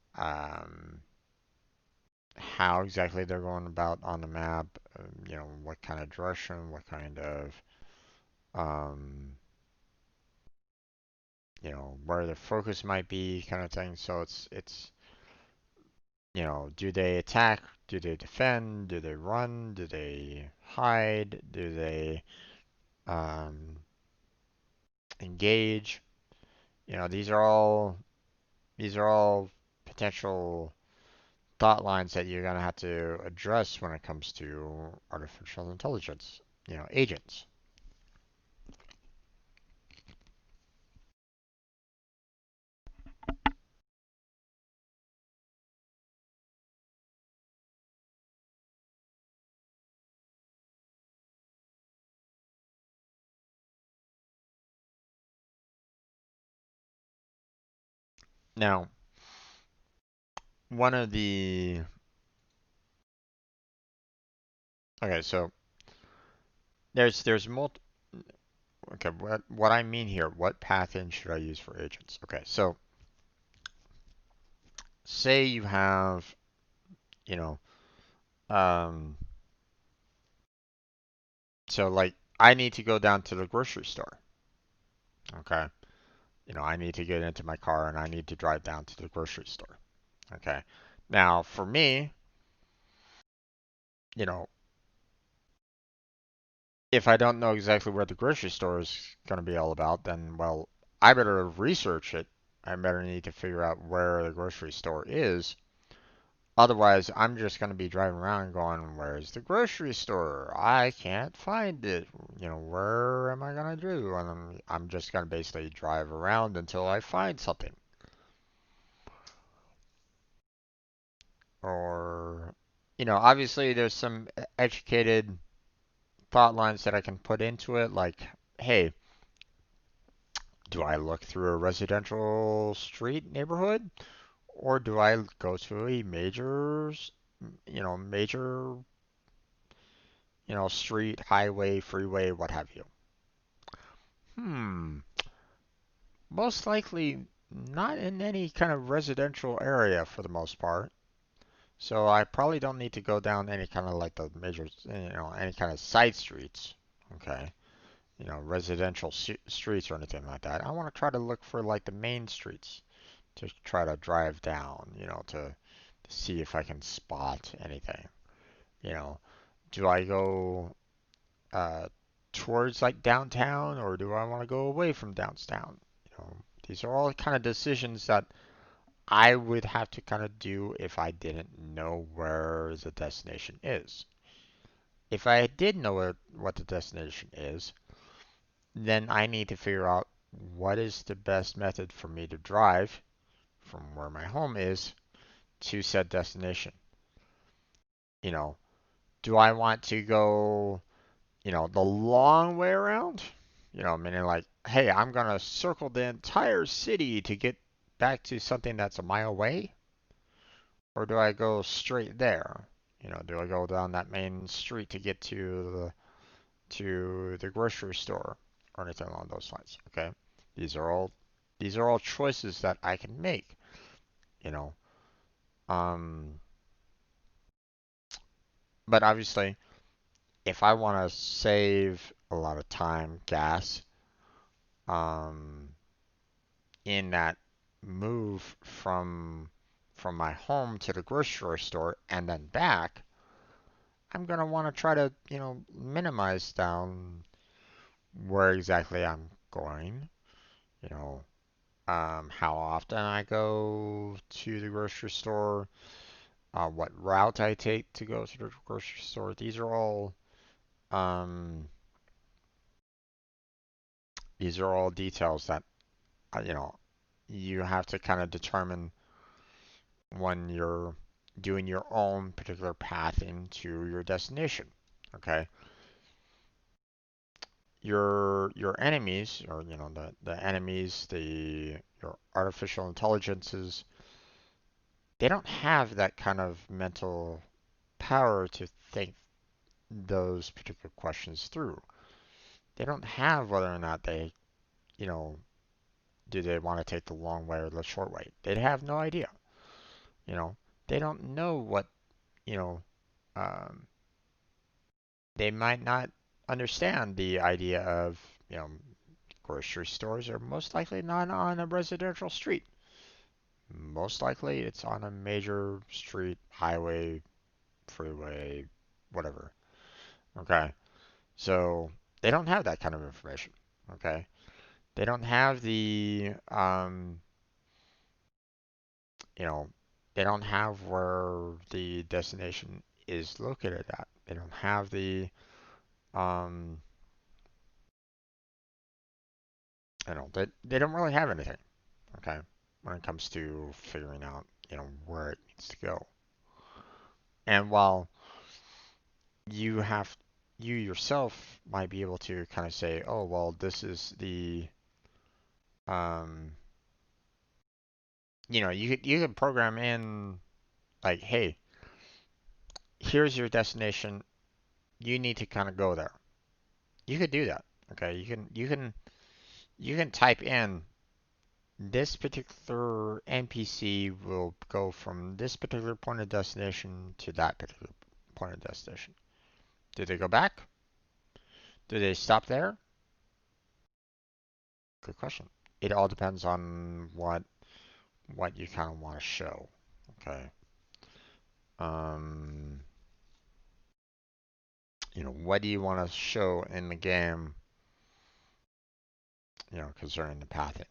Speaker 1: how exactly they're going about on the map, what kind of direction, what kind of, um, where their focus might be, kind of thing. So it's, do they attack? Do they defend? Do they run? Do they hide? Do they um, engage? These are all potential thought lines that you're going to have to address when it comes to artificial intelligence, agents. Now, one of the okay, so there's multi okay, what I mean here, what path-in should I use for agents? Okay, so say you have, you know, um, so like I need to go down to the grocery store. Okay, I need to get into my car and I need to drive down to the grocery store. Okay, now for me, you know, if I don't know exactly where the grocery store is going to be all about, then, well, I better research it. I better need to figure out where the grocery store is. Otherwise, I'm just going to be driving around going, where's the grocery store? I can't find it. Where am I going to do? And I'm just going to basically drive around until I find something. Or, obviously there's some educated thought lines that I can put into it, like, hey, do I look through a residential street neighborhood, or do I go to a major, street, highway, freeway, what have you? Hmm, most likely not in any kind of residential area for the most part. So I probably don't need to go down any kind of like the major, any kind of side streets. Okay. Residential streets or anything like that. I want to try to look for like the main streets to try to drive down, to see if I can spot anything. You know, do I go uh, towards like downtown or do I want to go away from downtown? These are all kind of decisions that I would have to kind of do if I didn't know where the destination is. If I did know what the destination is, then I need to figure out what is the best method for me to drive from where my home is to said destination. You know, do I want to go, the long way around? Meaning like, hey, I'm gonna circle the entire city to get back to something that's a mile away? Or do I go straight there? Do I go down that main street to get to the grocery store or anything along those lines? Okay. These are all these are all choices that I can make, you know. Um, but obviously, if I want to save a lot of time, gas, um, in that move from my home to the grocery store and then back, I'm gonna want to try to, minimize down where exactly I'm going, you know, how often I go to the grocery store, what route I take to go to the grocery store. Um, these are all details that uh, you know you have to kind of determine when you're doing your own particular path into your destination. Okay, your enemies, or the enemies, your artificial intelligences, they don't have that kind of mental power to think those particular questions through. They don't have whether or not you know, do they want to take the long way or the short way. They have no idea. You know, they don't know what, you know, um, they might not understand the idea of, grocery stores are most likely not on a residential street. Most likely it's on a major street, highway, freeway, whatever. Okay. So they don't have that kind of information. Okay. They don't have you know, they don't have where the destination is located at. They don't have um, they don't really have anything. Okay. When it comes to figuring out, where it needs to go. And while you have, you yourself might be able to kind of say, oh, well, this is um, you could program in like, hey, here's your destination. You need to kind of go there. You could do that. Okay, you can type in this particular NPC will go from this particular point of destination to that particular point of destination. Do they go back? Do they stop there? Good question. It all depends on what you kind of want to show. Okay. Um, what do you want to show in the game, concerning the pathing.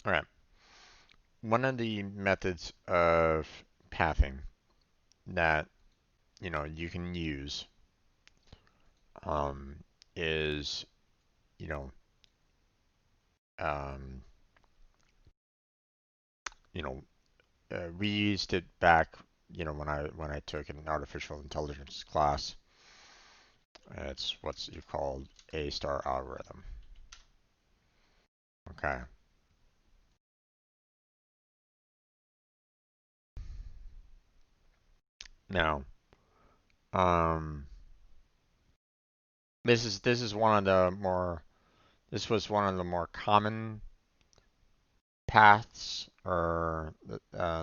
Speaker 1: All right. One of the methods of pathing that you can use um, is you know um, you know we used it back when I took an artificial intelligence class. It's what's you called A star algorithm. Okay. Now, um, this is one of the more this was one of the more common paths, or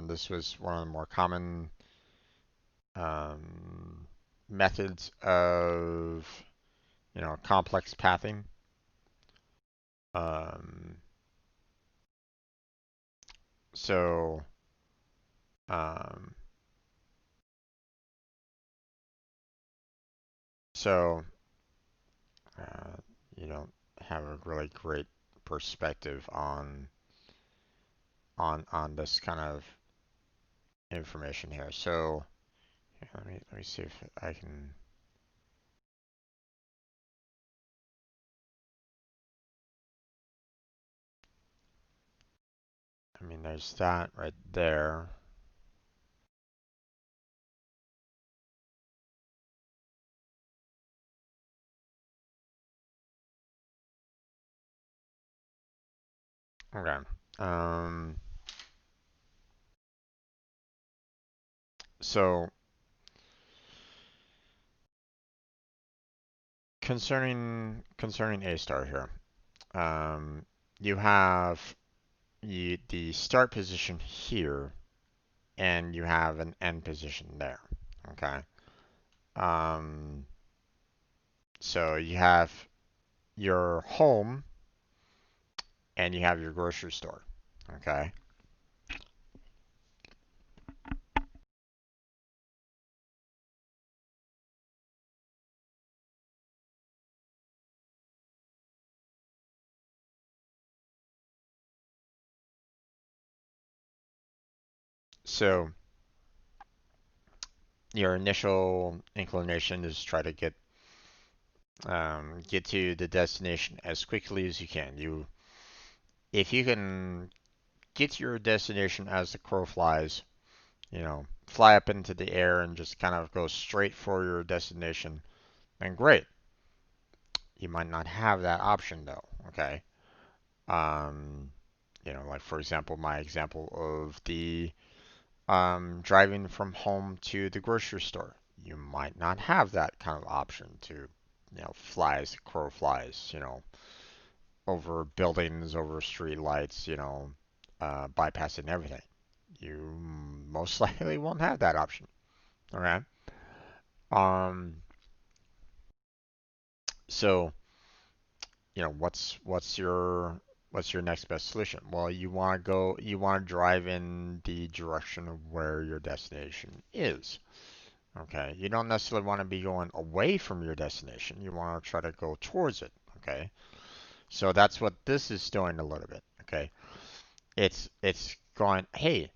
Speaker 1: this was one of the more common um, methods of complex pathing. Um, so um, so uh, you don't have a really great perspective on this kind of information here. So let me see if I can. I mean, there's that right there. Okay. Um, so concerning A star here, you have the start position here, and you have an end position there. Okay. Um, so you have your home and you have your grocery store. Okay. So your initial inclination is try to get to the destination as quickly as you can. If you can get to your destination as the crow flies, fly up into the air and just kind of go straight for your destination, then great. You might not have that option though. Okay. Um, like for example, my example of the driving from home to the grocery store. You might not have that kind of option to, fly as the crow flies, over buildings, over street lights, bypassing everything. You most likely won't have that option. Okay. Um, so, what's your next best solution? Well, you want to drive in the direction of where your destination is. Okay. You don't necessarily want to be going away from your destination. You want to try to go towards it. Okay. So that's what this is doing a little bit. Okay. It's going, hey,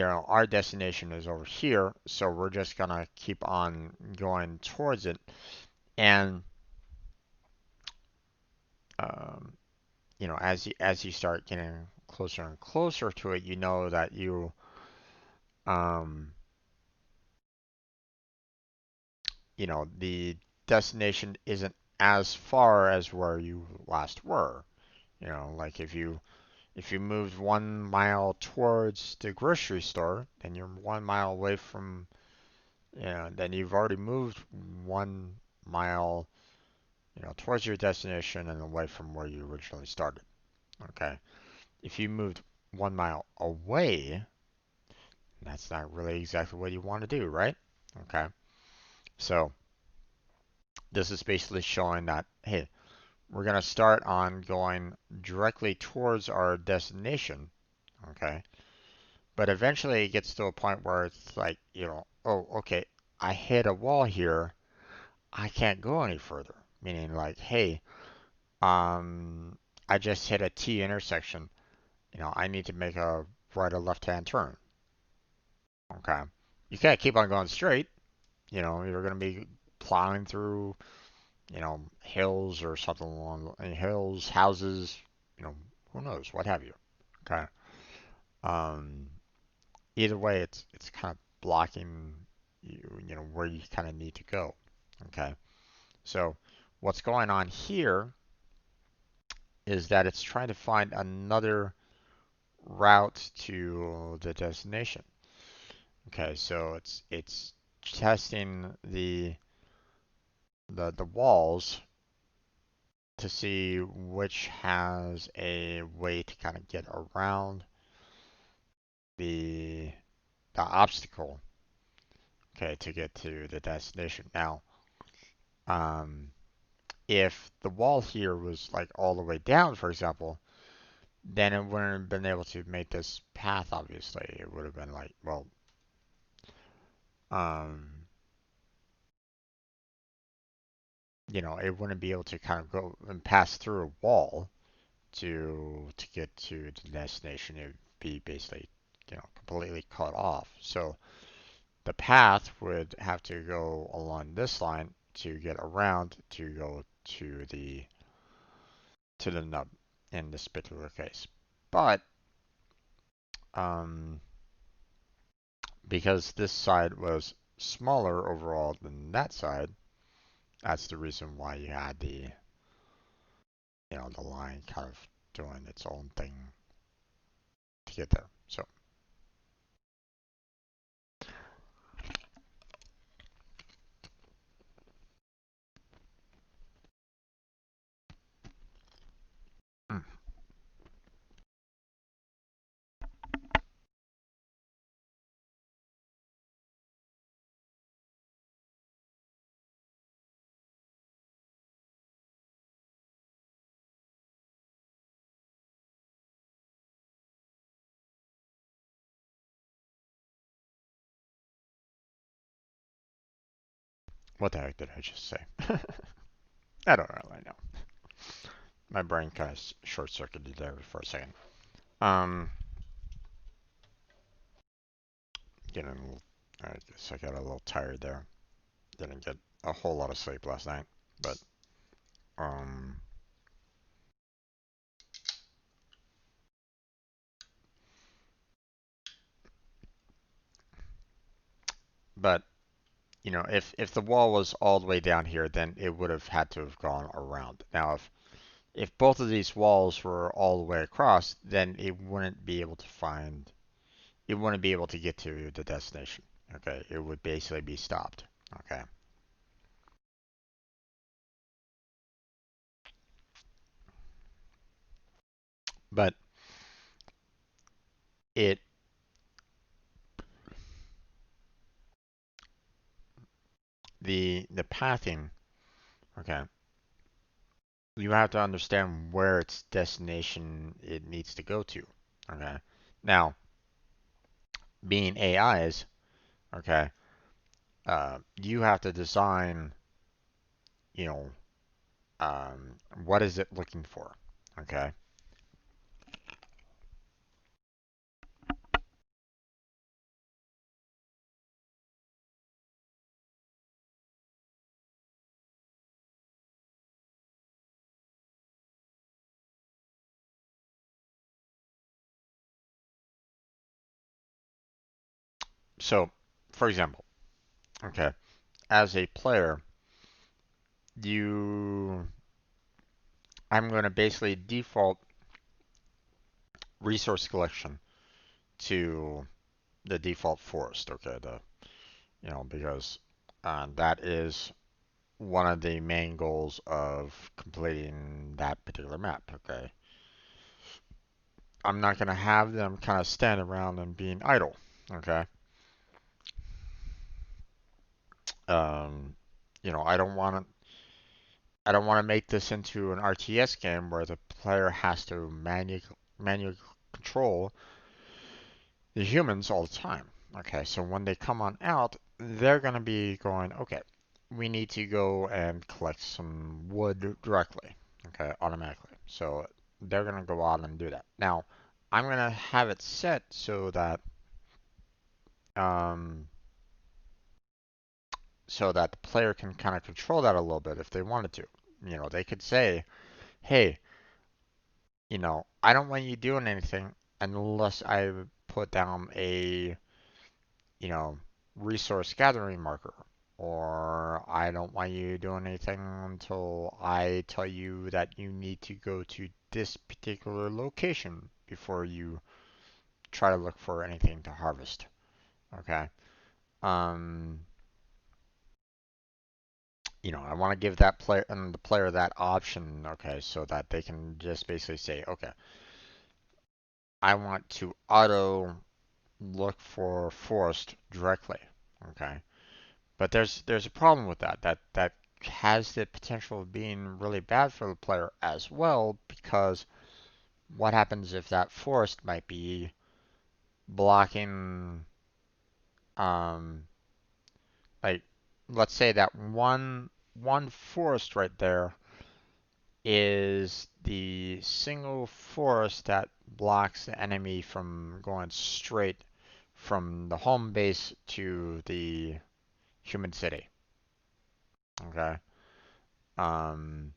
Speaker 1: our destination is over here, so we're just gonna keep on going towards it. And um, as you start getting closer and closer to it, you know that um, the destination isn't as far as where you last were. Like if you moved 1 mile towards the grocery store, then you're 1 mile away from, then you've already moved 1 mile, towards your destination and away from where you originally started. Okay. If you moved 1 mile away, That's not really exactly what you want to do, right? Okay. So this is basically showing that, hey, we're going to start on going directly towards our destination, okay? But eventually it gets to a point where it's like, oh, okay, I hit a wall here. I can't go any further. Meaning like, hey, I just hit a T intersection. I need to make a right or left-hand turn. Okay. You can't keep on going straight. You're going to be plowing through, hills or something along hills, houses, who knows, what have you. Okay. Um, Either way, it's kind of blocking where you kind of need to go. Okay. So what's going on here is that it's trying to find another route to the destination. Okay, so it's testing the walls to see which has a way to kind of get around the the obstacle, okay, to get to the destination. Now, um, if the wall here was like all the way down, for example, then it wouldn't have been able to make this path, obviously. It would have been like, well, um, it wouldn't be able to kind of go and pass through a wall to get to the destination. It would be basically, completely cut off. So the path would have to go along this line to get around to go to the nub in this particular case. But um, because this side was smaller overall than that side, that's the reason why you had the line kind of doing its own thing to get there. So, mm, what the heck did I just say? I don't really know. My brain kind of short circuited there for a second. Um, getting a little, I guess I got a little tired there. Didn't get a whole lot of sleep last night, but um, but if the wall was all the way down here, then it would have had to have gone around. Now, if both of these walls were all the way across, then it wouldn't be able to get to the destination. Okay, it would basically be stopped. Okay, but it the pathing. Okay, you have to understand where its destination it needs to go to. Okay, now being AIs, okay, you have to design, you know, what is it looking for? Okay, so for example, okay, as a player, you, I'm going to basically default resource collection to the default forest. Okay, because that is one of the main goals of completing that particular map. Okay, I'm not going to have them kind of stand around and being idle. Okay. Um, I don't want to. I don't want to make this into an RTS game where the player has to manually control the humans all the time. Okay, so when they come on out, they're going to be going, okay, we need to go and collect some wood directly, okay, automatically. So they're going to go out and do that. Now, I'm going to have it set um, so that the player can kind of control that a little bit if they wanted to. They could say, hey, I don't want you doing anything unless I put down a, you know, resource gathering marker. Or I don't want you doing anything until I tell you that you need to go to this particular location before you try to look for anything to harvest. Okay. Um, I want to give that player and the player that option, okay, so that they can just basically say, okay, I want to auto look for forest directly. Okay. But there's a problem with that. That has the potential of being really bad for the player as well, because what happens if that forest might be blocking, um like, let's say that one forest right there is the single forest that blocks the enemy from going straight from the home base to the human city. Okay. Um,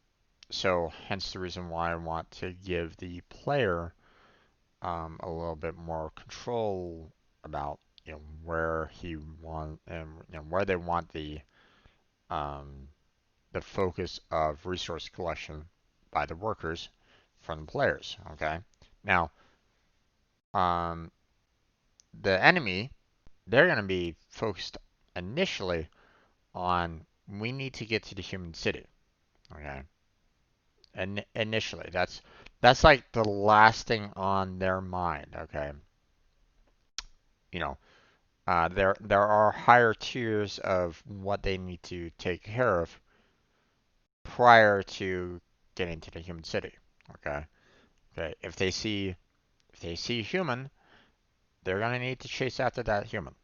Speaker 1: so hence the reason why I want to give the player a little bit more control about where he want and where they want um, the focus of resource collection by the workers from the players. Okay. Now, um, the enemy, they're going to be focused initially on we need to get to the human city. Okay. And initially, that's like the last thing on their mind. Okay. You know, there are higher tiers of what they need to take care of prior to getting to the human city. Okay. Okay. If they see human, they're gonna need to chase after that human.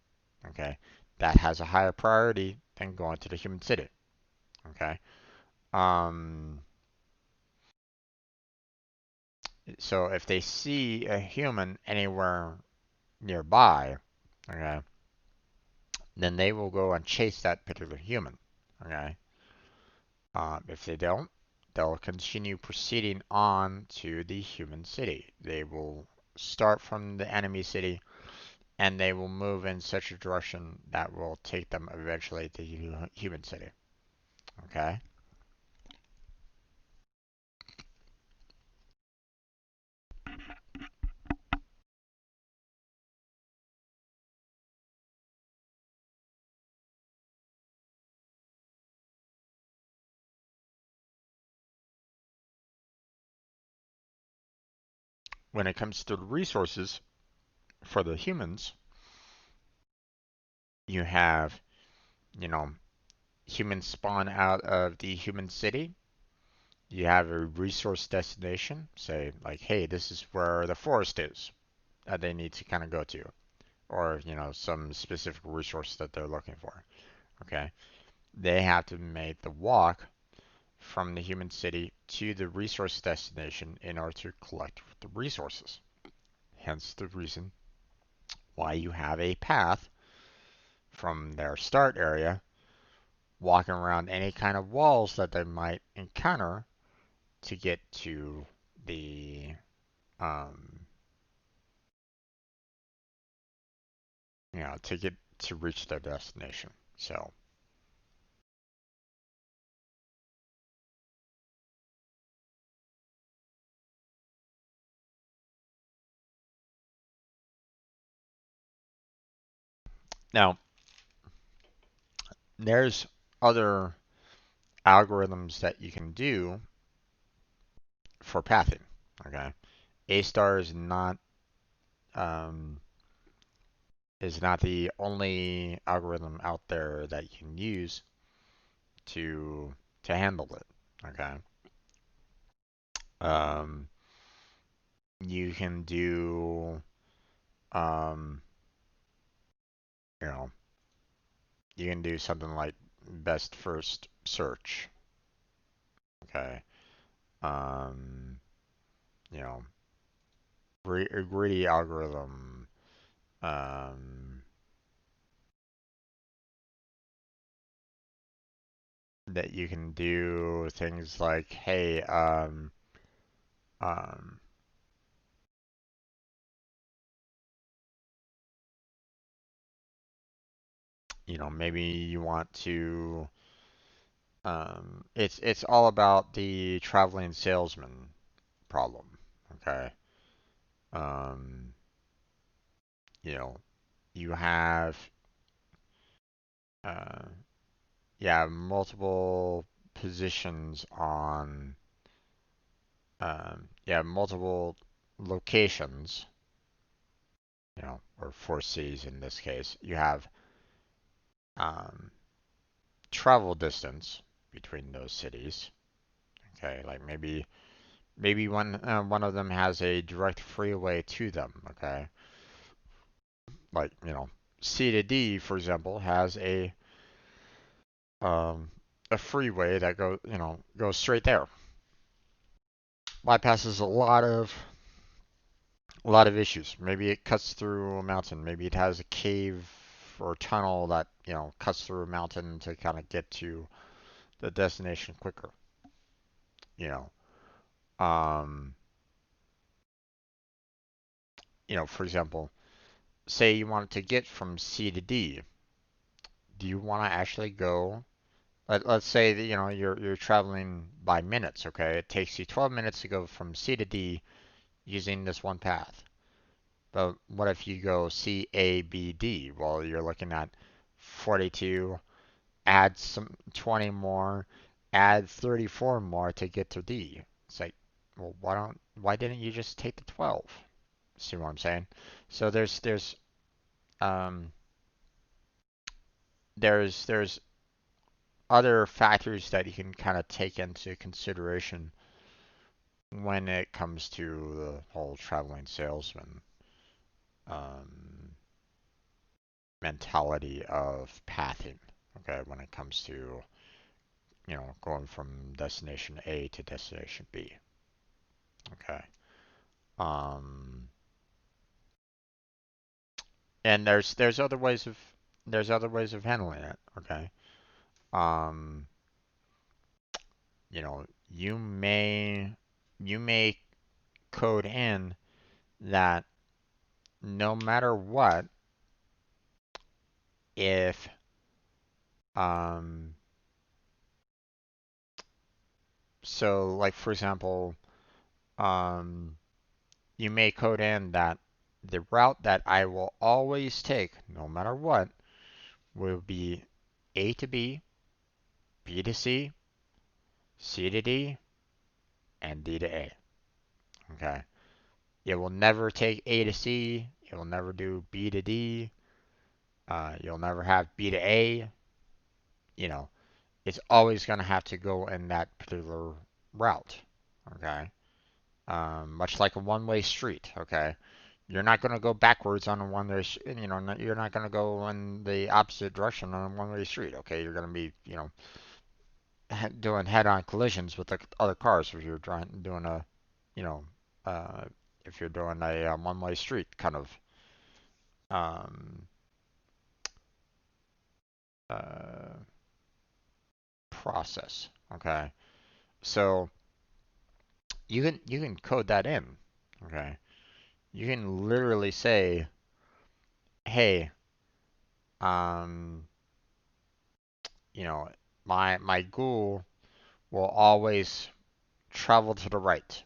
Speaker 1: Okay. That has a higher priority than going to the human city. Okay. Um. So if they see a human anywhere nearby, okay, then they will go and chase that particular human. Okay. If they don't, they'll continue proceeding on to the human city. They will start from the enemy city and they will move in such a direction that will take them eventually to the human city. Okay? When it comes to the resources for the humans, you have, you know, humans spawn out of the human city. You have a resource destination, say, like, hey, this is where the forest is that they need to kind of go to, or some specific resource that they're looking for. Okay, they have to make the walk from the human city to the resource destination in order to collect the resources. Hence the reason why you have a path from their start area, walking around any kind of walls that they might encounter to get to the um, to get to reach their destination. So now there's other algorithms that you can do for pathing. Okay, A star is not um, is not the only algorithm out there that you can use to handle it. Okay. Um, you can do um, you know, you can do something like best first search. Okay. Um, you know, a greedy algorithm. Um, that you can do things like, hey, um, maybe you want to, it's all about the traveling salesman problem. Okay. Um, you know, you have, uh, yeah, multiple positions on, yeah, multiple locations, or 4Cs in this case. You have, um, travel distance between those cities. Okay, like maybe one of them has a direct freeway to them. Okay, like C to D, for example, has um, a freeway that goes straight there. Bypasses a lot of issues. Maybe it cuts through a mountain. Maybe it has a cave or tunnel that cuts through a mountain to kind of get to the destination quicker. You know, um, for example, say you wanted to get from C to D. Do you want to actually go? Let's say that you're traveling by minutes. Okay, it takes you 12 minutes to go from C to D using this one path. But what if you go C A B D? Well, you're looking at 42, add some 20 more, add 34 more to get to D. It's like, well, why didn't you just take the 12? See what I'm saying? So um there's other factors that you can kind of take into consideration when it comes to the whole traveling salesman um, mentality of pathing. Okay, when it comes to going from destination A to destination B. Okay, um, and there's other ways of handling it. Okay, um, you may code in that no matter what, if um, so like for example, um, you may code in that the route that I will always take, no matter what, will be A to B, B to C, C to D, and D to A. Okay. It will never take A to C. It will never do B to D. You'll never have B to A. You know, it's always going to have to go in that particular route. Okay. Much like a one-way street. Okay. You're not going to go backwards on a one-way, you're not going to go in the opposite direction on a one-way street. Okay. You're going to be, doing head-on collisions with the other cars if you're doing you know, uh, if you're doing a one-way street kind of um, uh, process. Okay. So you can code that in. Okay. You can literally say, hey, um, you know, my ghoul will always travel to the right.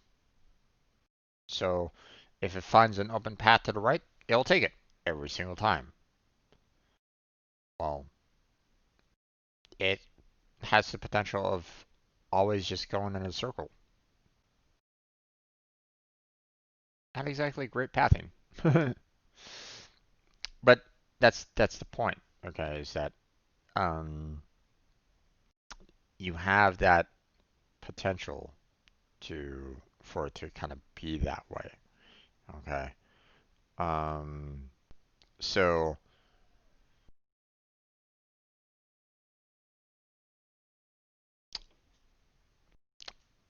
Speaker 1: So if it finds an open path to the right, it'll take it every single time. Well, it has the potential of always just going in a circle. Not exactly great pathing. But that's the point. Okay, is that um, you have that potential to for it to kind of be that way. Okay. Um, so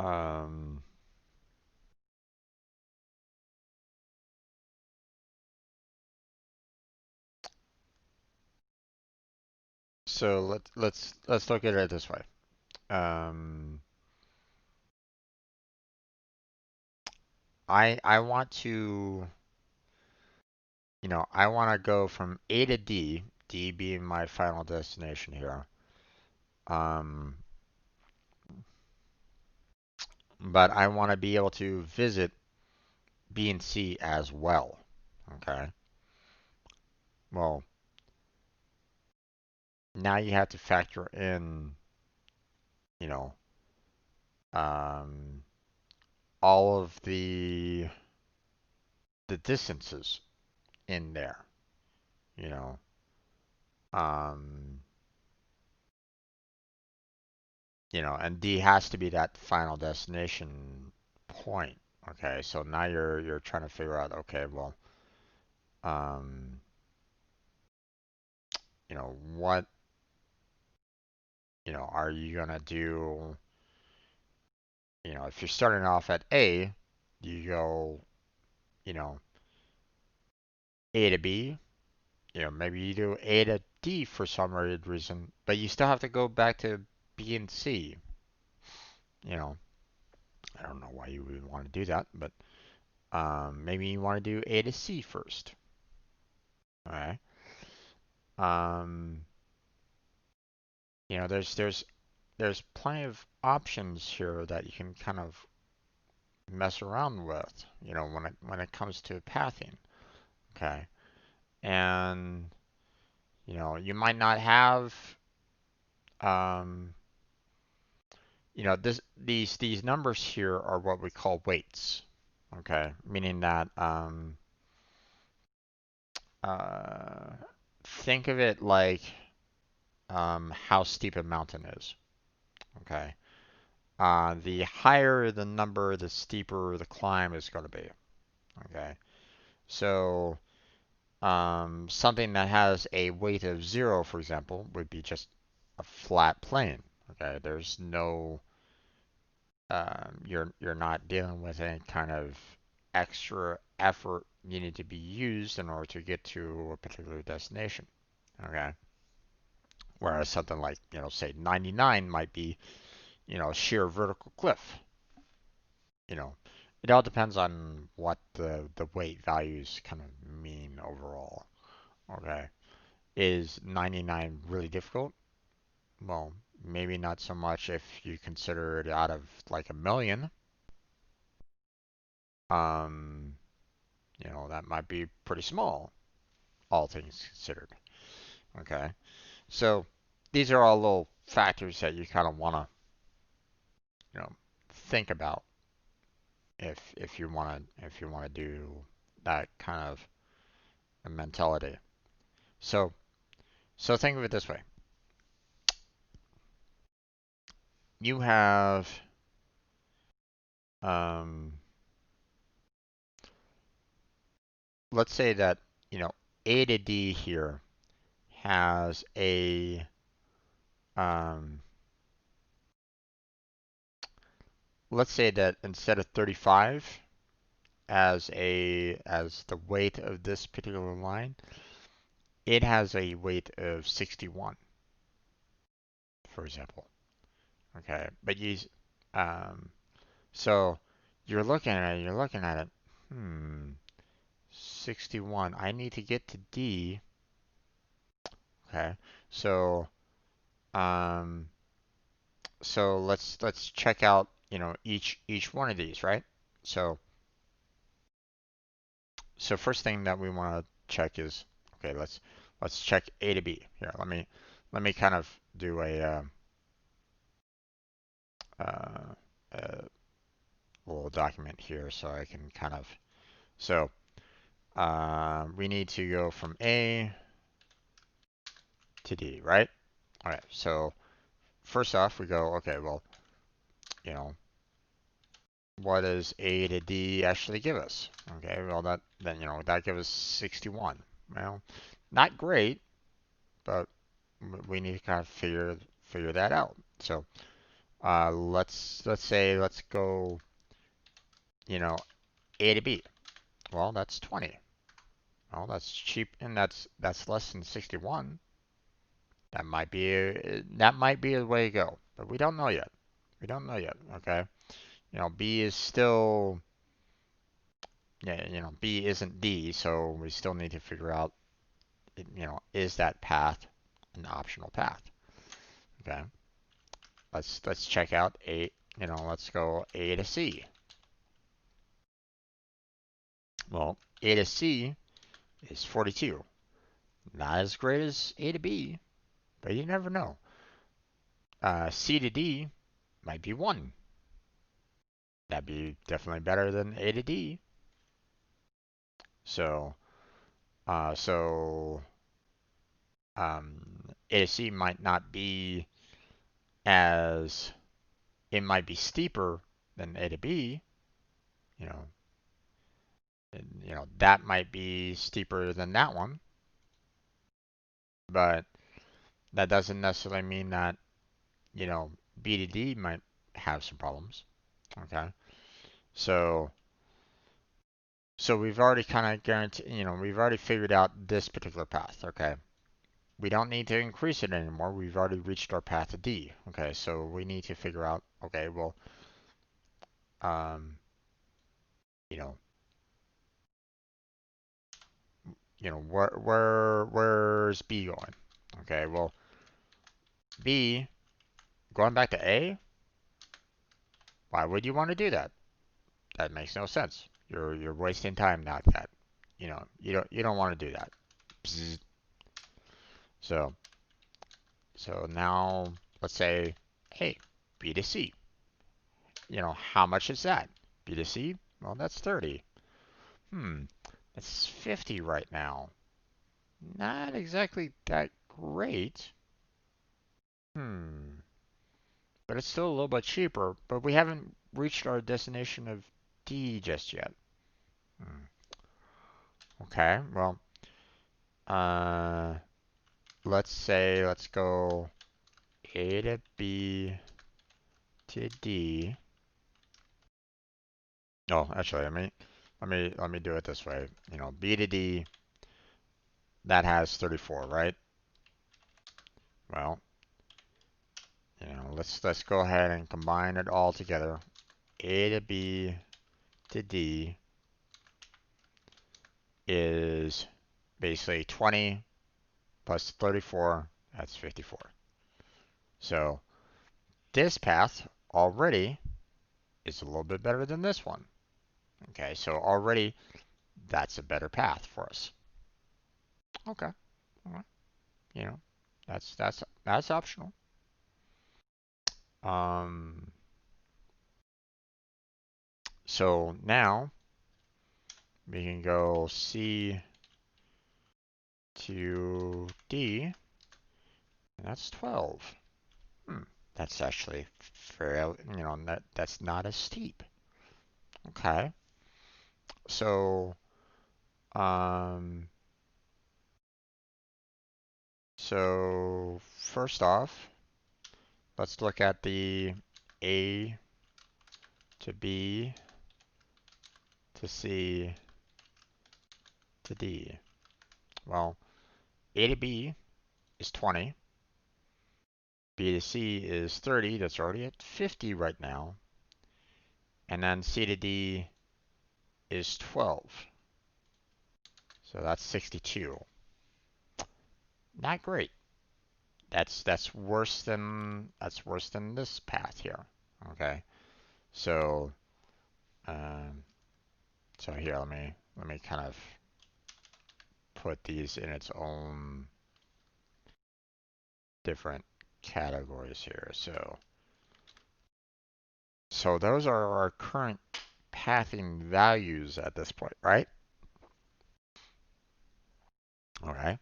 Speaker 1: um, so let's look at it this way. Um, I want to, I want to go from A to D, D being my final destination here. Um, but I want to be able to visit B and C as well. Okay. Well, now you have to factor in, you know, um, all of the distances in there. You know, um, and D has to be that final destination point. Okay, so now you're trying to figure out, okay, well, um, what, are you gonna do? If you're starting off at A, you go, you know, A to B. Maybe you do A to D for some weird reason, but you still have to go back to B and C. You know, I don't know why you would want to do that, but maybe you want to do A to C first. All right. Um, there's plenty of options here that you can kind of mess around with. When it comes to pathing. Okay. And you might not have um, these numbers here are what we call weights. Okay, meaning that uh, think of it like how steep a mountain is. Okay, the higher the number, the steeper the climb is going to be. Okay, so something that has a weight of 0, for example, would be just a flat plane. Okay, there's no you're not dealing with any kind of extra effort needed to be used in order to get to a particular destination. Okay. Whereas something like, say 99 might be, sheer vertical cliff. You know, it all depends on what the weight values kind of mean overall. Okay. Is 99 really difficult? Well, maybe not so much if you consider it out of like a million. Um, that might be pretty small, all things considered. Okay. So these are all little factors that you kind of want to, think about if you want to do that kind of a mentality. So so think of it this way. You have um let's say that, A to D here has a um let's say that instead of 35 as the weight of this particular line, it has a weight of 61, for example. Okay, but um, so you're looking at it. 61. I need to get to D. Okay, so um, so let's check out, each one of these, right? So so first thing that we want to check is, okay, let's check A to B. Here, let me kind of do uh, a little document here so I can kind of so we need to go from A to D, right? All right, so first off, we go, okay, well, you know, what does A to D actually give us? Okay, well, that gives us 61. Well, not great, but we need to kind of figure that out. So let's go, you know, A to B. Well, that's 20. Well, that's cheap, and that's less than 61. That might be the way to go, but we don't know yet. We don't know yet. Okay, B is still, yeah, B isn't D, so we still need to figure out, is that path an optional path? Okay, let's check out A. Let's go A to C. Well, A to C is 42. Not as great as A to B, but you never know. C to D might be 1. That'd be definitely better than A to D. So, uh, so A to C might not be as, it might be steeper than A to B. You know, that might be steeper than that one, but that doesn't necessarily mean that, B to D might have some problems. Okay, so we've already kind of guaranteed, we've already figured out this particular path. Okay, we don't need to increase it anymore. We've already reached our path to D. Okay, so we need to figure out, okay, well, um, you know, where's B going? Okay, well, B going back to A. Why would you want to do that? That makes no sense. You're wasting time like that. You don't want to do that. Bzz. So now let's say, hey, B to C. How much is that? B to C? Well, that's 30. That's 50 right now. Not exactly that great. But it's still a little bit cheaper, but we haven't reached our destination of D just yet. Okay, well, uh, let's go A to B to D. Oh, actually, let me do it this way. B to D, that has 34, right? Well, let's go ahead and combine it all together. A to B to D is basically 20 plus 34, that's 54. So this path already is a little bit better than this one. Okay, so already that's a better path for us. Okay, all right. That's optional. So now we can go C to D, and that's 12. That's actually fairly, that's not as steep. Okay. So, first off, let's look at the A to B to C to D. Well, A to B is 20. B to C is 30. That's already at 50 right now. And then C to D is 12. So that's 62. Not great. That's worse than this path here. Okay. So here let me kind of put these in its own different categories here. So those are our current pathing values at this point, right? Okay.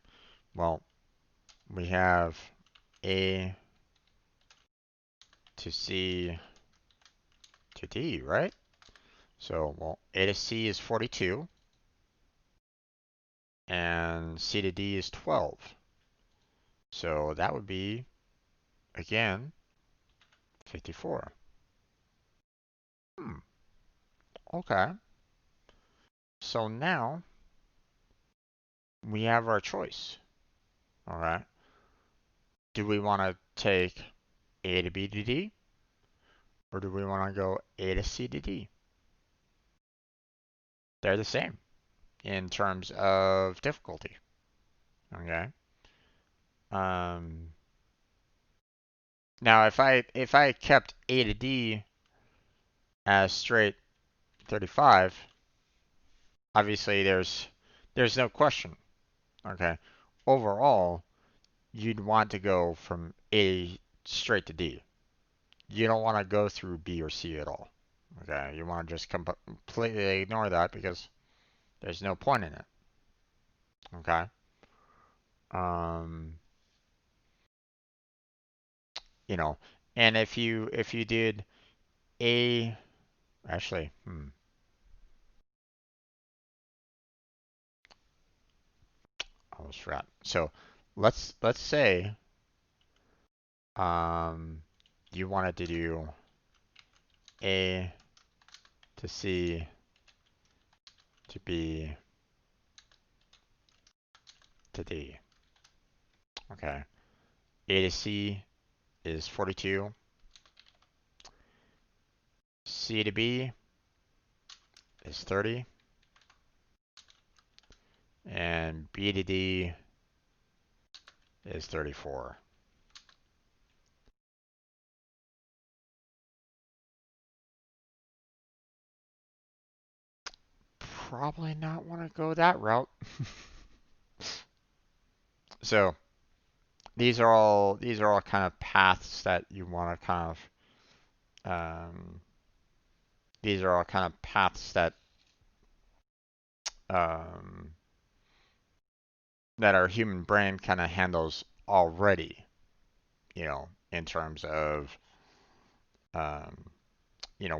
Speaker 1: Well, we have A to C to D, right? So, well, A to C is 42, and C to D is 12. So that would be, again, 54. Hmm, okay. So now we have our choice, all right? Do we want to take A to B to D, or do we want to go A to C to D? They're the same in terms of difficulty, okay? Um, Now if I kept A to D as straight 35, obviously there's no question, okay? Overall, you'd want to go from A straight to D. You don't want to go through B or C at all. Okay, you want to just completely ignore that because there's no point in it. Okay. Um, you know, and if you did A, actually, I almost forgot. So let's say you wanted to do A to C to B to D. Okay. A to C is 42. C to B is 30. And B to D is 34. Probably not want to go that route. So these are all kind of paths that you want to kind of these are all kind of paths um, that our human brain kind of handles already, in terms of um,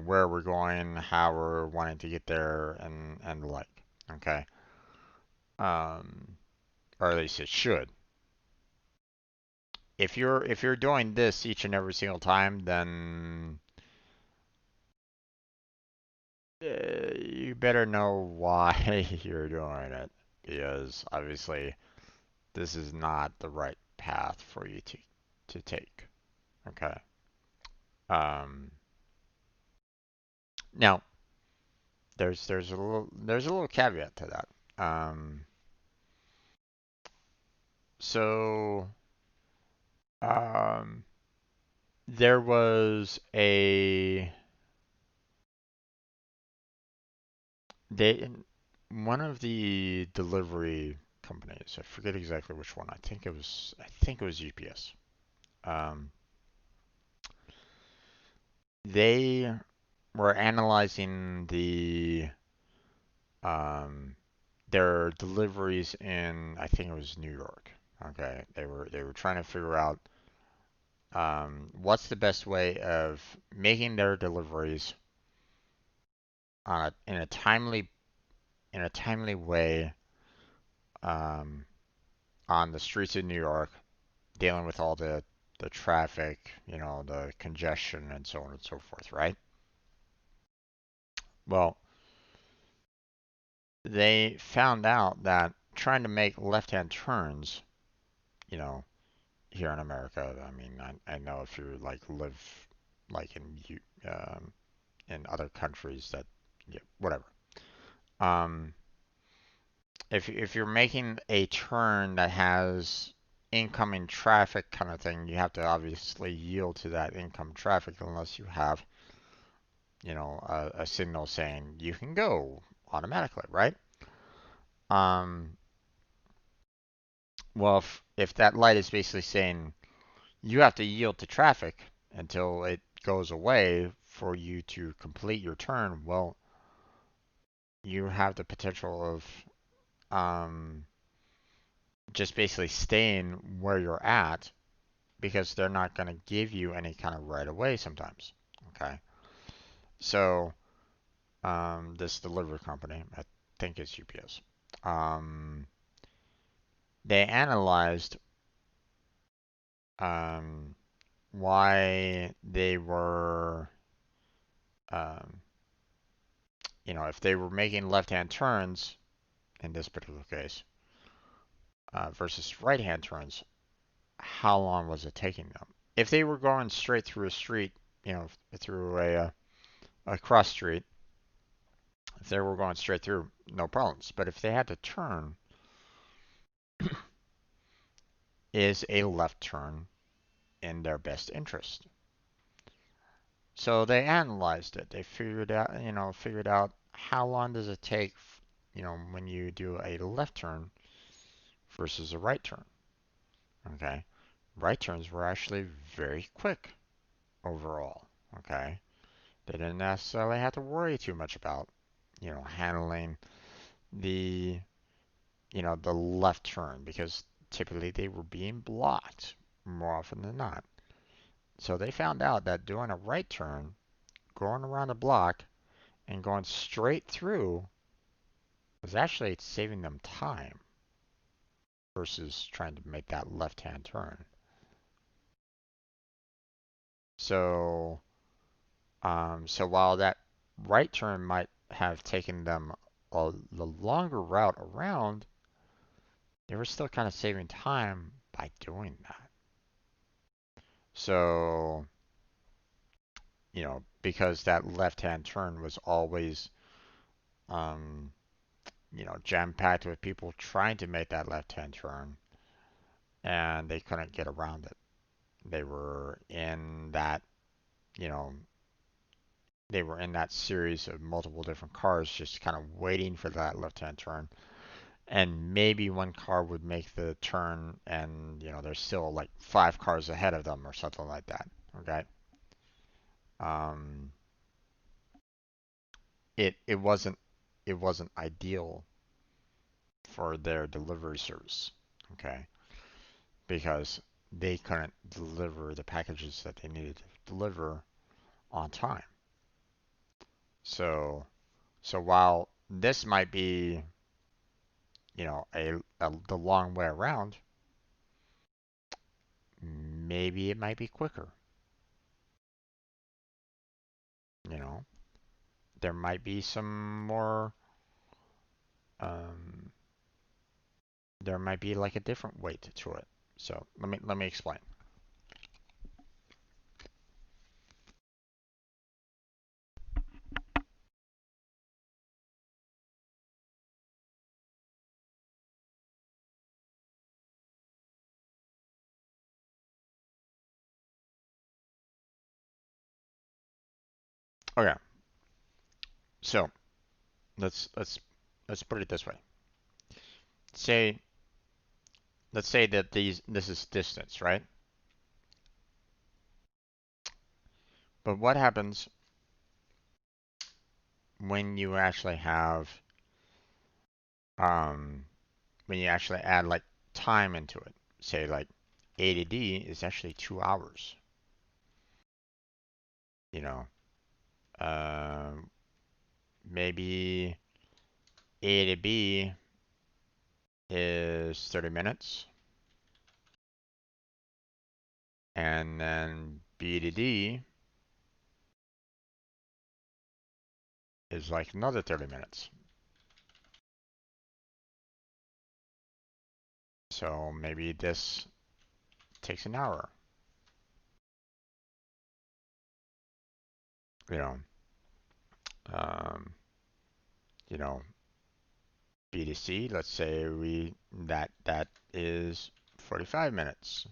Speaker 1: where we're going, how we're wanting to get there, and the like. Okay, or at least it should. If you're doing this each and every single time, then you better know why you're doing it, because obviously this is not the right path for you to take. Okay. Um, Now there's a little caveat to that. So um, there was a they one of the delivery companies. I forget exactly which one. I think it was UPS. Um, they were analyzing um, their deliveries in, I think it was New York. Okay, they were trying to figure out what's the best way of making their deliveries in a timely way um, on the streets of New York, dealing with all the traffic, the congestion, and so on and so forth, right? Well, they found out that trying to make left-hand turns, you know, here in America, I mean, I know if you like live like in other countries that, yeah, whatever. Um, if you're making a turn that has incoming traffic kind of thing, you have to obviously yield to that income traffic unless you have, a signal saying you can go automatically, right? Um, well, if that light is basically saying you have to yield to traffic until it goes away for you to complete your turn, well, you have the potential of um, just basically staying where you're at because they're not going to give you any kind of right away sometimes. Okay. So this delivery company, I think it's UPS, um, they analyzed um, why they were, um, if they were making left-hand turns in this particular case versus right-hand turns, how long was it taking them? If they were going straight through a street, through a cross street, if they were going straight through, no problems. But if they had to turn, is a left turn in their best interest? So they analyzed it. They figured out how long does it take, when you do a left turn versus a right turn. Okay, right turns were actually very quick overall. Okay, they didn't necessarily have to worry too much about, handling the, the left turn because typically they were being blocked more often than not. So they found out that doing a right turn, going around the block, and going straight through was actually saving them time versus trying to make that left-hand turn. So, so while that right turn might have taken them the longer route around, they were still kind of saving time by doing that. So, because that left-hand turn was always, um, jam-packed with people trying to make that left-hand turn, and they couldn't get around it. They were in that, you know, they were in that series of multiple different cars just kind of waiting for that left-hand turn. And maybe one car would make the turn and, there's still like 5 cars ahead of them or something like that. Okay. Um, it wasn't ideal for their delivery service. Okay. Because they couldn't deliver the packages that they needed to deliver on time. So while this might be, the long way around, maybe it might be quicker. You know, there might be some more. Um, there might be like a different weight to it. So let me explain. Okay, so let's let's let's put it this way. Say let's say that this is distance, right? But what happens when you actually have um when you actually add like time into it? Say like A to D is actually 2 hours. You know, um, maybe A to B is 30 minutes, and then B to D is like another 30 minutes. So maybe this takes an hour. You know, um, you know, B to C. Let's say that is 45 minutes.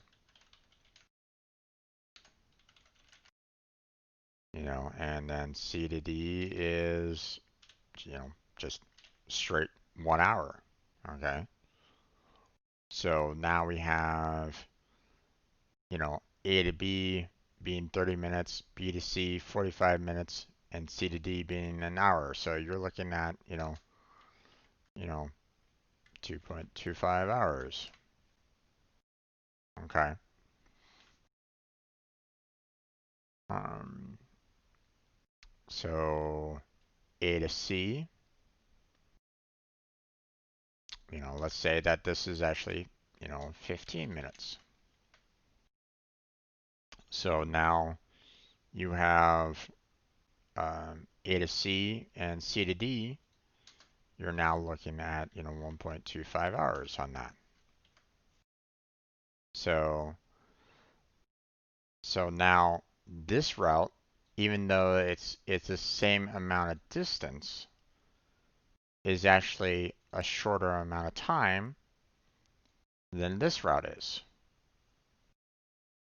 Speaker 1: And then C to D is just straight 1 hour. Okay. So now we have, A to B being 30 minutes, B to C 45 minutes, and C to D being an hour. So you're looking at, you know, 2.25 hours. Okay. Um, so A to C, let's say that this is actually, 15 minutes. So now you have A to C and C to D. You're now looking at, 1.25 hours on that. So, so now this route, even though it's the same amount of distance, is actually a shorter amount of time than this route is.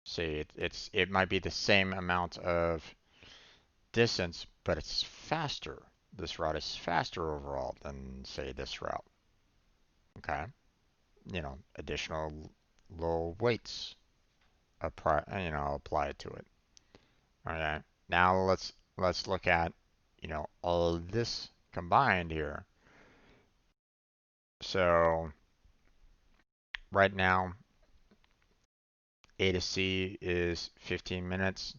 Speaker 1: See, it might be the same amount of distance, but it's faster. This route is faster overall than, say, this route. Okay, additional low weights applied to it. Okay, now let's look at, all of this combined here. So right now, A to C is 15 minutes.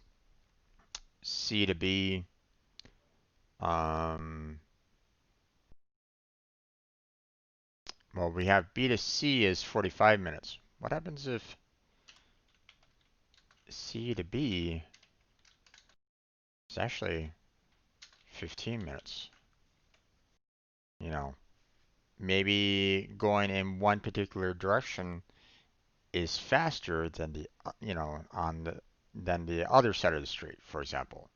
Speaker 1: C to B, um, well, we have B to C is 45 minutes. What happens if C to B is actually 15 minutes? You know, maybe going in one particular direction is faster than than the other side of the street, for example.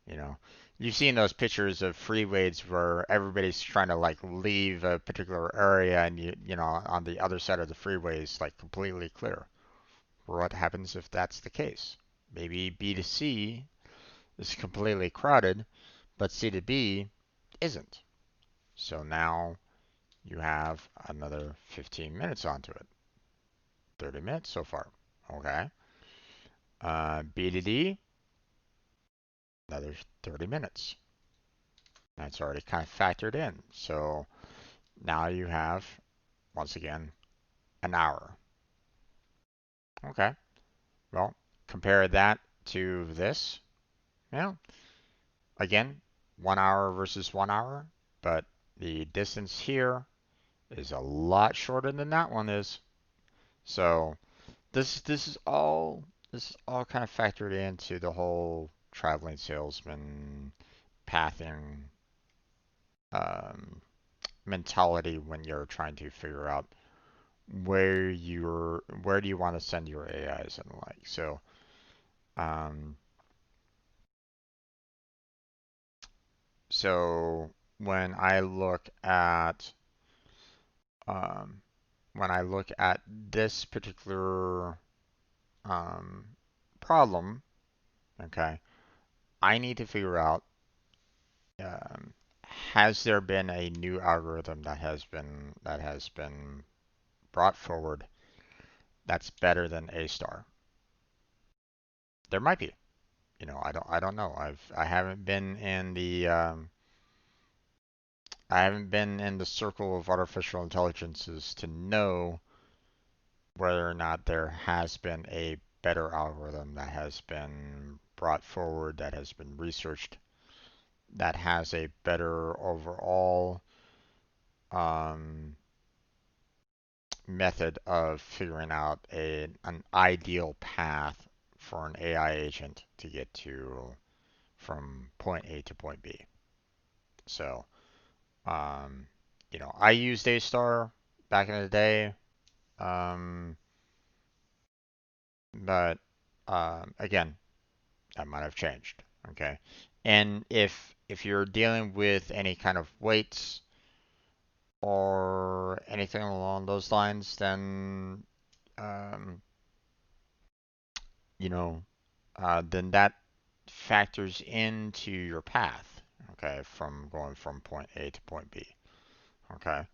Speaker 1: You know, you've seen those pictures of freeways where everybody's trying to like leave a particular area and on the other side of the freeway is like completely clear. What happens if that's the case? Maybe B to C is completely crowded, but C to B isn't. So now you have another 15 minutes onto it. 30 minutes so far. Okay. B to D, another 30 minutes. That's already kind of factored in. So now you have, once again, an hour. Okay. Well, compare that to this. Yeah. Again, 1 hour versus 1 hour, but the distance here is a lot shorter than that one is. So this is all kind of factored into the whole traveling salesman pathing um, mentality when you're trying to figure out where do you want to send your AIs and the like. So um, so when I look at um, this particular um, problem, okay, I need to figure out um, has there been a new algorithm that has been brought forward that's better than A star? There might be. I don't know. I haven't been in the circle of artificial intelligences to know whether or not there has been a better algorithm that has been brought forward, that has been researched, that has a better overall um, method of figuring out an ideal path for an AI agent to get to from point A to point B. So, um, I used A star back in the day, um, but again, that might have changed. Okay, and if you're dealing with any kind of weights or anything along those lines, then um, you know, then that factors into your path. Okay, from going from point A to point B. Okay,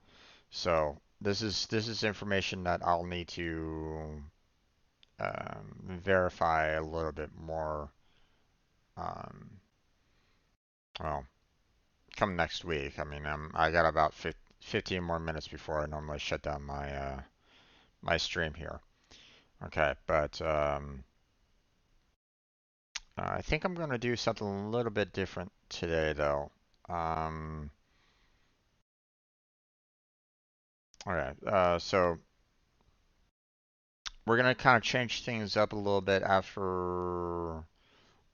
Speaker 1: so this is information that I'll need to verify a little bit more. Um, well, come next week. I mean, I got about 15 more minutes before I normally shut down my stream here. Okay, but I think I'm gonna do something a little bit different today, though. Um, okay, so we're gonna kind of change things up a little bit after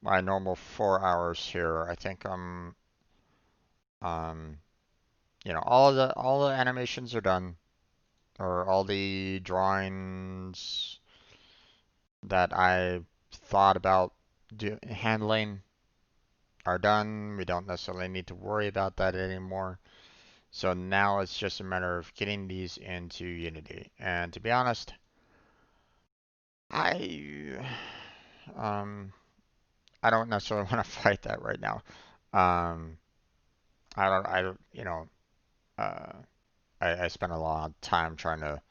Speaker 1: my normal 4 hours here. I think um, all the animations are done, or all the drawings that I thought about handling are done. We don't necessarily need to worry about that anymore. So now it's just a matter of getting these into Unity. And to be honest, I um I don't necessarily want to fight that right now. Um, I don't, uh, I spent a lot of time trying to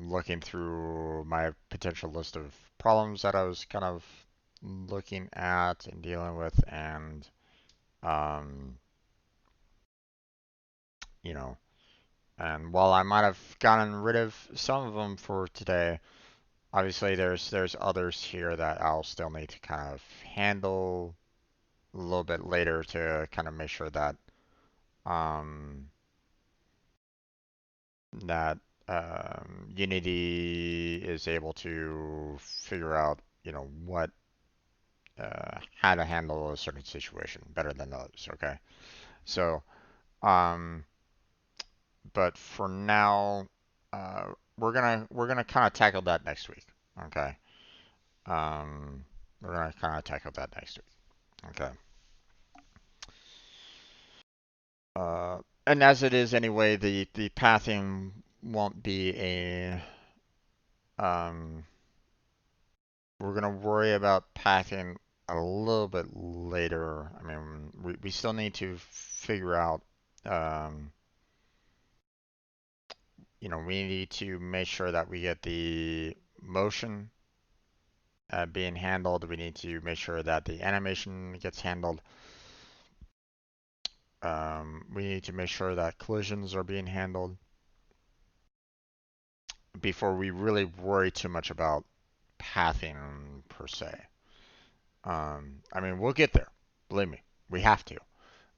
Speaker 1: looking through my potential list of problems that I was kind of looking at and dealing with, and um, you know, and while I might have gotten rid of some of them for today, obviously there's others here that I'll still need to kind of handle a little bit later to kind of make sure that um, that Unity is able to figure out, what how to handle a certain situation better than others. Okay, so um, but for now, we're gonna kind of tackle that next week. Okay, um, we're gonna kind of tackle that next week. Okay, and as it is anyway, the pathing won't be a um we're gonna worry about pathing a little bit later. I mean, we still need to figure out, um, we need to make sure that we get the motion being handled. We need to make sure that the animation gets handled. We need to make sure that collisions are being handled before we really worry too much about pathing per se. I mean, we'll get there. Believe me, we have to.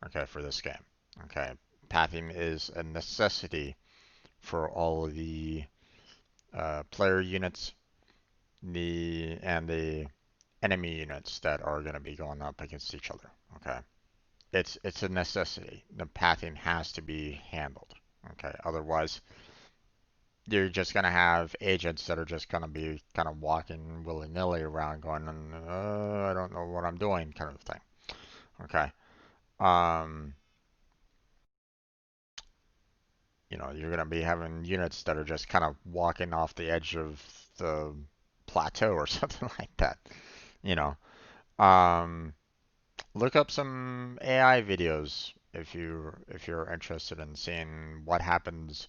Speaker 1: Okay, for this game. Okay, pathing is a necessity for all of the player units, the enemy units that are going to be going up against each other. Okay, it's a necessity. The pathing has to be handled. Okay, otherwise you're just going to have agents that are just going to be kind of walking willy-nilly around going, I don't know what I'm doing, kind of thing. Okay. Um, you're going to be having units that are just kind of walking off the edge of the plateau or something like that. You know, um, look up some AI videos if you're interested in seeing what happens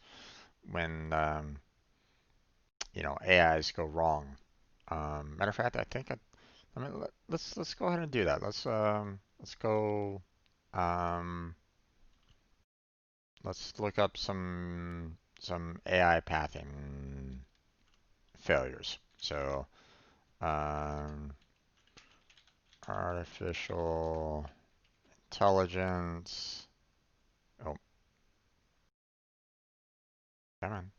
Speaker 1: when AIs go wrong. Matter of fact, I think let's go ahead and do that. Let's go um, let's look up some AI pathing failures. So, um, artificial intelligence. Oh, come on.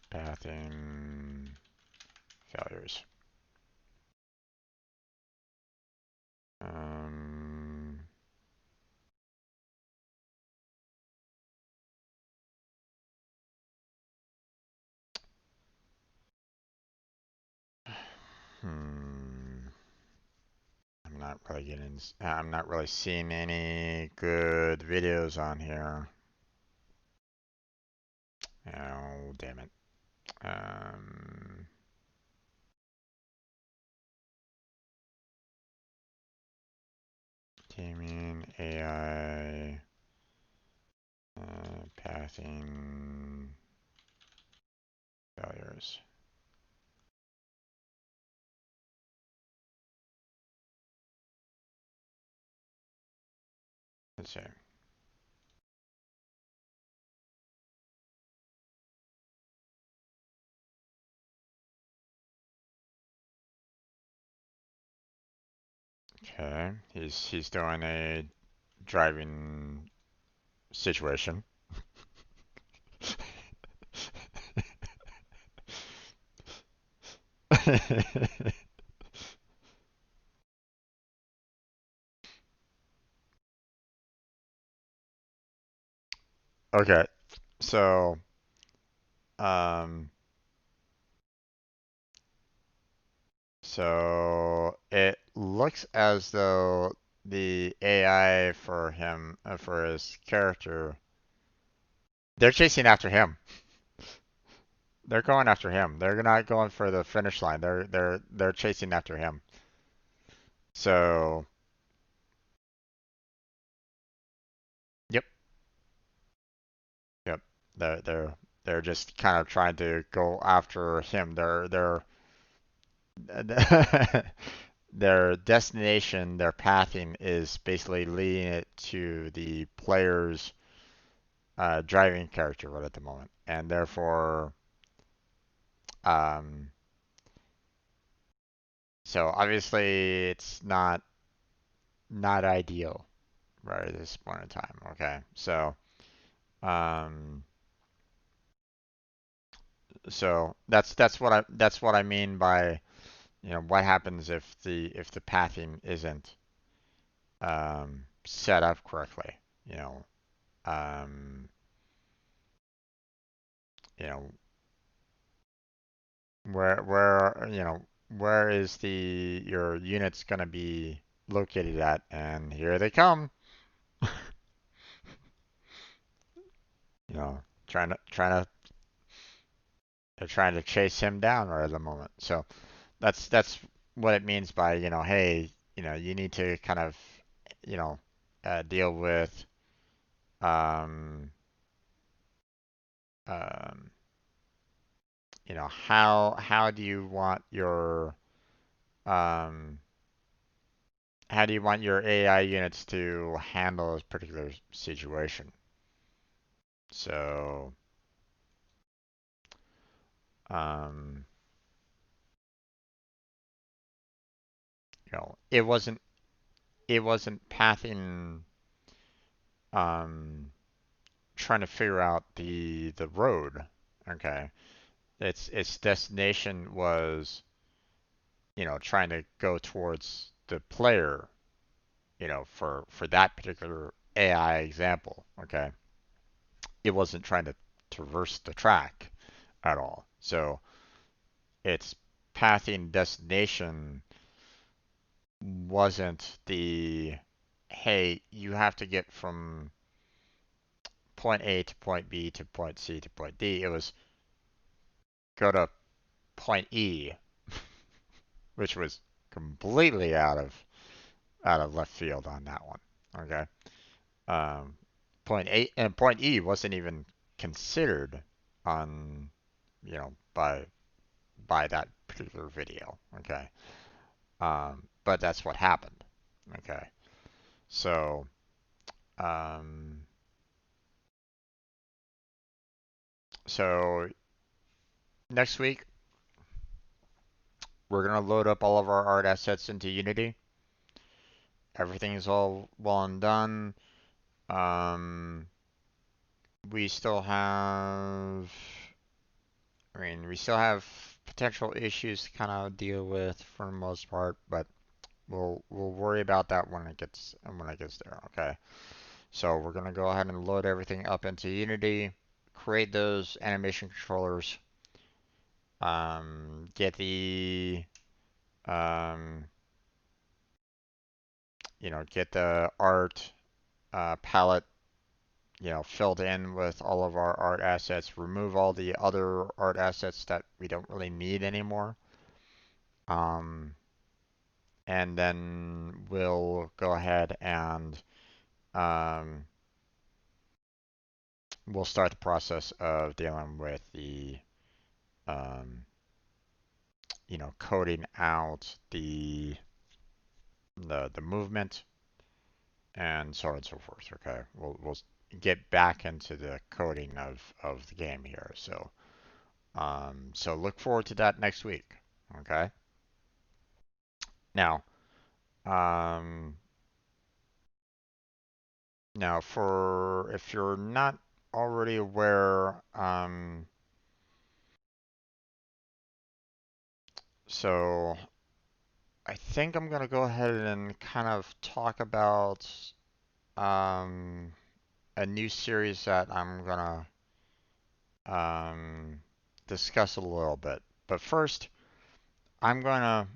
Speaker 1: Pathing failures. Um, hmm. I'm not really seeing any good videos on here. Oh, damn it. Um, Gaming AI pathing failures. Let's see. Okay, he's doing a driving situation. Okay, so um, so it looks as though the AI for him, for his character, they're chasing after him. They're going after him. They're not going for the finish line. They're chasing after him. So, yep, yep. They're just kind of trying to go after him. Their destination, their pathing is basically leading it to the player's driving character right at the moment, and therefore, um, so obviously it's not ideal right at this point in time. Okay, um, so that's what I mean by what happens if the pathing isn't set up correctly. You know, um, you know where is the your units gonna be located at, and here they come. You know, they're trying to chase him down right at the moment. So that's what it means by hey, you need to kind of you know deal with um um how do you want your um how do you want your AI units to handle this particular situation? So, um, it wasn't pathing, um, trying to figure out the road. Okay, its destination was, trying to go towards the player. For that particular AI example. Okay, it wasn't trying to traverse the track at all. So its pathing destination wasn't the hey, you have to get from point A to point B to point C to point D. It was go to point E, which was completely out of left field on that one. Okay. Um, point A and point E wasn't even considered on by that particular video. Okay. But that's what happened. Okay. So um, so next week we're gonna load up all of our art assets into Unity. Everything is all well and done. Um, we still have, we still have potential issues to kind of deal with for the most part, but we'll worry about that when it gets there. Okay. So we're gonna go ahead and load everything up into Unity, create those animation controllers, get the um, get the art palette, filled in with all of our art assets, remove all the other art assets that we don't really need anymore. Um, and then we'll go ahead and um, we'll start the process of dealing with the um, coding out the movement and so on and so forth. Okay, we'll get back into the coding of the game here. So look forward to that next week. Okay. Now, Um, Now, for if you're not already aware, so I think I'm gonna go ahead and kind of talk about um, a new series that I'm gonna um, discuss a little bit. But first, I'm gonna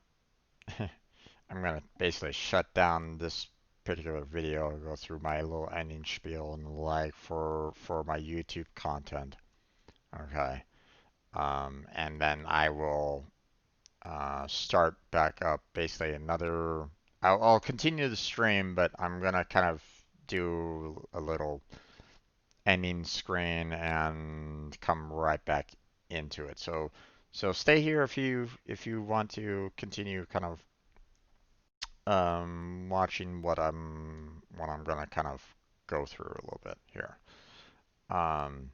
Speaker 1: I'm gonna basically shut down this particular video, go through my little ending spiel and the like for my YouTube content. Okay. And then I will start back up basically another. I'll continue the stream, but I'm gonna kind of do a little ending screen and come right back into it. So stay here if you want to continue kind of watching what I'm gonna kind of go through a little bit here. Um,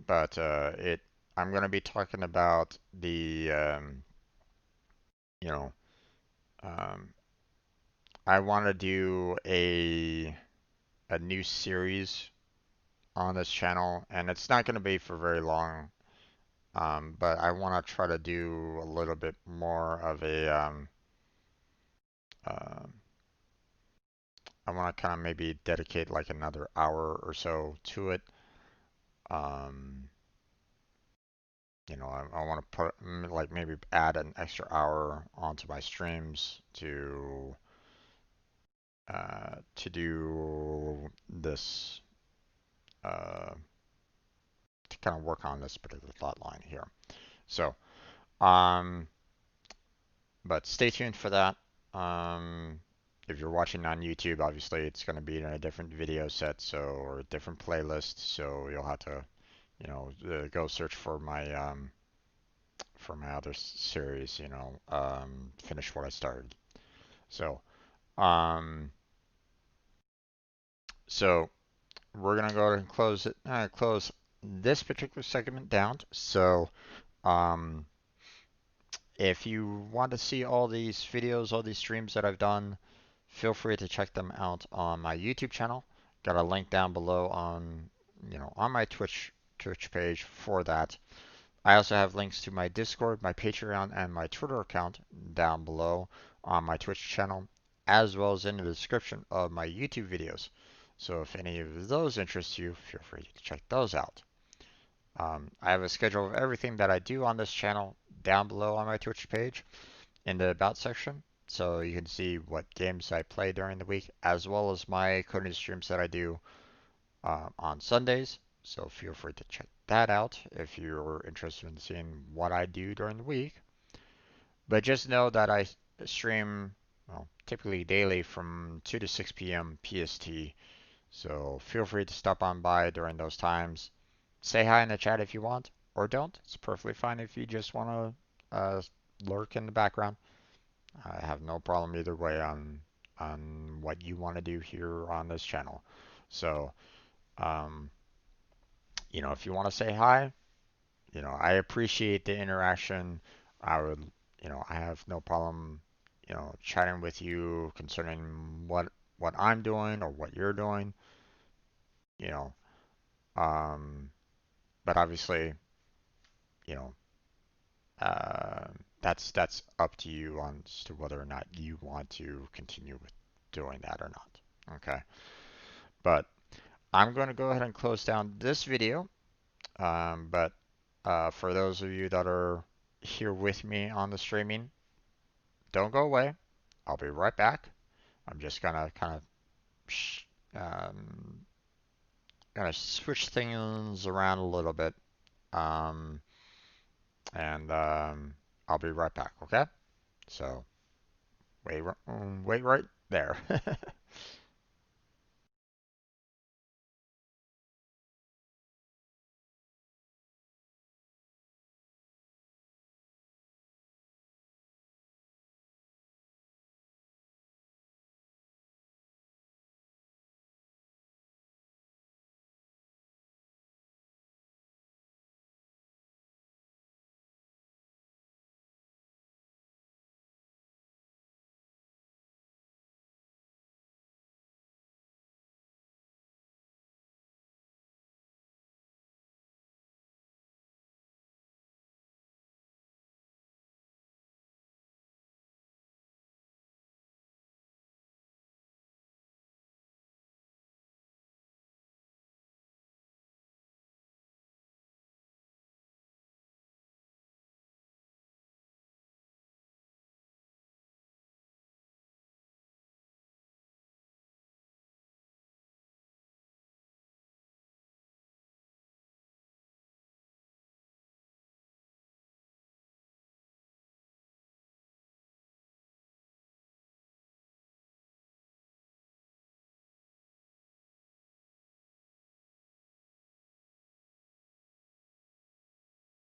Speaker 1: but it I'm gonna be talking about the you know um, I want to do a new series on this channel, and it's not gonna be for very long. But I want to try to do a little bit more of a uh, I want to kind of maybe dedicate like another hour or so to it. Um, I want to put like maybe add an extra hour onto my streams to do this uh, to kind of work on this particular thought line here. So, um, but stay tuned for that. Um, if you're watching on YouTube, obviously it's going to be in a different video set, so or a different playlist. So you'll have to, go search for my other series. Finish what I started. So, um, so we're gonna go ahead and close this particular segment down. So, um, if you want to see all these videos, all these streams that I've done, feel free to check them out on my YouTube channel. Got a link down below on my Twitch page for that. I also have links to my Discord, my Patreon, and my Twitter account down below on my Twitch channel, as well as in the description of my YouTube videos. So if any of those interest you, feel free to check those out. I have a schedule of everything that I do on this channel down below on my Twitch page in the About section. So you can see what games I play during the week, as well as my coding streams that I do on Sundays. So feel free to check that out if you're interested in seeing what I do during the week. But just know that I stream, well, typically daily from 2 to 6 p.m. PST. So feel free to stop on by during those times. Say hi in the chat if you want, or don't. It's perfectly fine if you just want to lurk in the background. I have no problem either way on what you want to do here on this channel. So, um, if you want to say hi, I appreciate the interaction. I would, I have no problem, chatting with you concerning what I'm doing or what you're doing, you know. Um, but obviously, you know, uh, that's up to you on as to whether or not you want to continue with doing that or not. Okay. But I'm going to go ahead and close down this video. But for those of you that are here with me on the streaming, don't go away. I'll be right back. I'm just gonna kind of um, gonna switch things around a little bit, um, and I'll be right back. Okay? So wait right there.